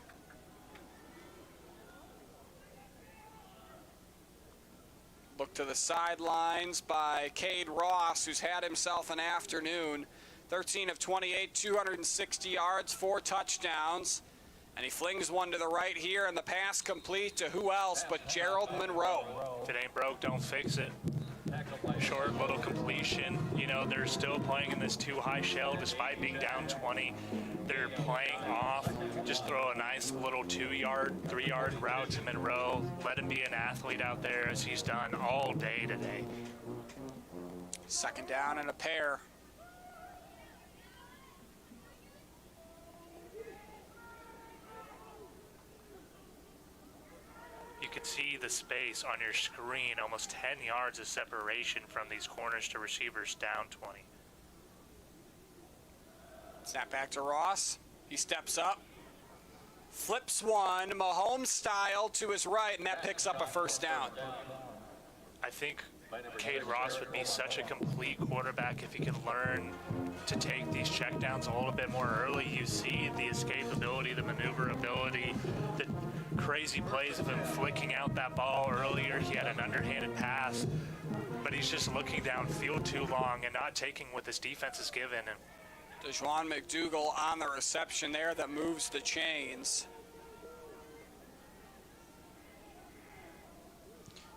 Look to the sidelines by Cade Ross, who's had himself an afternoon. 13 of 28, 260 yards, 4 touchdowns. And he flings one to the right here, and the pass complete to who else but Gerald Monroe. If it ain't broke, don't fix it. Short little completion. You know, they're still playing in this too high shell despite being down 20. They're playing off. Just throw a nice little 2-yard, 3-yard route to Monroe. Let him be an athlete out there as he's done all day today. Second down and a pair. You can see the space on your screen, almost 10 yards of separation from these corners to receivers down 20. Snap back to Ross. He steps up, flips one, Mahomes style to his right, and that picks up a first down. I think Cade Ross would be such a complete quarterback if he could learn to take these checkdowns a little bit more early. You see the escapability, the maneuverability, the crazy plays of him flicking out that ball earlier. He had an underhanded pass, but he's just looking downfield too long and not taking what this defense is given. And Doane McDougal on the reception there that moves the chains.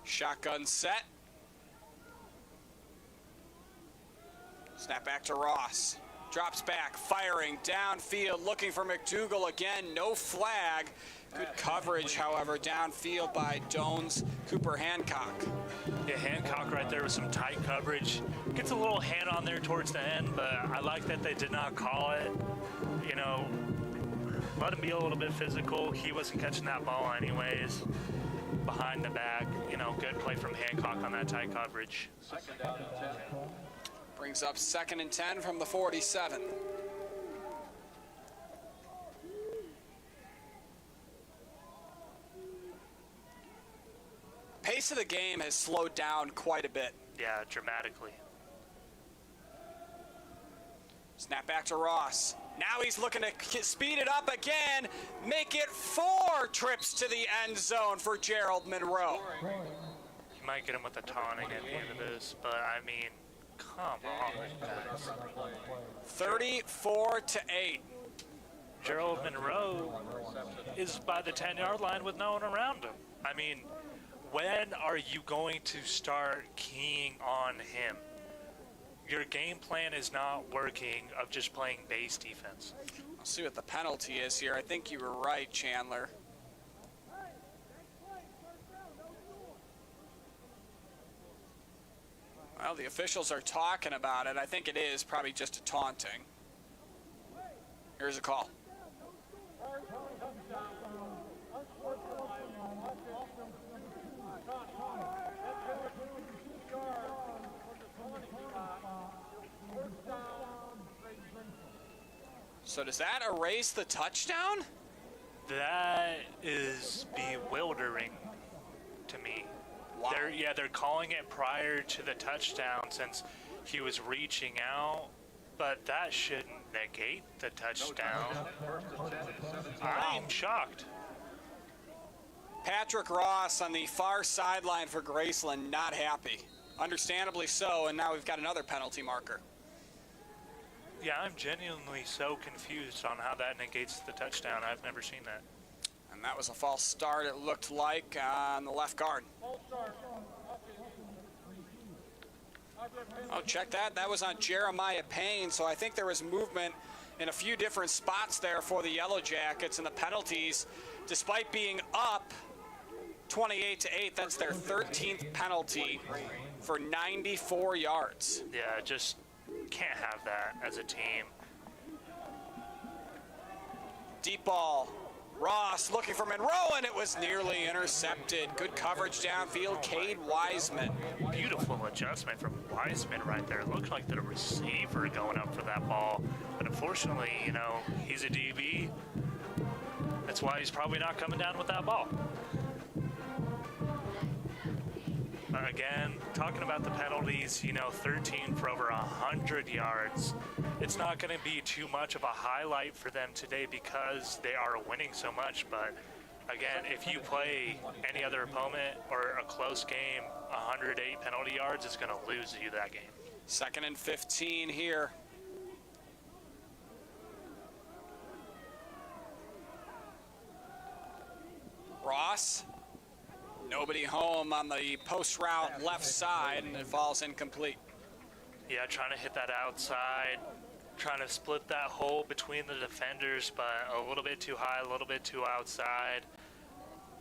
Shotgun set. Snap back to Ross. Drops back, firing downfield, looking for McDougal again. No flag. Good coverage, however, downfield by Doane's Cooper Hancock. Yeah, Hancock right there with some tight coverage. Gets a little hand on there towards the end, but I like that they did not call it. You know, let him be a little bit physical. He wasn't catching that ball anyways. Behind the back, you know, good play from Hancock on that tight coverage. Second down and 10. Brings up 2nd and 10 from the 47. Pace of the game has slowed down quite a bit. Yeah, dramatically. Snap back to Ross. Now he's looking to speed it up again, make it 4 trips to the end zone for Gerald Monroe. He might get him with a taunting at the end of this, but I mean, come on, guys. 34-8. Gerald Monroe is by the 10-yard line with no one around him. I mean, when are you going to start keying on him? Your game plan is not working of just playing base defense. I'll see what the penalty is here. I think you were right, Chandler. Well, the officials are talking about it. I think it is probably just a taunting. Here's a call. So does that erase the touchdown? That is bewildering to me. Wow. They're calling it prior to the touchdown since he was reaching out, but that shouldn't negate the touchdown. I'm shocked. Patrick Ross on the far sideline for Graceland, not happy. Understandably so, and now we've got another penalty marker. Yeah, I'm genuinely so confused on how that negates the touchdown. I've never seen that. And that was a false start, it looked like, on the left guard. Oh, check that. That was on Jeremiah Payne, so I think there was movement in a few different spots there for the Yellow Jackets, and the penalties, despite being up 28-8, that's their 13th penalty for 94 yards. Yeah, just can't have that as a team. Deep ball. Ross looking for Monroe, and it was nearly intercepted. Good coverage downfield. Cade Wiseman. Beautiful adjustment from Wiseman right there. It looked like the receiver going up for that ball. But unfortunately, you know, he's a DB. That's why he's probably not coming down with that ball. Again, talking about the penalties, you know, 13 for over 100 yards. It's not going to be too much of a highlight for them today because they are winning so much. But again, if you play any other opponent or a close game, 108 penalty yards is going to lose you that game. 2nd and 15 here. Ross. Nobody home on the post route left side, and it falls incomplete. Yeah, trying to hit that outside, trying to split that hole between the defenders, but a little bit too high, a little bit too outside.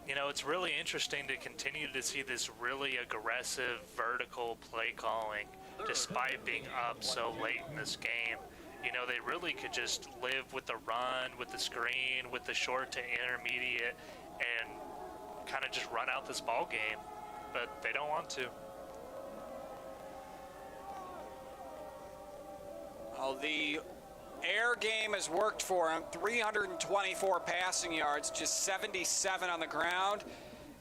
You know, it's really interesting to continue to see this really aggressive vertical play calling despite being up so late in this game. You know, they really could just live with the run, with the screen, with the short to intermediate, and kind of just run out this ball game, but they don't want to. Well, the air game has worked for him. 324 passing yards, just 77 on the ground.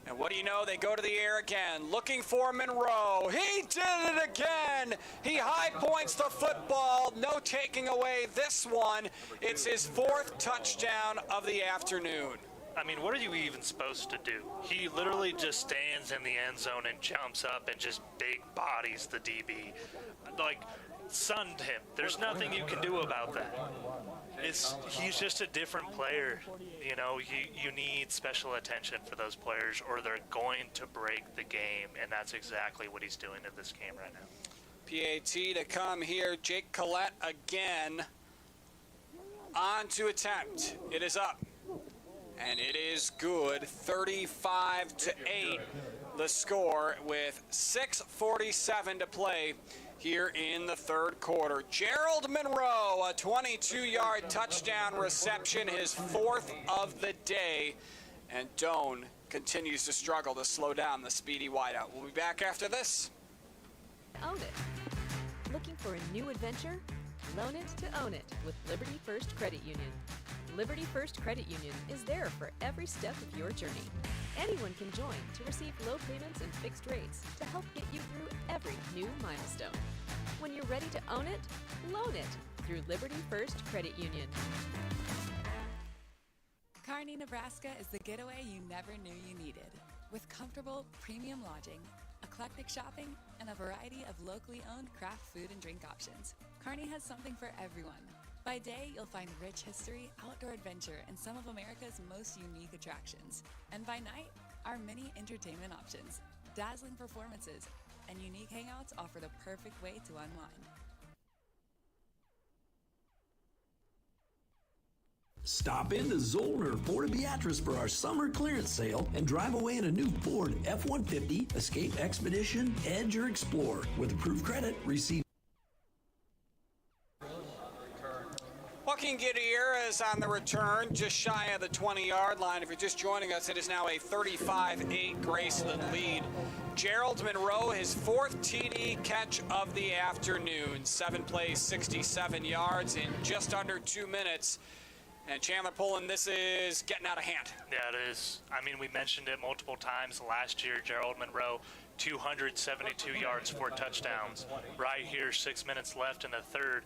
And what do you know? They go to the air again, looking for Monroe. He did it again. He high points the football. No taking away this one. It's his 4th touchdown of the afternoon. I mean, what are you even supposed to do? He literally just stands in the end zone and jumps up and just big bodies the DB. Like, sunned him. There's nothing you can do about that. He's just a different player. You know, you need special attention for those players or they're going to break the game, and that's exactly what he's doing in this game right now. PAT to come here. Jake Collette again on to attempt. It is up. And it is good. 35-8 the score with 6:47 to play here in the 3rd quarter. Gerald Monroe, a 22-yard touchdown reception, his 4th of the day. And Doane continues to struggle to slow down the speedy wideout. We'll be back after this. Own it. Looking for a new adventure? Loan it to own it with Liberty First Credit Union. Liberty First Credit Union is there for every step of your journey. Anyone can join to receive low payments and fixed rates to help get you through every new milestone. When you're ready to own it, loan it through Liberty First Credit Union. Kearney, Nebraska is the getaway you never knew you needed. With comfortable, premium lodging, eclectic shopping, and a variety of locally owned craft food and drink options, Kearney has something for everyone. By day, you'll find rich history, outdoor adventure, and some of America's most unique attractions. And by night, our many entertainment options, dazzling performances, and unique hangouts offer the perfect way to unwind. Stop into Zollner Ford Beatrice for our summer clearance sale and drive away in a new Ford F-150, Escape Expedition, Edge, or Explorer. With approved credit, receive. Joaquin Gutierrez is on the return, just shy of the 20-yard line. If you're just joining us, it is now a 35-8 Graceland lead. Gerald Monroe, his 4th TD catch of the afternoon. 7 plays, 67 yards in just under 2 minutes. And Chandler Pullen, this is getting out of hand. Yeah, it is. I mean, we mentioned it multiple times last year. Gerald Monroe, 272 yards, 4 touchdowns. Right here, 6 minutes left in the 3rd.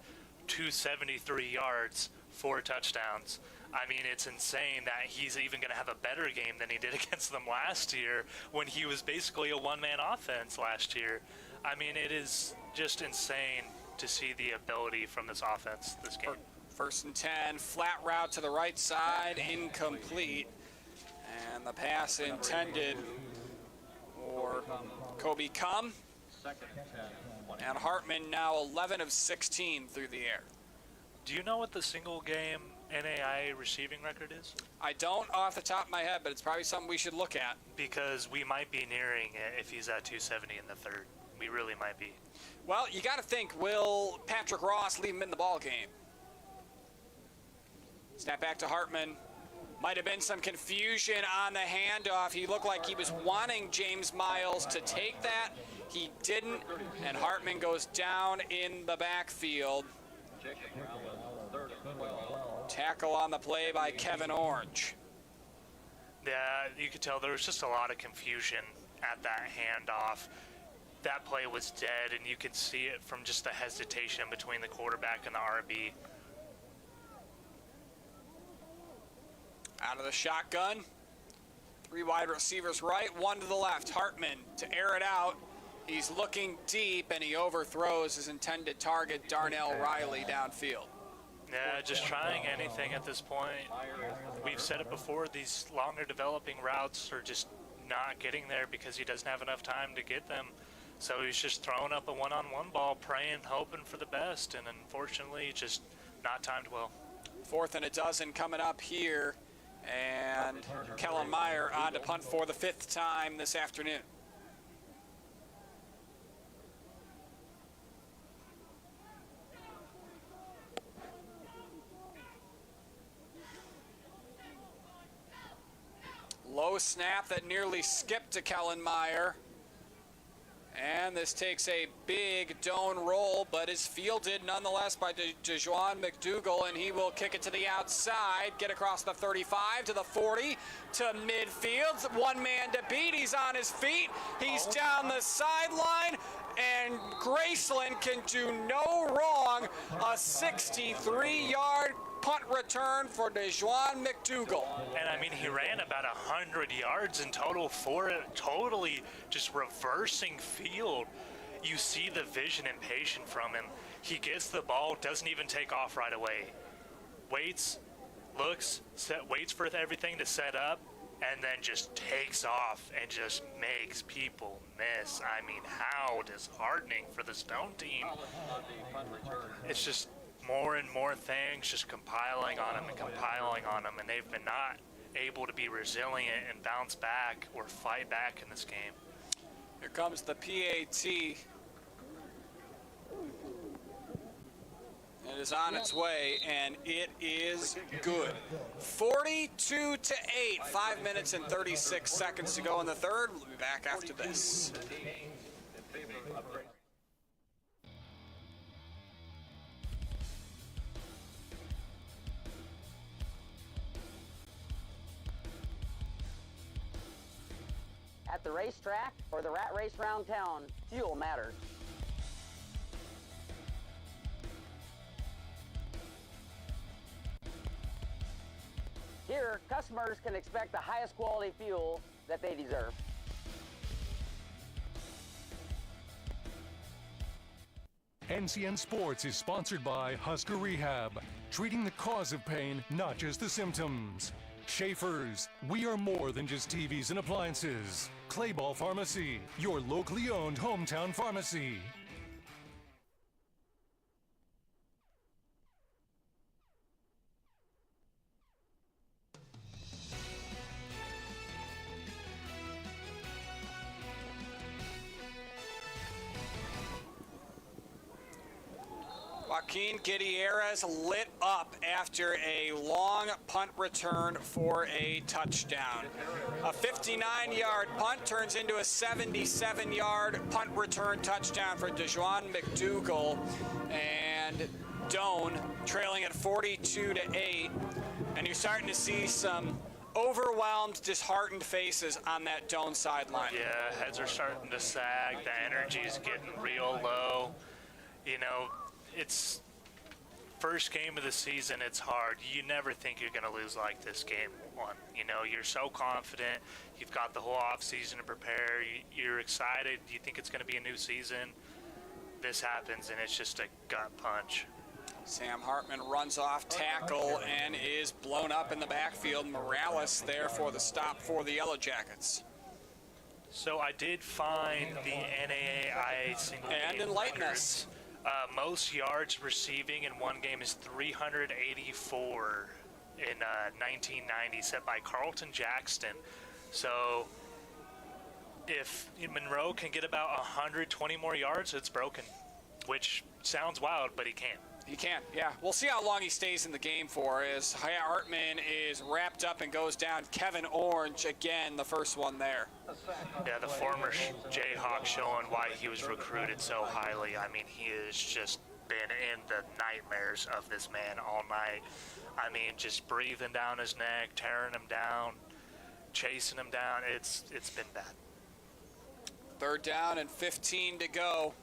273 yards, 4 touchdowns. I mean, it's insane that he's even going to have a better game than he did against them last year when he was basically a one-man offense last year. I mean, it is just insane to see the ability from this offense this game. 1st and 10, flat route to the right side, incomplete. And the pass intended for Kobe Cum. And Hartman now 11 of 16 through the air. Do you know what the single game NAI receiving record is? I don't off the top of my head, but it's probably something we should look at. Because we might be nearing it if he's at 270 in the 3rd. We really might be. Well, you got to think, will Patrick Ross leave him in the ball game? Snap back to Hartman. Might have been some confusion on the handoff. He looked like he was wanting James Miles to take that. He didn't, and Hartman goes down in the backfield. Tackle on the play by Kevin Orange. Yeah, you could tell there was just a lot of confusion at that handoff. That play was dead, and you could see it from just the hesitation between the quarterback and the RB. Out of the shotgun. 3 wide receivers right, 1 to the left. Hartman to air it out. He's looking deep, and he overthrows his intended target, Darnell Riley, downfield. Yeah, just trying anything at this point. We've said it before, these longer developing routes are just not getting there because he doesn't have enough time to get them. So he's just throwing up a one-on-one ball, praying, hoping for the best, and unfortunately just not timed well. 4th and a dozen coming up here, and Kellen Meyer on to punt for the 5th time this afternoon. Low snap that nearly skipped to Kellen Meyer. And this takes a big Doane roll, but is fielded nonetheless by Doane McDougal, and he will kick it to the outside, get across the 35 to the 40 to midfield. One man to beat. He's on his feet. He's down the sideline, and Graceland can do no wrong. A 63-yard punt return for Doane McDougal. And I mean, he ran about 100 yards in total for it, totally just reversing field. You see the vision and patience from him. He gets the ball, doesn't even take off right away. Waits, looks, waits for everything to set up, and then just takes off and just makes people miss. I mean, how disheartening for the Stone team. It's just more and more things just compiling on them, and they've been not able to be resilient and bounce back or fight back in this game. Here comes the PAT. It is on its way, and it is good. 42-8, 5 minutes and 36 seconds to go in the third. We'll be back after this. At the racetrack or the rat race round town, fuel matters. Here, customers can expect the highest quality fuel that they deserve. NCN Sports is sponsored by Husker Rehab, treating the cause of pain, not just the symptoms. Schaefer's, we are more than just TVs and appliances. Clayball Pharmacy, your locally owned hometown pharmacy. Joaquin Gutierrez lit up after a long punt return for a touchdown. A 59-yard punt turns into a 77-yard punt return touchdown for Doane McDougal, and Doane trailing at 42-8. And you're starting to see some overwhelmed, disheartened faces on that Doane sideline. Yeah, heads are starting to sag. The energy is getting real low. You know, it's first game of the season. It's hard. You never think you're going to lose like this game one. You know, you're so confident. You've got the whole off season to prepare. You're excited. You think it's going to be a new season. This happens, and it's just a gut punch. Sam Hartman runs off tackle and is blown up in the backfield. Morales there for the stop for the Yellow Jackets. So I did find the NAIA single and game enlighten records. us. Most yards receiving in one game is 384 in 1990, set by Carlton Jackson. So if Monroe can get about 120 more yards, it's broken, which sounds wild, but he can't. He can, yeah. We'll see how long he stays in the game for as Hartman is wrapped up and goes down. Kevin Orange, again, the first one there. Yeah, the former Jayhawk showing why he was recruited so highly. I mean, he has just been in the nightmares of this man all night. I mean, just breathing down his neck, tearing him down, chasing him down. It's been bad. Third down and 15 to go.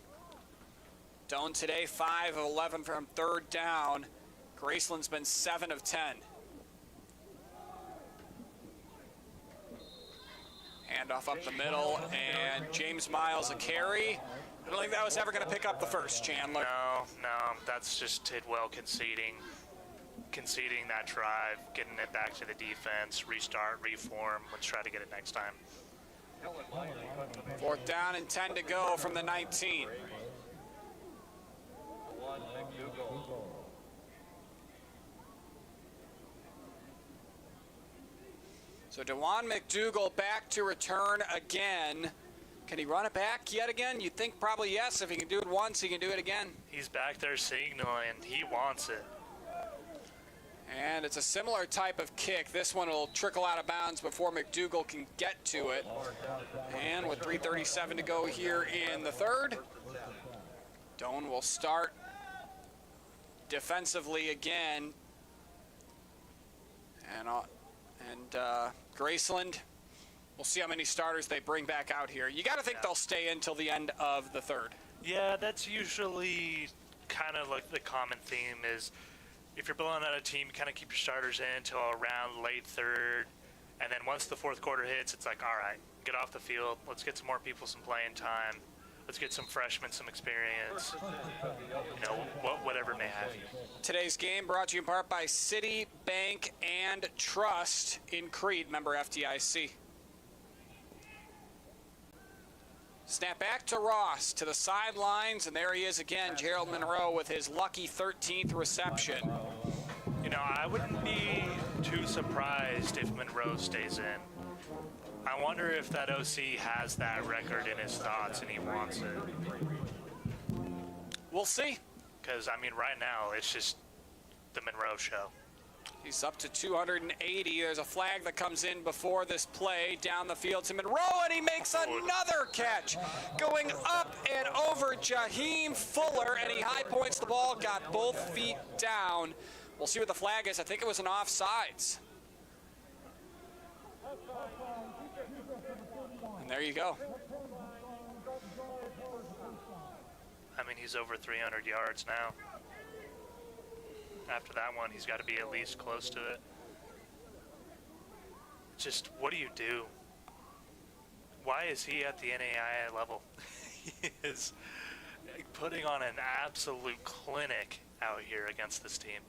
Doane today 5 of 11 from third down. Graceland's been 7 of 10. Handoff up the middle, and James Miles a carry. I don't think that was ever going to pick up the first, Chandler. No, that's just Tidwell conceding that drive, getting it back to the defense, restart, reform. Let's try to get it next time. Fourth down and 10 to go from the 19. So Doane McDougal back to return again. Can he run it back yet again? You'd think probably yes. If he can do it once, he can do it again. He's back there signaling. He wants it. And it's a similar type of kick. This one will trickle out of bounds before McDougal can get to it. And with 3:37 to go here in the third, Doane will start defensively again. And Graceland, we'll see how many starters they bring back out here. You got to think they'll stay until the end of the third. Yeah, that's usually kind of like the common theme is if you're building out a team, kind of keep your starters in until around late third. And then once the fourth quarter hits, it's like, all right, get off the field. Let's get some more people some playing time. Let's get some freshmen some experience. Whatever may have you. Today's game brought to you in part by City, Bank, and Trust in Crete, member FDIC. Snap back to Ross to the sidelines, and there he is again, Gerald Monroe with his lucky 13th reception. I wouldn't be too surprised if Monroe stays in. I wonder if that OC has that record in his thoughts and he wants it. We'll see. Because, right now, it's just the Monroe show. He's up to 280. There's a flag that comes in before this play down the field to Monroe, and he makes another catch. Going up and over Jaheim Fuller, and he high points the ball, got both feet down. We'll see what the flag is. I think it was an offsides. And there you go. He's over 300 yards now. After that one, he's got to be at least close to it. Just, what do you do? Why is he at the NAIA level? He is putting on an absolute clinic out here against this team.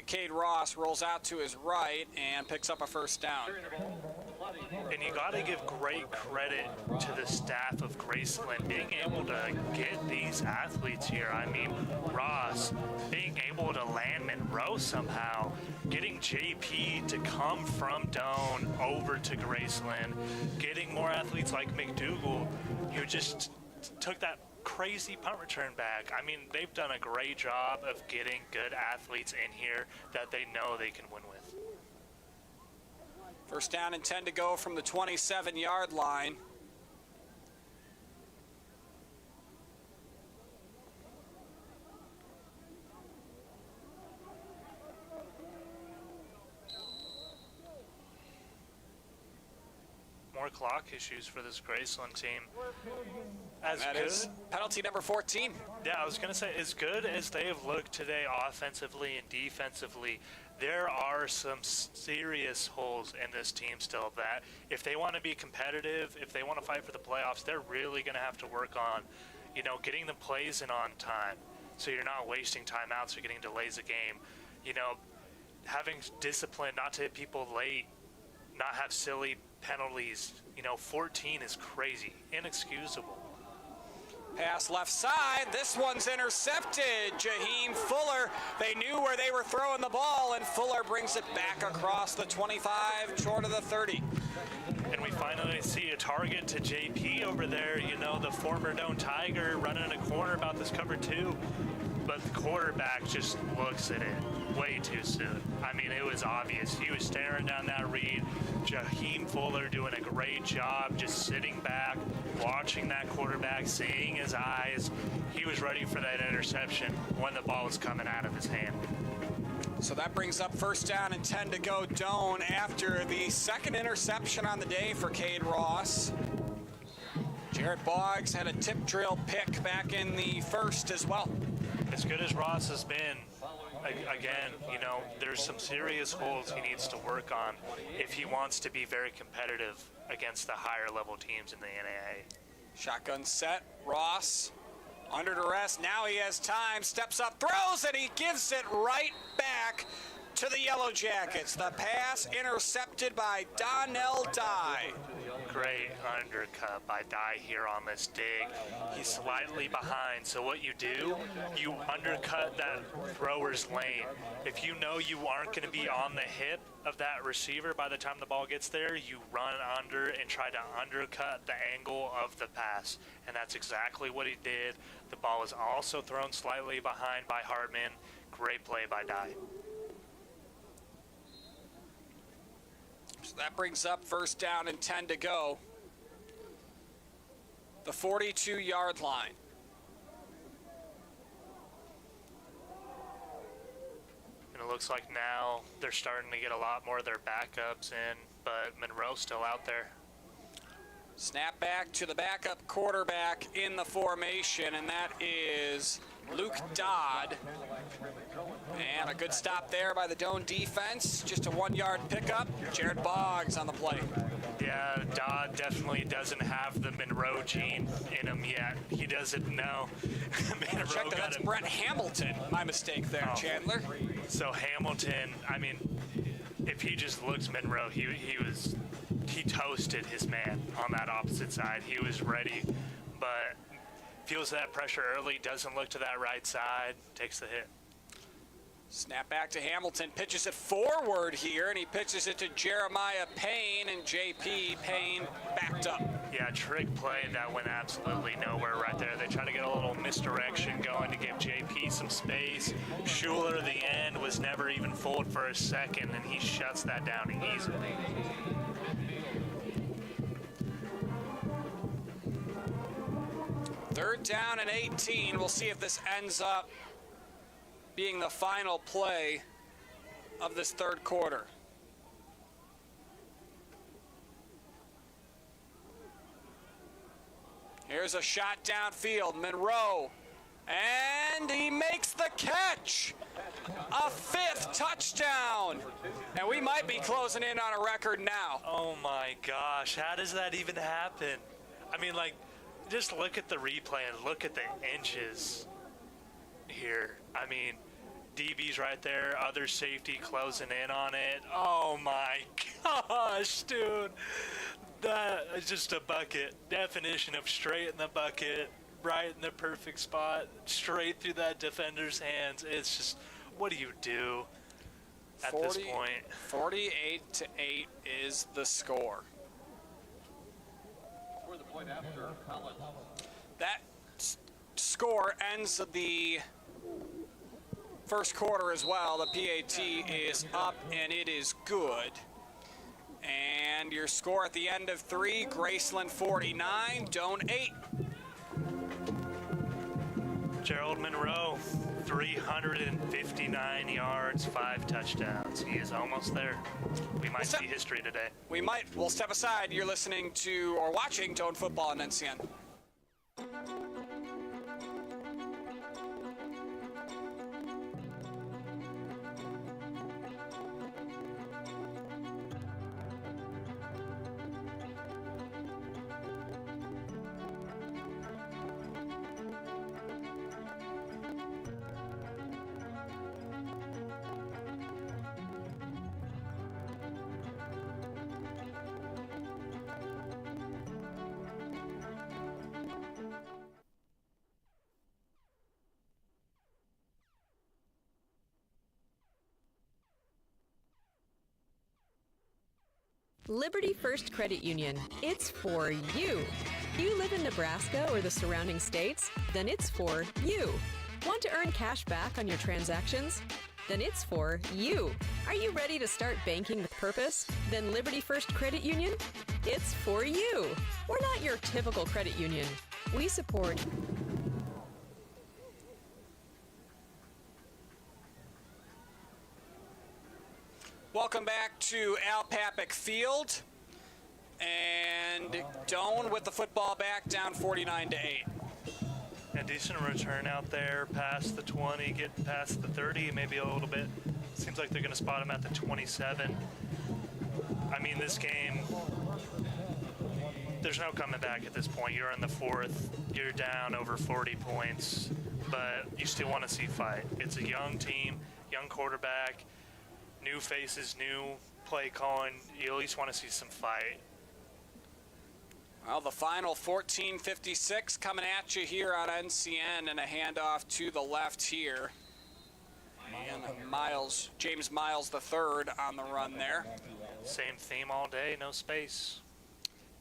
Cade Ross rolls out to his right and picks up a first down. And you got to give great credit to the staff of Graceland being able to get these athletes here. Ross being able to land Monroe somehow, getting JP to come from Doane over to Graceland, getting more athletes like McDougal, who just took that crazy punt return back. They've done a great job of getting good athletes in here that they know they can win with. First down and 10 to go from the 27-yard line. More clock issues for this Graceland team. That is penalty number 14. Yeah, I was going to say, as good as they have looked today offensively and defensively, there are some serious holes in this team still that if they want to be competitive, if they want to fight for the playoffs, they're really going to have to work on, getting the plays in on time so you're not wasting timeouts or getting delays of game. Having discipline not to hit people late, not have silly penalties. 14 is crazy, inexcusable. Pass left side. This one's intercepted. Jaheim Fuller. They knew where they were throwing the ball, and Fuller brings it back across the 25, short of the 30. And we finally see a target to JP over there. The former Doane Tiger running a corner about this cover two. But the quarterback just looks at it way too soon. It was obvious. He was staring down that read. Jaheim Fuller doing a great job just sitting back, watching that quarterback, seeing his eyes. He was ready for that interception when the ball was coming out of his hand. So that brings up first down and 10 to go Doane after the second interception on the day for Cade Ross. Jared Boggs had a tip drill pick back in the first as well. As good as Ross has been, again, there's some serious holes he needs to work on if he wants to be very competitive against the higher level teams in the NAIA. Shotgun set, Ross under duress. Now he has time, steps up, throws, and he gives it right back to the Yellow Jackets. The pass intercepted by Doane Tigers. Great undercut by Dye here on this dig. He's slightly behind, so what you do, you undercut that thrower's lane. If you know you aren't going to be on the hip of that receiver by the time the ball gets there, you run under and try to undercut the angle of the pass. And that's exactly what he did. The ball was also thrown slightly behind by Hartman. Great play by Dye. So that brings up first down and 10 to go. The 42-yard line. And it looks like now they're starting to get a lot more of their backups in, but Monroe's still out there. Snap back to the backup quarterback in the formation, and that is Luke Dodd. And a good stop there by the Doane defense. Just a 1-yard pickup. Jared Boggs on the play. Yeah, Dodd definitely doesn't have the Monroe gene in him yet. He doesn't know. Check that. That's Brett Hamilton. My mistake there, Chandler. So Hamilton, I mean, if he just looks Monroe, he toasted his man on that opposite side. He was ready, but feels that pressure early, doesn't look to that right side, takes the hit. Snap back to Hamilton, pitches it forward here, and he pitches it to Jeremiah Payne, and J.P. Payne backed up. Yeah, trick play that went absolutely nowhere right there. They try to get a little misdirection going to give J.P. some space. Schuler, at the end, was never even fooled for a second, and he shuts that down easily. Third down and 18. We'll see if this ends up being the final play of this third quarter. Here's a shot downfield. Monroe. And he makes the catch. A 5th touchdown. And we might be closing in on a record now. Oh my gosh, how does that even happen? I mean, like, just look at the replay and look at the inches here. I mean, DB's right there, other safety closing in on it. Oh my gosh, dude. That is just a bucket. Definition of straight in the bucket, right in the perfect spot, straight through that defender's hands. It's just, what do you do at this point? 48-8 is the score. That score ends the first quarter as well. The PAT is up and it is good. And your score at the end of 3, Graceland 49, Doane 8. Gerald Monroe, 359 yards, 5 touchdowns. He is almost there. We might see history today. We might. We'll step aside. You're listening to or watching Doane Football on NCN. Liberty First Credit Union. It's for you. You live in Nebraska or the surrounding states? Then it's for you. Want to earn cash back on your transactions? Then it's for you. Are you ready to start banking with purpose? Then Liberty First Credit Union? It's for you. We're not your typical credit union. We support Welcome back to Al Papik Field. And Doane with the football back, down 49-8. A decent return out there, past the 20, get past the 30, maybe a little bit. Seems like they're going to spot him at the 27. I mean, this game, there's no coming back at this point. You're in the 4th, you're down over 40 points, but you still want to see fight. It's a young team, young quarterback, new faces, new play calling. You at least want to see some fight. Well, the final 14:56 coming at you here on NCN, and a handoff to the left here. And James Miles III on the run there. Same theme all day, no space.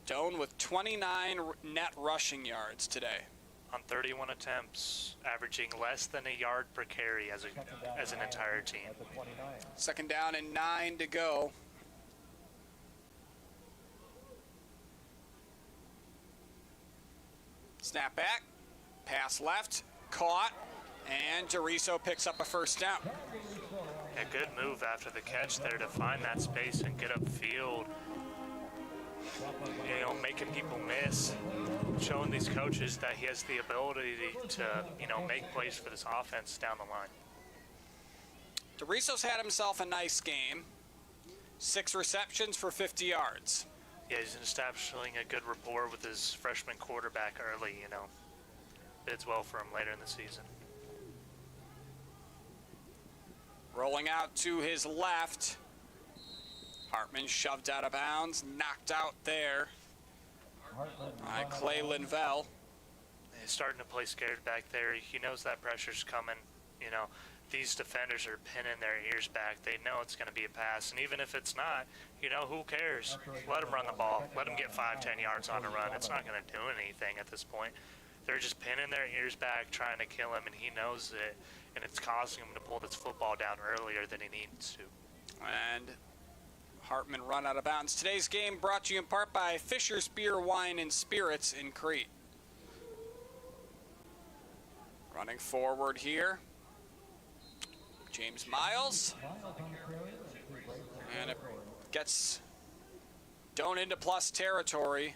Doane with 29 net rushing yards today. On 31 attempts, averaging less than a yard per carry as an entire team. Second down and 9 to go. Snap back, pass left, caught, and DeRiso picks up a first down. A good move after the catch there to find that space and get upfield. You know, making people miss, showing these coaches that he has the ability to, you know, make plays for this offense down the line. DeRiso's had himself a nice game. 6 receptions for 50 yards. Yeah, he's establishing a good rapport with his freshman quarterback early, you know. Bids well for him later in the season. Rolling out to his left. Hartman shoved out of bounds, knocked out there by Clay Linvell. He's starting to play scared back there. He knows that pressure's coming. You know, these defenders are pinning their ears back. They know it's going to be a pass, and even if it's not, you know, who cares? Let them run the ball. Let them get 5-10 yards on a run. It's not going to do anything at this point. They're just pinning their ears back, trying to kill him, and he knows it, and it's causing him to pull this football down earlier than he needs to. And Hartman run out of bounds. Today's game brought to you in part by Fisher's Beer, Wine, and Spirits in Crete. Running forward here, James Miles. And it gets Doane into plus territory.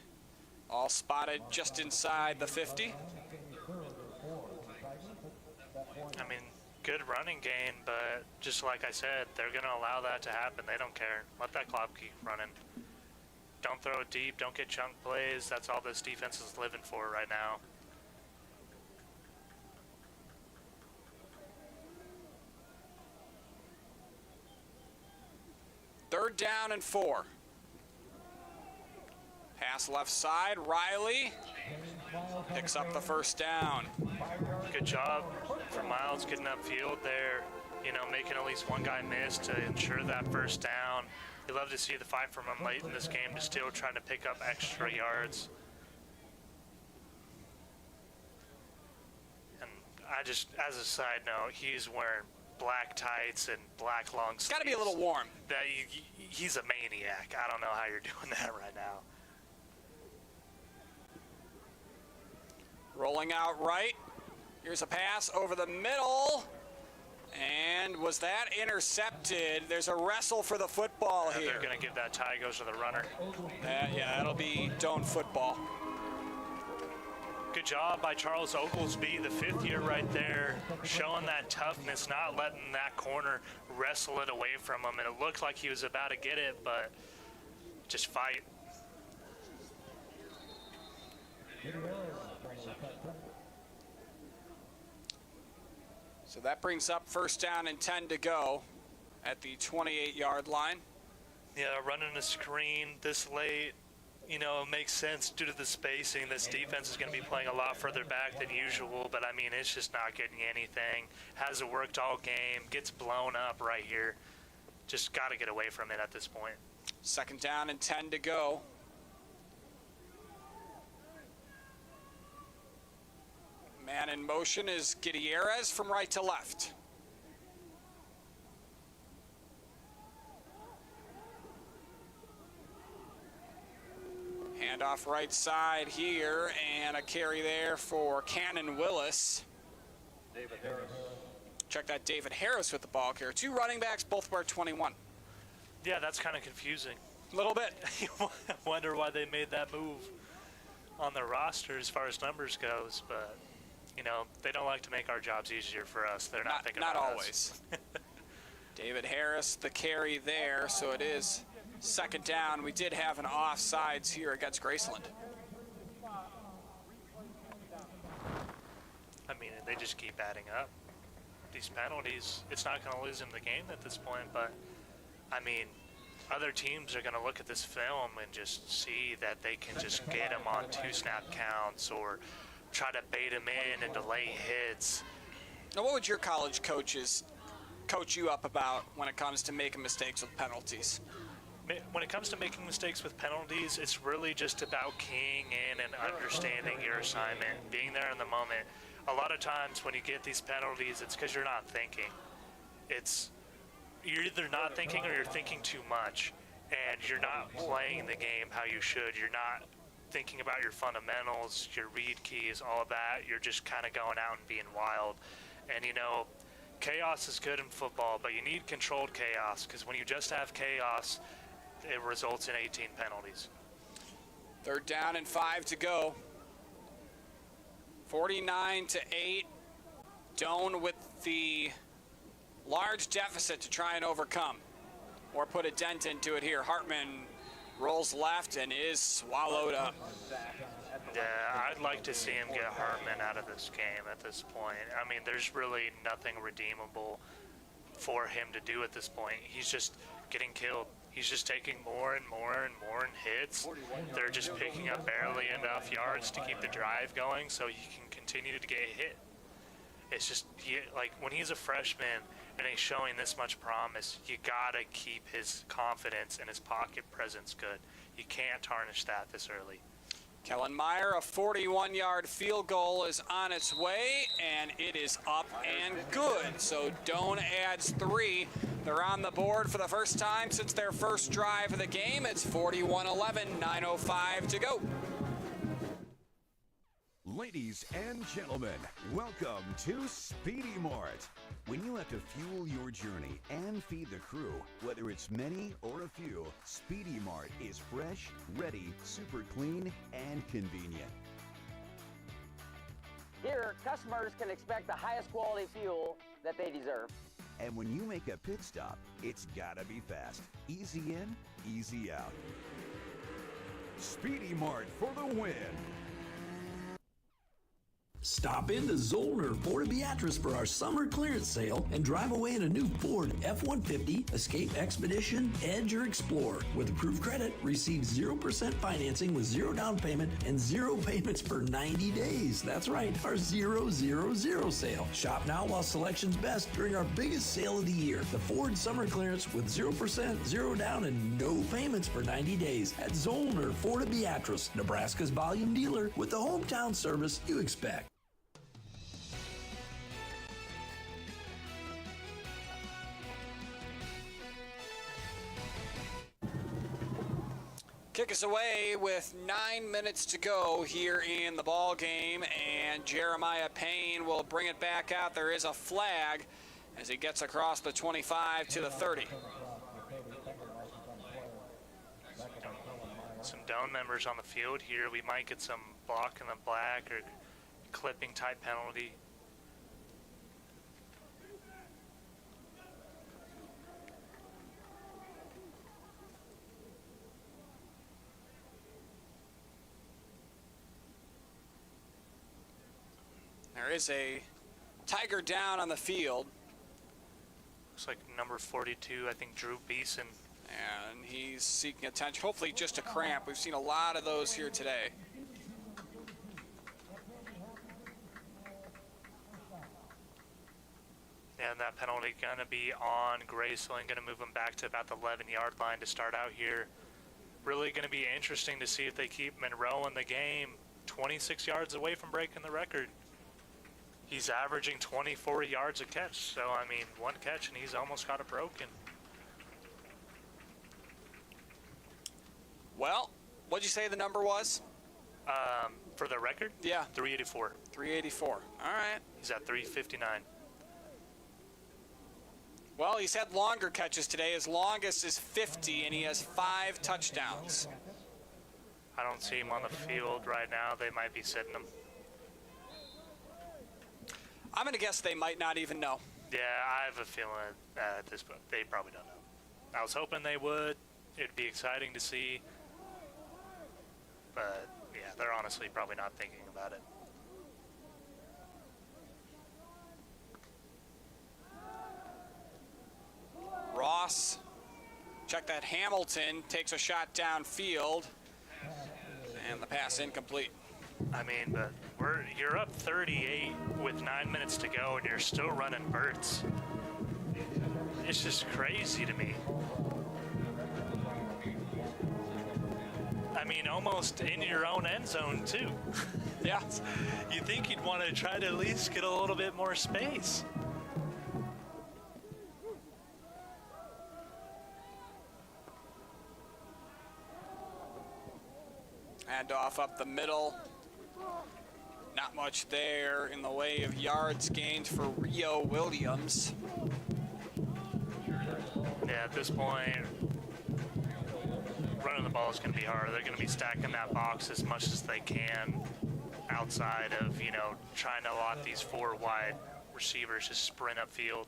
All spotted just inside the 50. I mean, good running gain, but just like I said, they're going to allow that to happen. They don't care. Let that clock keep running. Don't throw it deep. Don't get chunk plays. That's all this defense is living for right now. Third down and 4. Pass left side. Riley picks up the first down. Good job for Miles getting upfield there, you know, making at least one guy miss to ensure that first down. You love to see the fight from him late in this game, just still trying to pick up extra yards. And I just, as a side note, he's wearing black tights and black long sleeves. Got to be a little warm. He's a maniac. I don't know how you're doing that right now. Rolling out right. Here's a pass over the middle. And was that intercepted? There's a wrestle for the football here. They're going to give that tie goes to the runner. Yeah, that'll be Doane football. Good job by Charles Oglesby, the 5th year right there, showing that toughness, not letting that corner wrestle it away from him. And it looked like he was about to get it, but just fight. So that brings up first down and 10 to go at the 28-yard line. Yeah, running a screen this late, you know, it makes sense due to the spacing. This defense is going to be playing a lot further back than usual, but I mean, it's just not getting anything. Hasn't worked all game, gets blown up right here. Just got to get away from it at this point. Second down and 10 to go. Man in motion is Gutierrez from right to left. Handoff right side here, and a carry there for Cannon Willis. David Harris. Check that, David Harris with the ball carrier. 2 running backs, both wear 21. Yeah, that's kind of confusing. A little bit. You wonder why they made that move on their roster as far as numbers goes, but you know, they don't like to make our jobs easier for us. They're not thinking about always. us. David Harris, the carry there, so it is second down. We did have an offsides here against Graceland. I mean, they just keep adding up. These penalties, it's not going to lose them the game at this point, but I mean, other teams are going to look at this film and just see that they can just get him on 2-snap counts or try to bait him in and delay hits. Now, what would your college coaches coach you up about when it comes to making mistakes with penalties? When it comes to making mistakes with penalties, it's really just about keying in and understanding your assignment, being there in the moment. A lot of times when you get these penalties, it's because you're not thinking. You're either not thinking or you're thinking too much, and you're not playing the game how you should. You're not thinking about your fundamentals, your read keys, all of that. You're just kind of going out and being wild. And, you know, chaos is good in football, but you need controlled chaos, because when you just have chaos, it results in 18 penalties. 3rd down and 5 to go. 49-8. Doane with the large deficit to try and overcome or put a dent into it here. Hartman rolls left and is swallowed up. Yeah, I'd like to see him get Hartman out of this game at this point. I mean, there's really nothing redeemable for him to do at this point. He's just getting killed. He's just taking more and more and more hits. They're just picking up barely enough yards to keep the drive going so he can continue to get hit. It's just, like, when he's a freshman and he's showing this much promise, you gotta keep his confidence and his pocket presence good. You can't tarnish that this early. Kellen Meyer, a 41-yard field goal is on its way, and it is up and good. So Doane adds 3. They're on the board for the first time since their first drive of the game. It's 41-11, 9:05 to go. Ladies and gentlemen, welcome to Speedy Mart. When you have to fuel your journey and feed the crew, whether it's many or a few, Speedy Mart is fresh, ready, super clean, and convenient. Here, customers can expect the highest quality fuel that they deserve. And when you make a pit stop, it's gotta be fast. Easy in, easy out. Speedy Mart for the win. Stop into Zollner Ford Beatrice for our summer clearance sale and drive away in a new Ford F-150, Escape Expedition, Edge, or Explorer. With approved credit, receive 0% financing with 0 down payment and 0 payments for 90 days. That's right, our 000 sale. Shop now while selection's best during our biggest sale of the year. The Ford summer clearance with 0%, 0 down, and no payments for 90 days at Zollner Ford Beatrice, Nebraska's volume dealer with the hometown service you expect. Kick us away with 9 minutes to go here in the ball game, and Jeremiah Payne will bring it back out. There is a flag as he gets across the 25 to the 30. Some Doane members on the field here. We might get some block in the black or clipping type penalty. There is a Tiger down on the field. Looks like number 42, I think Drew Beeson. And he's seeking attention, hopefully just a cramp. We've seen a lot of those here today. And that penalty going to be on Graceland, going to move them back to about the 11-yard line to start out here. Really going to be interesting to see if they keep Monroe in the game 26 yards away from breaking the record. He's averaging 24 yards a catch, so, I mean, one catch and he's almost got it broken. Well, what'd you say the number was? For the record? Yeah. 384. 384. All right. He's at 359. Well, he's had longer catches today. His longest is 50, and he has 5 touchdowns. I don't see him on the field right now. They might be sitting him. I'm going to guess they might not even know. Yeah, I have a feeling at this point they probably don't know. I was hoping they would. It'd be exciting to see. But, yeah, they're honestly probably not thinking about it. Ross, check that that Hamilton takes a shot downfield, and the pass incomplete. I mean, but you're up 38 with 9 minutes to go, and you're still running verts. It's just crazy to me. I mean, almost in your own end zone, too. Yeah. You think you'd want to try to at least get a little bit more space. Handoff up the middle. Not much there in the way of yards gained for Rio Williams. Yeah, at this point, running the ball is going to be hard. They're going to be stacking that box as much as they can outside of, trying to allot these 4 wide receivers to sprint upfield.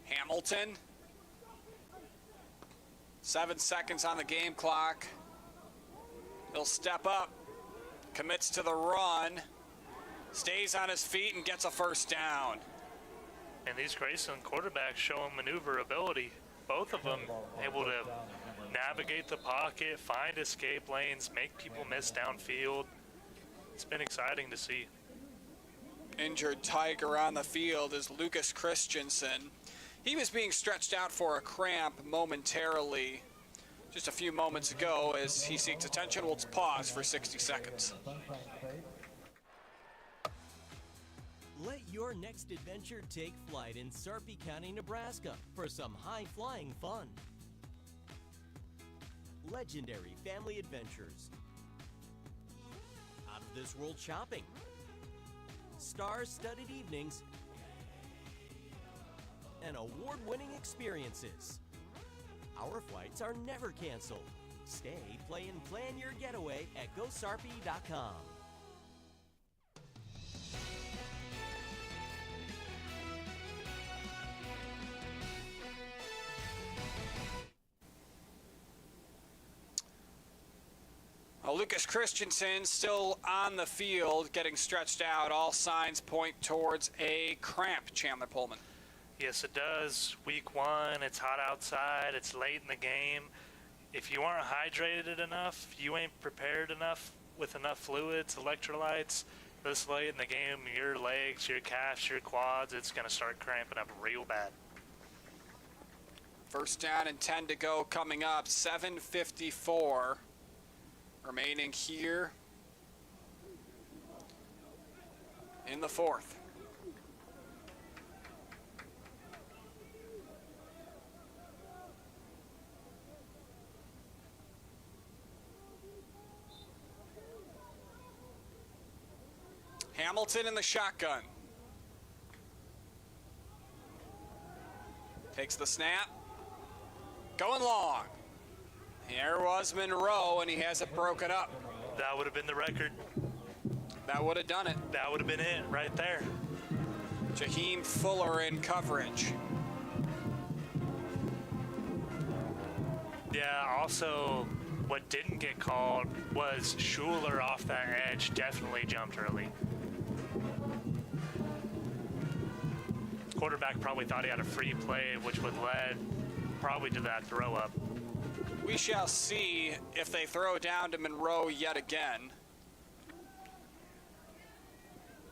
Hamilton. 7 seconds on the game clock. He'll step up, commits to the run, stays on his feet, and gets a first down. And these Graceland quarterbacks showing maneuverability. Both of them able to navigate the pocket, find escape lanes, make people miss downfield. It's been exciting to see. Injured Tiger on the field is Lucas Christensen. He was being stretched out for a cramp momentarily just a few moments ago. As he seeks attention, we'll pause for 60 seconds. Let your next adventure take flight in Sarpy County, Nebraska for some high-flying fun. Legendary family adventures. Out-of-this-world shopping. Star-studded evenings. And award-winning experiences. Our flights are never canceled. Stay, play, and plan your getaway at GoSarpy.com. Well, Lucas Christensen still on the field, getting stretched out. All signs point towards a cramp, Chandler Pullman. Yes, it does. Week 1, it's hot outside, it's late in the game. If you aren't hydrated enough, you ain't prepared enough with enough fluids, electrolytes, this late in the game, your legs, your calves, your quads, it's going to start cramping up real bad. First down and 10 to go coming up. 7:54 remaining here in the fourth. Hamilton in the shotgun. Takes the snap. Going long. Here was Monroe, and he has it broken up. That would have been the record. That would have done it. That would have been it right there. Jaheim Fuller in coverage. Yeah, also what didn't get called was Schuler off that edge definitely jumped early. Quarterback probably thought he had a free play, which would lead probably to that throw up. We shall see if they throw down to Monroe yet again.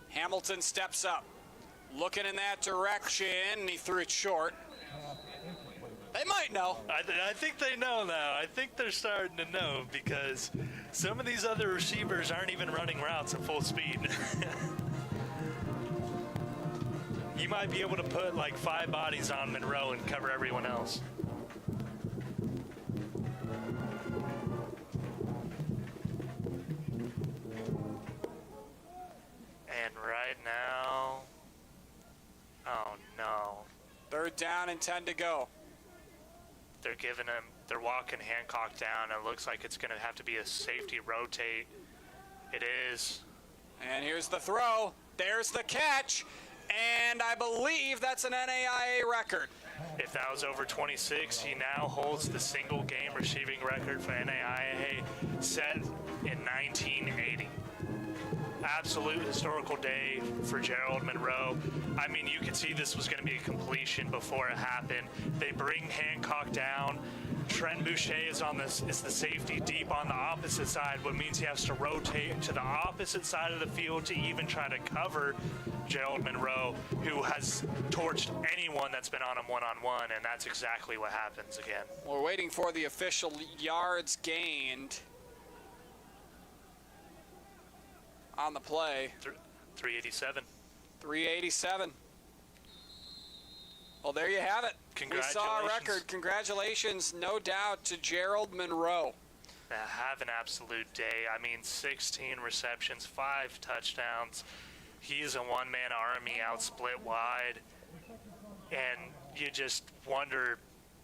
Hamilton steps up, looking in that direction, and he threw it short. They might know. I think they know now. I think they're starting to know because some of these other receivers aren't even running routes at full speed. You might be able to put like 5 bodies on Monroe and cover everyone else. And right now, oh no. Third down and 10 to go. They're walking Hancock down. It looks like it's going to have to be a safety rotate. It is. And here's the throw. There's the catch. And I believe that's an NAIA record. If that was over 26, he now holds the single game receiving record for NAIA set in 1980. Absolute historical day for Gerald Monroe. I mean, you could see this was going to be a completion before it happened. They bring Hancock down. Trent Boucher is the safety deep on the opposite side, which means he has to rotate to the opposite side of the field to even try to cover Gerald Monroe, who has torched anyone that's been on him one-on-one, and that's exactly what happens again. We're waiting for the official yards gained on the play. 387. 387. Well, there you have it. We saw a record. Congratulations, no doubt, to Gerald Monroe. Have an absolute day. I mean, 16 receptions, 5 touchdowns. He is a one-man army out split wide. And you just wonder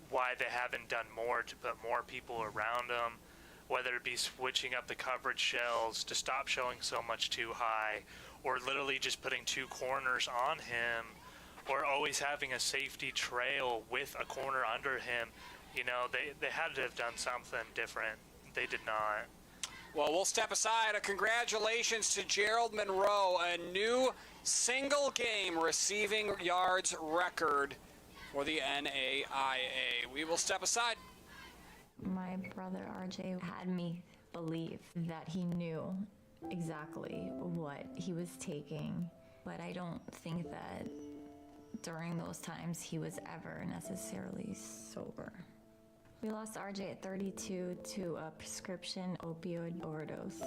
why they haven't done more to put more people around him, whether it be switching up the coverage shells to stop showing so much too high, or literally just putting 2 corners on him, or always having a safety trail with a corner under him. You know, they had to have done something different. They did not. Well, we'll step aside. A congratulations to Gerald Monroe, a new single-game receiving yards record for the NAIA. We will step aside. My brother RJ had me believe that he knew exactly what he was taking, but I don't think that during those times he was ever necessarily sober. We lost RJ at 32 to a prescription opioid overdose.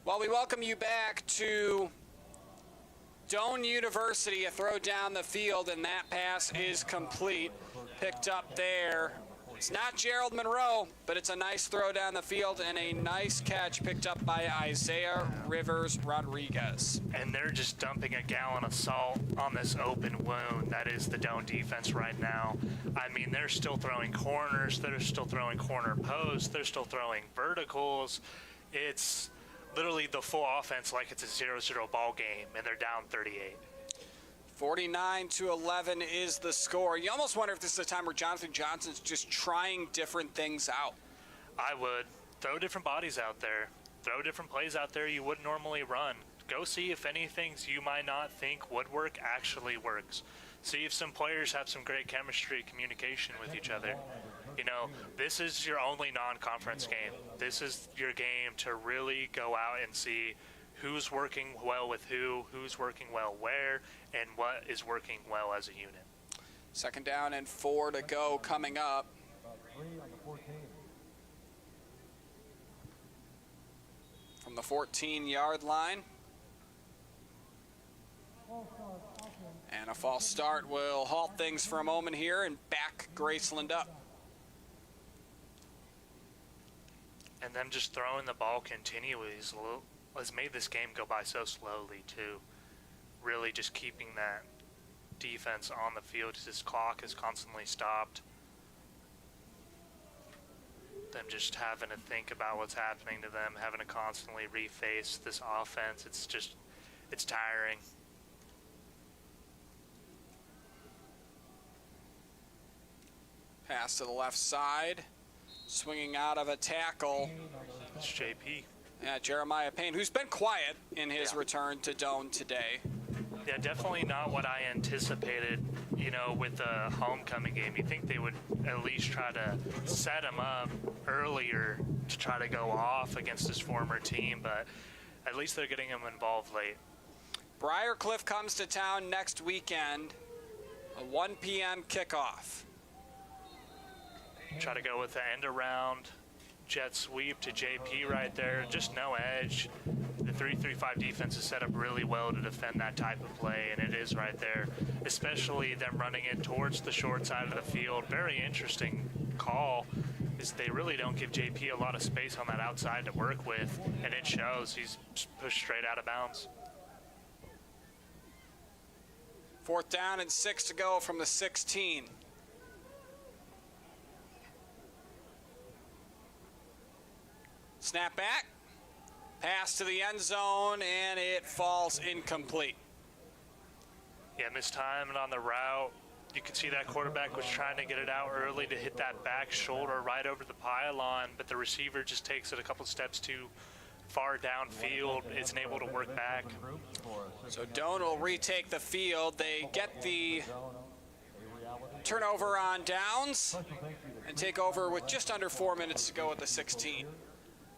Well, we welcome you back to Doane University. A throw down the field, and that pass is complete. Picked up there. It's not Gerald Monroe, but it's a nice throw down the field and a nice catch picked up by Isaiah Rivers Rodriguez. And they're just dumping a gallon of salt on this open wound that is the Doane defense right now. I mean, they're still throwing corners, they're still throwing corner posts, they're still throwing verticals. It's literally the full offense like it's a 0-0 ball game, and they're down 38. 49-11 is the score. You almost wonder if this is a time where Jonathan Johnson's just trying different things out. I would. Throw different bodies out there. Throw different plays out there you wouldn't normally run. Go see if anything you might not think would work actually works. See if some players have some great chemistry, communication with each other. You know, this is your only non-conference game. This is your game to really go out and see who's working well with who's working well where, and what is working well as a unit. 2nd down and 4 to go coming up. From the 14-yard line. And a false start will halt things for a moment here and back Graceland up. And them just throwing the ball continually has made this game go by so slowly, too. Really just keeping that defense on the field as this clock is constantly stopped. Them just having to think about what's happening to them, having to constantly reface this offense. It's tiring. Pass to the left side. Swinging out of a tackle. It's JP. Yeah, Jeremiah Payne, who's been quiet in his return to Doane today. Yeah, definitely not what I anticipated, you know, with the homecoming game. You think they would at least try to set him up earlier to try to go off against his former team, but at least they're getting him involved late. Briarcliff comes to town next weekend, a 1 p.m. kickoff. Try to go with the end around jet sweep to JP right there. Just no edge. The 3-3-5 defense is set up really well to defend that type of play, and it is right there, especially them running it towards the short side of the field. Very interesting call is they really don't give JP a lot of space on that outside to work with, and it shows. He's pushed straight out of bounds. 4th down and 6 to go from the 16. Snap back, pass to the end zone, and it falls incomplete. Yeah, missed time and on the route. You could see that quarterback was trying to get it out early to hit that back shoulder right over the pylon, but the receiver just takes it a couple steps too far downfield, isn't able to work back. So Doane will retake the field. They get the turnover on downs and take over with just under 4 minutes to go at the 16.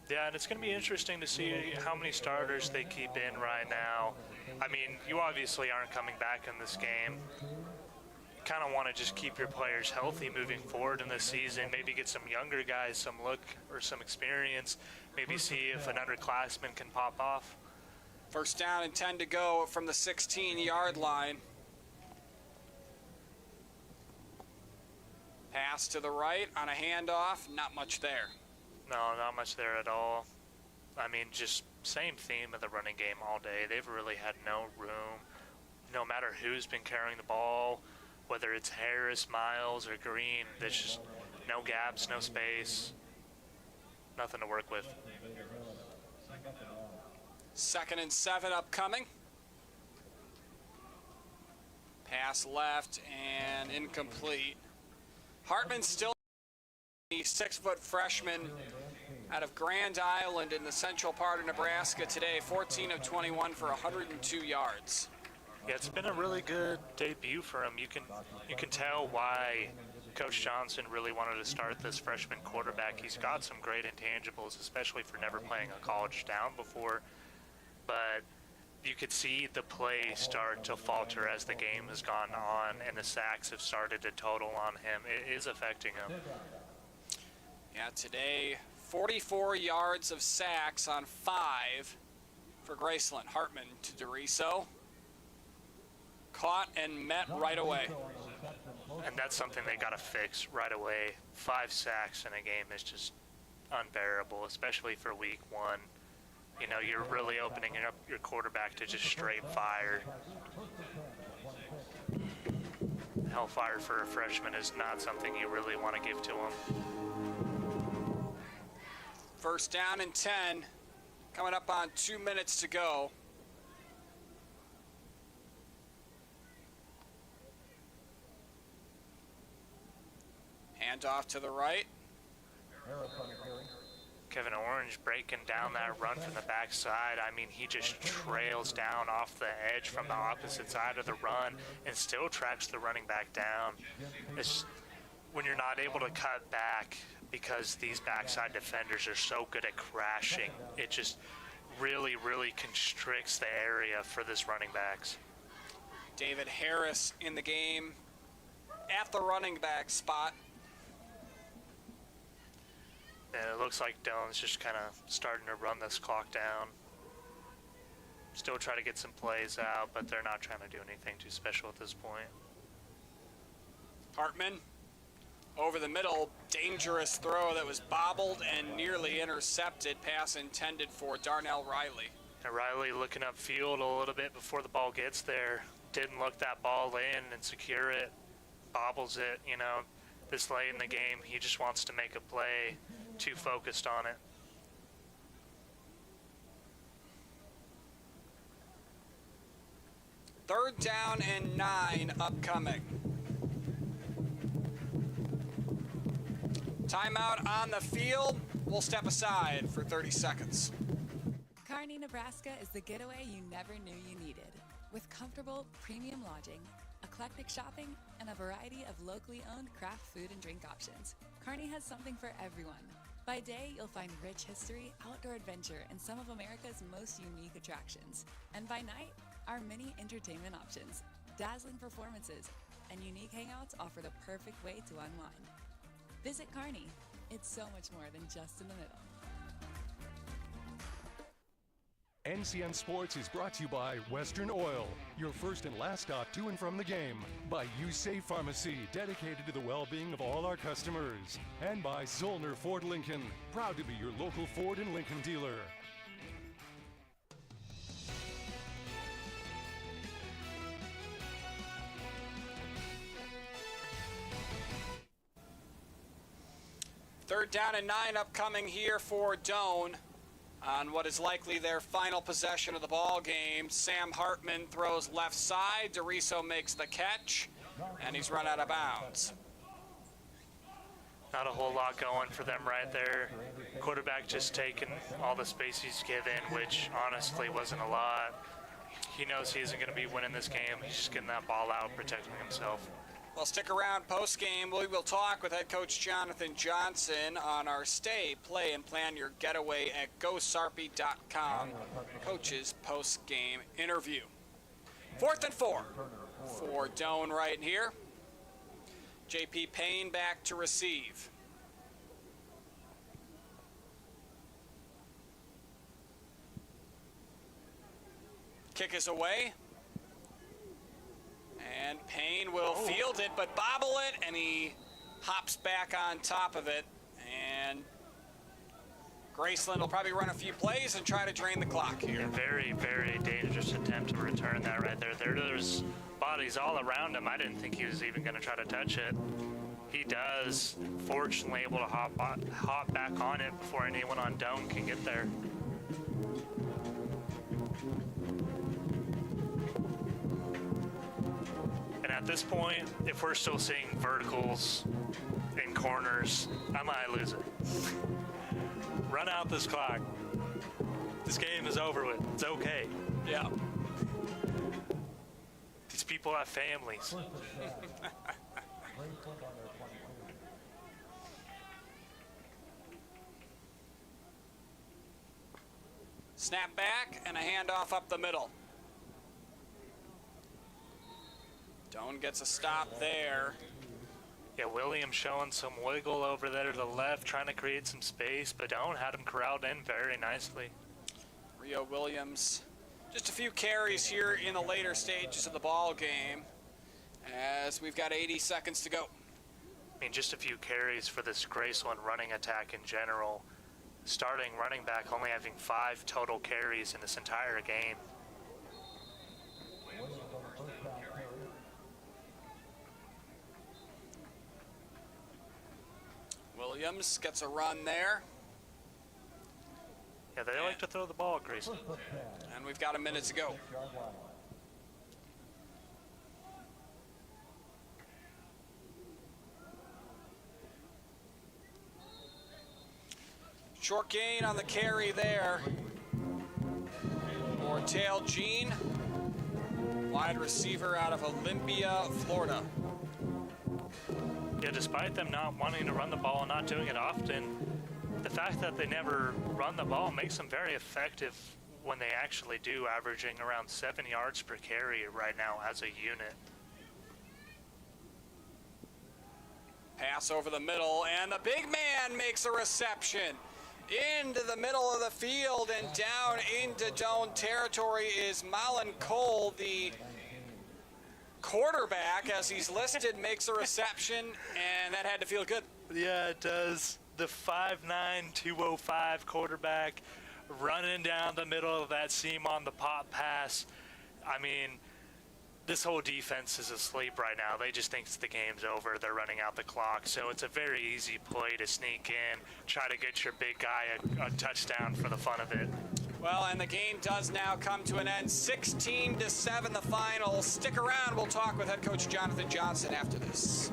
Yeah, and it's going to be interesting to see how many starters they keep in right now. I mean, you obviously aren't coming back in this game. You kind of want to just keep your players healthy moving forward in this season, maybe get some younger guys some look or some experience, maybe see if an underclassman can pop off. First down and 10 to go from the 16-yard line. Pass to the right on a handoff, not much there. No, not much there at all. I mean, just same theme of the running game all day. They've really had no room, no matter who's been carrying the ball, whether it's Harris, Miles, or Green. There's just no gaps, no space, nothing to work with. 2nd and 7 upcoming. Pass left and incomplete. Hartman still the 6-foot freshman out of Grand Island in the central part of Nebraska today, 14 of 21 for 102 yards. Yeah, it's been a really good debut for him. You can tell why Coach Johnson really wanted to start this freshman quarterback. He's got some great intangibles, especially for never playing a college down before. But you could see the play start to falter as the game has gone on, and the sacks have started to total on him. It is affecting him. Yeah, today, 44 yards of sacks on 5 for Graceland. Hartman to DeRiso. Caught and met right away. And that's something they got to fix right away. 5 sacks in a game is just unbearable, especially for week 1. You know, you're really opening up your quarterback to just straight fire. Hellfire for a freshman is not something you really want to give to him. First down and 10, coming up on 2 minutes to go. Handoff to the right. Kevin Orange breaking down that run from the backside. I mean, he just trails down off the edge from the opposite side of the run and still tracks the running back down. It's, when you're not able to cut back because these backside defenders are so good at crashing, it just really, really constricts the area for this running backs. David Harris in the game at the running back spot. And it looks like Doane's just kind of starting to run this clock down. Still try to get some plays out, but they're not trying to do anything too special at this point. Hartman over the middle, dangerous throw that was bobbled and nearly intercepted. Pass intended for Darnell Riley. And Riley looking upfield a little bit before the ball gets there. Didn't look that ball in and secure it. Bobbles it, you know. This late in the game, he just wants to make a play. Too focused on it. Third down and 9 upcoming. Timeout on the field. We'll step aside for 30 seconds. Kearney, Nebraska is the getaway you never knew you needed. With comfortable, premium lodging, eclectic shopping, and a variety of locally owned craft food and drink options, Kearney has something for everyone. By day, you'll find rich history, outdoor adventure, and some of America's most unique attractions. And by night, our many entertainment options, dazzling performances, and unique hangouts offer the perfect way to unwind. Visit Kearney. It's so much more than just in the middle. NCN Sports is brought to you by Western Oil, your first and last stop to and from the game. By USafe Pharmacy, dedicated to the well-being of all our customers. And by Zollner Ford Lincoln, proud to be your local Ford and Lincoln dealer. Third down and 9 upcoming here for Doane. On what is likely their final possession of the ball game, Sam Hartman throws left side. DeRiso makes the catch, and he's run out of bounds. Not a whole lot going for them right there. Quarterback just taking all the space he's given, which honestly wasn't a lot. He knows he isn't going to be winning this game. He's just getting that ball out, protecting himself. Well, stick around post-game. We will talk with head coach Jonathan Johnson on our stay, play, and plan your getaway at GoSarpy.com. Coach's post-game interview. 4th and 4 for Doane right here. J.P. Payne back to receive. Kick is away. And Payne will field it, but bobble it, and he hops back on top of it. And Graceland will probably run a few plays and try to drain the clock here. A very, very dangerous attempt to return that right there. There's bodies all around him. I didn't think he was even going to try to touch it. He does, fortunately, able to hop back on it before anyone on Doane can get there. And at this point, if we're still seeing verticals in corners, I might lose it. Run out this clock. This game is over with. It's okay. Yeah. These people have families. Snap back and a handoff up the middle. Doane gets a stop there. Yeah, Williams showing some wiggle over there to the left, trying to create some space, but Doane had him corralled in very nicely. Rio Williams, just a few carries here in the later stages of the ball game as we've got 80 seconds to go. I mean, just a few carries for this Graceland running attack in general. Starting running back only having 5 total carries in this entire game. Williams gets a run there. Yeah, they like to throw the ball, Graceland. And we've got a minute to go. Short gain on the carry there. Ortale Jean, wide receiver out of Olympia, Florida. Yeah, despite them not wanting to run the ball and not doing it often, the fact that they never run the ball makes them very effective when they actually do, averaging around 7 yards per carry right now as a unit. Pass over the middle, and the big man makes a reception. Into the middle of the field and down into Doane territory is Malin Cole, the quarterback, as he's listed, makes a reception, and that had to feel good. Yeah, it does. The 5'9", 205 quarterback running down the middle of that seam on the pop pass. I mean, this whole defense is asleep right now. They just think the game's over. They're running out the clock. So it's a very easy play to sneak in, try to get your big guy a touchdown for the fun of it. Well, and the game does now come to an end. 16-7 the final. Stick around. We'll talk with head coach Jonathan Johnson after this.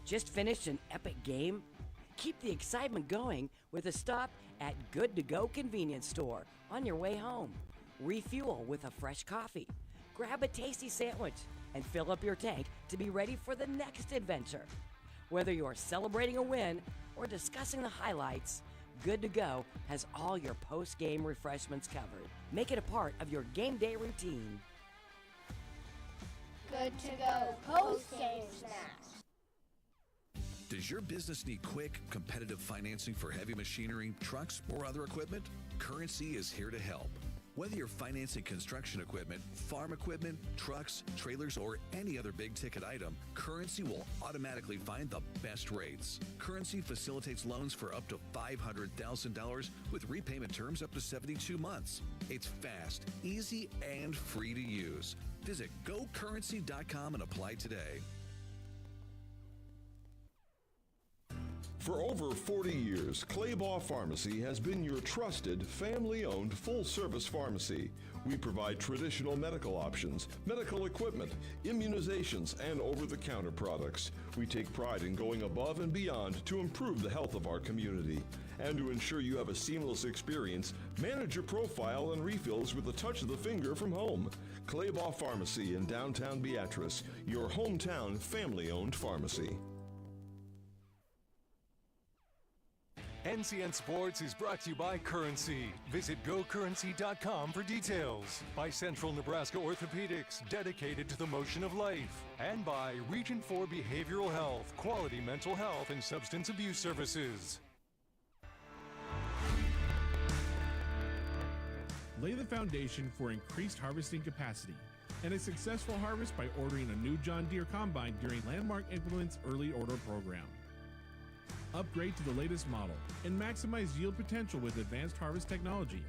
Just finished an epic game? Keep the excitement going with a stop at Good To Go convenience store on your way home. Refuel with a fresh coffee. Grab a tasty sandwich and fill up your tank to be ready for the next adventure. Whether you're celebrating a win or discussing the highlights, Good To Go has all your post-game refreshments covered. Make it a part of your game day routine. Good To Go post-game snacks. Does your business need quick, competitive financing for heavy machinery, trucks, or other equipment? Currency is here to help. Whether you're financing construction equipment, farm equipment, trucks, trailers, or any other big-ticket item, Currency will automatically find the best rates. Currency facilitates loans for up to $500,000 with repayment terms up to 72 months. It's fast, easy, and free to use. Visit GoCurrency.com and apply today. For over 40 years, Claybaugh Pharmacy has been your trusted, family-owned, full-service pharmacy. We provide traditional medical options, medical equipment, immunizations, and over-the-counter products. We take pride in going above and beyond to improve the health of our community. And to ensure you have a seamless experience, manage your profile and refills with a touch of the finger from home. Claybaugh Pharmacy in downtown Beatrice, your hometown family-owned pharmacy. NCN Sports is brought to you by Currency. Visit GoCurrency.com for details. By Central Nebraska Orthopedics, dedicated to the motion of life. And by Region 4 Behavioral Health, quality mental health and substance abuse services. Lay the foundation for increased harvesting capacity and a successful harvest by ordering a new John Deere combine during Landmark Implement's early order program. Upgrade to the latest model and maximize yield potential with advanced harvest technology.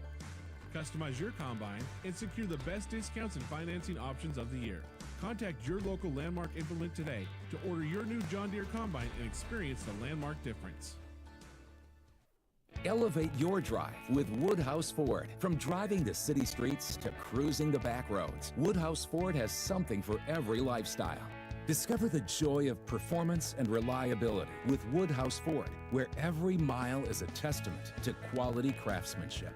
Customize your combine and secure the best discounts and financing options of the year. Contact your local Landmark Implement today to order your new John Deere combine and experience the Landmark difference. Elevate your drive with Woodhouse Ford. From driving the city streets to cruising the back roads, Woodhouse Ford has something for every lifestyle. Discover the joy of performance and reliability with Woodhouse Ford, where every mile is a testament to quality craftsmanship.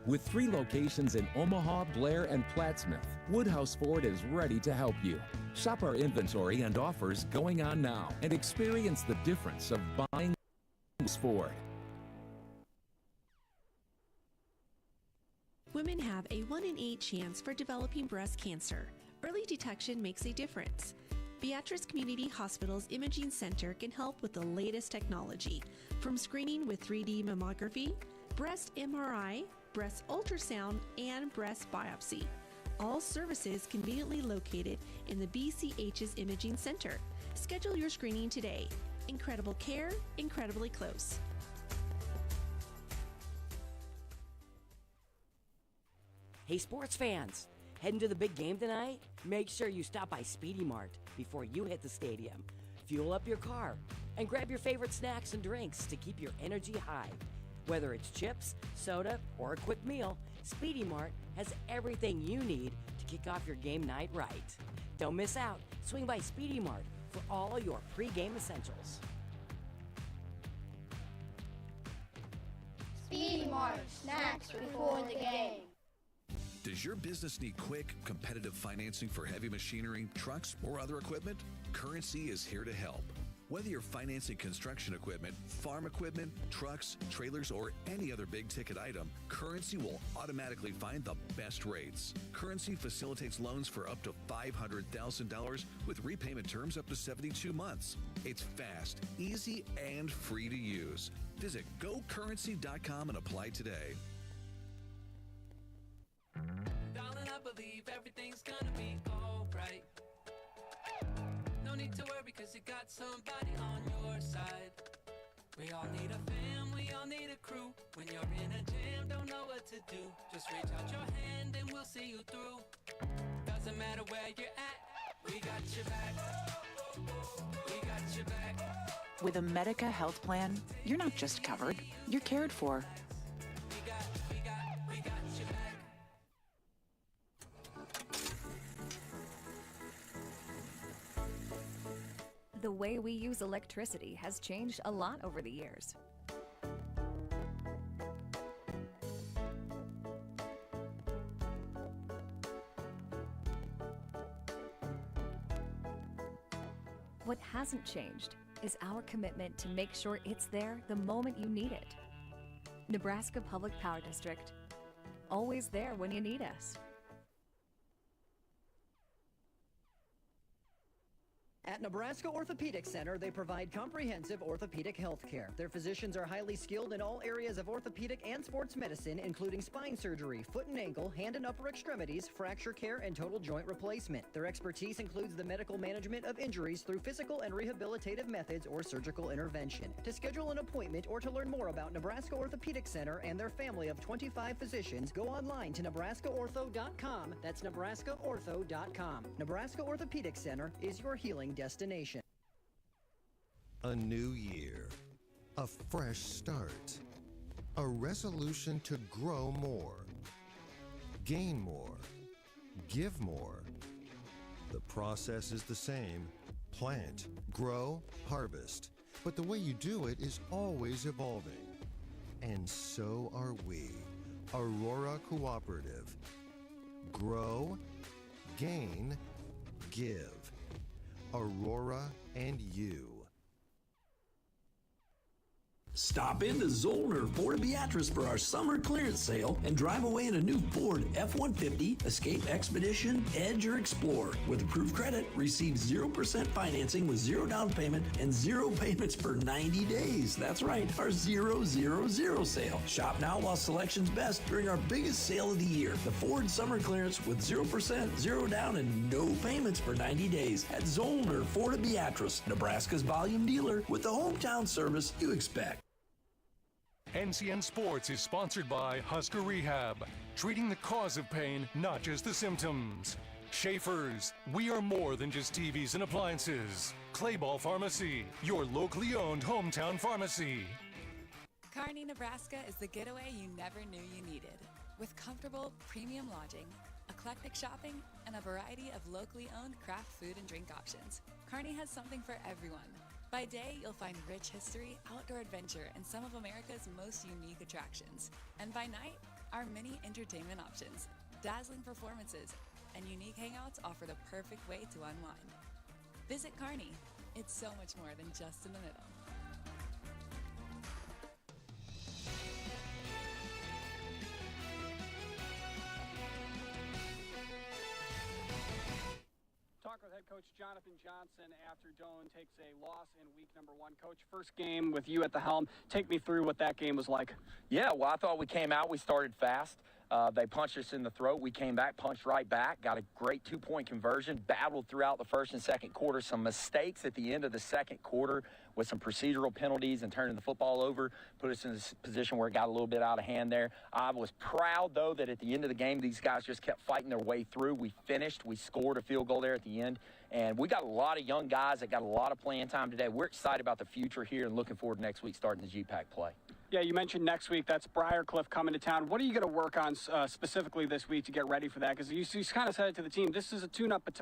With 3 locations in Omaha, Blair, and Plattsmouth, Woodhouse Ford is ready to help you. Shop our inventory and offers going on now and experience the difference of buying Woodhouse Ford. Women have a 1 in 8 chance for developing breast cancer. Early detection makes a difference. Beatrice Community Hospital's Imaging Center can help with the latest technology, from screening with 3D mammography, breast MRI, breast ultrasound, and breast biopsy. All services conveniently located in the BCH's Imaging Center. Schedule your screening today. Incredible care, incredibly close. Hey, sports fans, heading to the big game tonight? Make sure you stop by Speedy Mart before you hit the stadium. Fuel up your car and grab your favorite snacks and drinks to keep your energy high. Whether it's chips, soda, or a quick meal, Speedy Mart has everything you need to kick off your game night right. Don't miss out. Swing by Speedy Mart for all your pre-game essentials. Speedy Mart, snacks before the game. Does your business need quick, competitive financing for heavy machinery, trucks, or other equipment? Currency is here to help. Whether you're financing construction equipment, farm equipment, trucks, trailers, or any other big-ticket item, Currency will automatically find the best rates. Currency facilitates loans for up to $500,000 with repayment terms up to 72 months. It's fast, easy, and free to use. Visit GoCurrency.com and apply today. Darling, I believe everything's gonna be alright. No need to worry, cause you got somebody on your side. We all need a fam, we all need a crew. When you're in a jam, don't know what to do. Just reach out your hand and we'll see you through. Doesn't matter where you're at, we got your back. We got your back. With a Medica health plan, you're not just covered, you're cared for. We got your back. The way we use electricity has changed a lot over the years. What hasn't changed is our commitment to make sure it's there the moment you need it. Nebraska Public Power District, always there when you need us. At Nebraska Orthopedic Center, they provide comprehensive orthopedic health care. Their physicians are highly skilled in all areas of orthopedic and sports medicine, including spine surgery, foot and ankle, hand and upper extremities, fracture care, and total joint replacement. Their expertise includes the medical management of injuries through physical and rehabilitative methods or surgical intervention. To schedule an appointment or to learn more about Nebraska Orthopedic Center and their family of 25 physicians, go online to nebraskaortho.com. That's nebraskaortho.com. Nebraska Orthopedic Center is your healing destination. A new year, a fresh start, a resolution to grow more, gain more, give more. The process is the same: plant, grow, harvest. But the way you do it is always evolving. And so are we, Aurora Cooperative. Grow, gain, give. Aurora and you. Stop into Zollner Ford Beatrice for our summer clearance sale and drive away in a new Ford F-150, Escape Expedition, Edge, or Explorer. With approved credit, receive 0% financing with 0 down payment and 0 payments for 90 days. That's right, our 000 sale. Shop now while selection's best during our biggest sale of the year. The Ford summer clearance with 0%, 0 down, and no payments for 90 days at Zollner Ford Beatrice, Nebraska's volume dealer with the hometown service you expect. NCN Sports is sponsored by Husker Rehab, treating the cause of pain, not just the symptoms. Schaefer's, we are more than just TVs and appliances. Clayball Pharmacy, your locally owned hometown pharmacy. Kearney, Nebraska is the getaway you never knew you needed. With comfortable, premium lodging, eclectic shopping, and a variety of locally owned craft food and drink options, Kearney has something for everyone. By day, you'll find rich history, outdoor adventure, and some of America's most unique attractions. And by night, our many entertainment options, dazzling performances, and unique hangouts offer the perfect way to unwind. Visit Kearney. It's so much more than just in the middle. Talk with head coach Jonathan Johnson after Doane takes a loss in week number 1. Coach, first game with you at the helm. Take me through what that game was like. Yeah, well, I thought we came out. We started fast. They punched us in the throat. We came back, punched right back, got a great 2-point conversion, battled throughout the first and second quarter. Some mistakes at the end of the second quarter with some procedural penalties and turning the football over, put us in a position where it got a little bit out of hand there. I was proud, though, that at the end of the game, these guys just kept fighting their way through. We finished. We scored a field goal there at the end. And we got a lot of young guys that got a lot of playing time today. We're excited about the future here and looking forward to next week starting the GPAC play. Yeah, you mentioned next week. That's Briarcliff coming to town. What are you going to work on specifically this week to get ready for that? Because you kind of said it to the team. This is a tune-up, but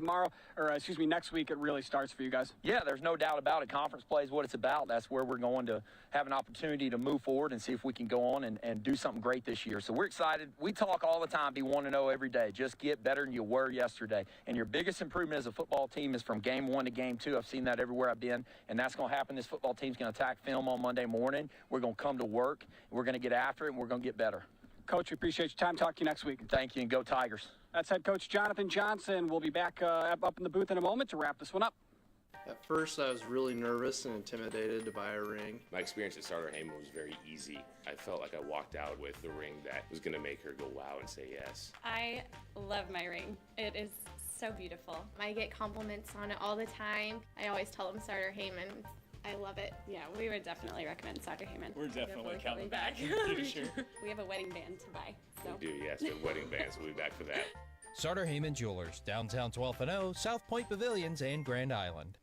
next week it really starts for you guys. Yeah, there's no doubt about it. Conference play is what it's about. That's where we're going to have an opportunity to move forward and see if we can go on and do something great this year. So we're excited. We talk all the time, be 1-0 every day. Just get better than you were yesterday. And your biggest improvement as a football team is from game 1 to game 2. I've seen that everywhere I've been, and that's going to happen. This football team's going to attack film on Monday morning. We're going to come to work. We're going to get after it, and we're going to get better. Coach, we appreciate your time. Talk to you next week. Thank you, and go Tigers. That's head coach Jonathan Johnson. We'll be back up in the booth in a moment to wrap this one up. At first, I was really nervous and intimidated to buy a ring. My experience at Starter Heyman was very easy. I felt like I walked out with the ring that was going to make her go wow and say yes. I love my ring. It is so beautiful. I get compliments on it all the time. I always tell them Starter Heyman. I love it. Yeah, we would definitely recommend Starter Heyman. We're definitely coming back. Pretty sure. We have a wedding band to buy. So. We do, yes. We have wedding bands. We'll be back for that. Starter Heyman Jewelers, downtown 12th and O, South Point Pavilions, and Grand Island.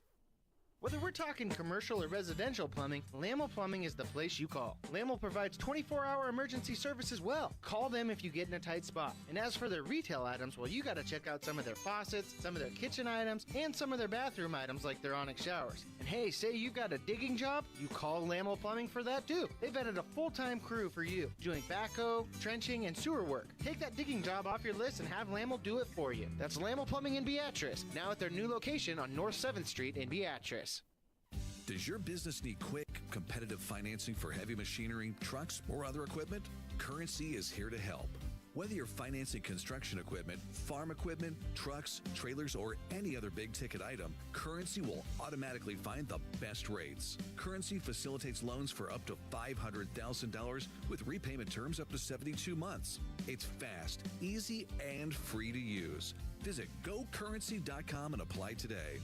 Whether we're talking commercial or residential plumbing, Lamel Plumbing is the place you call. Lamel provides 24-hour emergency service as well. Call them if you get in a tight spot. And as for their retail items, well, you got to check out some of their faucets, some of their kitchen items, and some of their bathroom items like their Onyx showers. And hey, say you got a digging job, you call Lamel Plumbing for that too. They've added a full-time crew for you, doing backhoe, trenching, and sewer work. Take that digging job off your list and have Lamel do it for you. That's Lamel Plumbing in Beatrice, now at their new location on North 7th Street in Beatrice. Does your business need quick, competitive financing for heavy machinery, trucks, or other equipment? Currency is here to help. Whether you're financing construction equipment, farm equipment, trucks, trailers, or any other big-ticket item, Currency will automatically find the best rates. Currency facilitates loans for up to $500,000 with repayment terms up to 72 months. It's fast, easy, and free to use. Visit GoCurrency.com and apply today.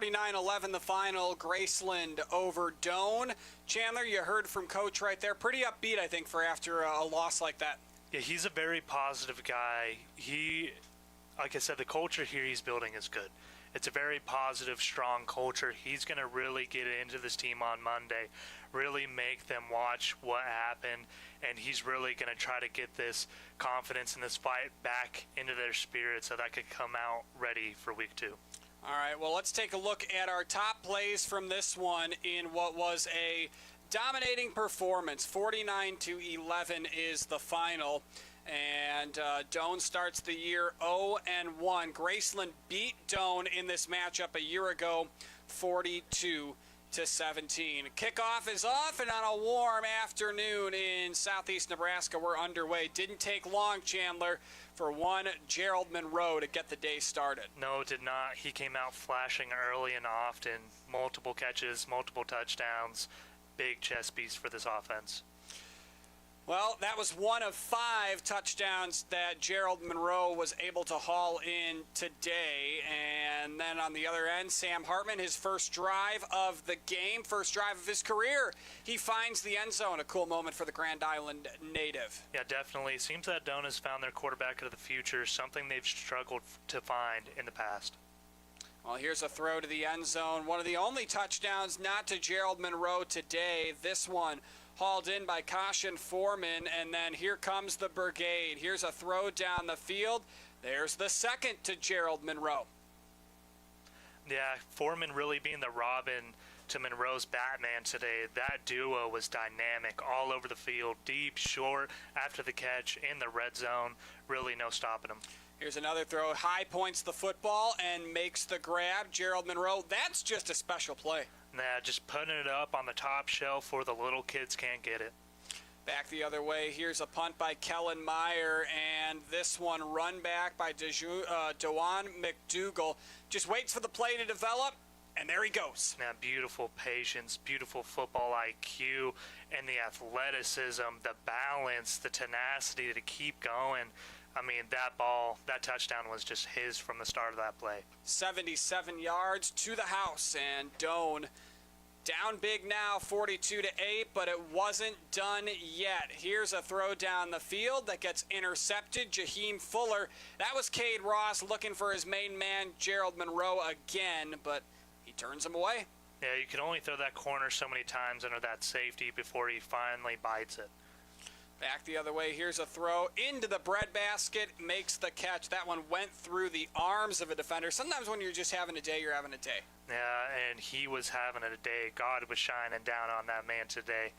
49-11 the final, Graceland over Doane. Chandler, you heard from Coach right there. Pretty upbeat, I think, for after a loss like that. Yeah, he's a very positive guy. Like I said, the culture here he's building is good. It's a very positive, strong culture. He's going to really get into this team on Monday, really make them watch what happened, and he's really going to try to get this confidence in this fight back into their spirit so that could come out ready for week 2. All right, well, let's take a look at our top plays from this one in what was a dominating performance. 49-11 is the final. And Doane starts the year 0-1. Graceland beat Doane in this matchup a year ago, 42-17. Kickoff is off, and on a warm afternoon in southeast Nebraska, we're underway. Didn't take long, Chandler, for one Gerald Monroe to get the day started. No, it did not. He came out flashing early and often. Multiple catches, multiple touchdowns. Big chess piece for this offense. Well, that was one of 5 touchdowns that Gerald Monroe was able to haul in today. And then on the other end, Sam Hartman, his first drive of the game, first drive of his career, he finds the end zone. A cool moment for the Grand Island native. Yeah, definitely. It seems that Doane has found their quarterback of the future, something they've struggled to find in the past. Well, here's a throw to the end zone. One of the only touchdowns not to Gerald Monroe today. This one hauled in by Caution Foreman, and then here comes the brigade. Here's a throw down the field. There's the second to Gerald Monroe. Yeah, Foreman really being the Robin to Monroe's Batman today. That duo was dynamic all over the field, deep, short, after the catch, in the red zone. Really no stopping them. Here's another throw. High points the football and makes the grab. Gerald Monroe, that's just a special play. Nah, just putting it up on the top shelf where the little kids can't get it. Back the other way. Here's a punt by Kellen Meyer, and this one run back by Doane McDougal. Just waits for the play to develop, and there he goes. Now, beautiful patience, beautiful football IQ, and the athleticism, the balance, the tenacity to keep going. I mean, that touchdown was just his from the start of that play. 77 yards to the house, and Doane down big now, 42-8, but it wasn't done yet. Here's a throw down the field that gets intercepted. Jaheim Fuller, that was Cade Ross looking for his main man, Gerald Monroe, again, but he turns him away. Yeah, you can only throw that corner so many times under that safety before he finally bites it. Back the other way, here's a throw into the breadbasket, makes the catch. That one went through the arms of a defender. Sometimes when you're just having a day, you're having a day. Yeah, and he was having a day. God was shining down on that man today.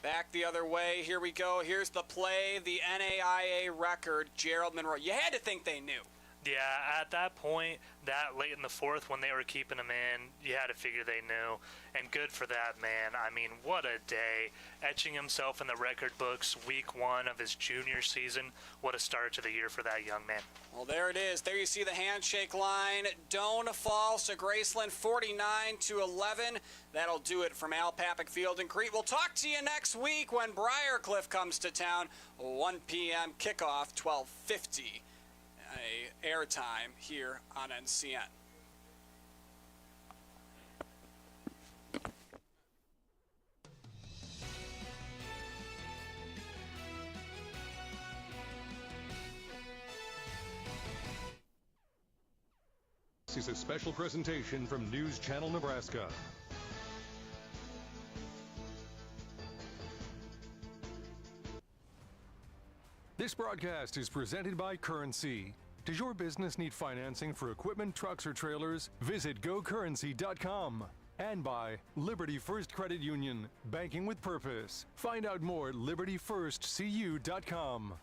Back the other way, here we go. Here's the play, the NAIA record, Gerald Monroe. You had to think they knew. Yeah, at that point, that late in the fourth when they were keeping him in, you had to figure they knew. And good for that man. I mean, what a day. Etching himself in the record books week 1 of his junior season. What a start to the year for that young man. Well, there it is. There you see the handshake line. Doane falls to Graceland 49-11. That'll do it from Al Papik Field in Crete. We'll talk to you next week when Briarcliff comes to town. 1 p.m. kickoff, 12:50. Airtime here on NCN. This is a special presentation from News Channel Nebraska. This broadcast is presented by Currency. Does your business need financing for equipment, trucks, or trailers? Visit gocurrency.com. And by Liberty First Credit Union, banking with purpose. Find out more at libertyfirstcu.com.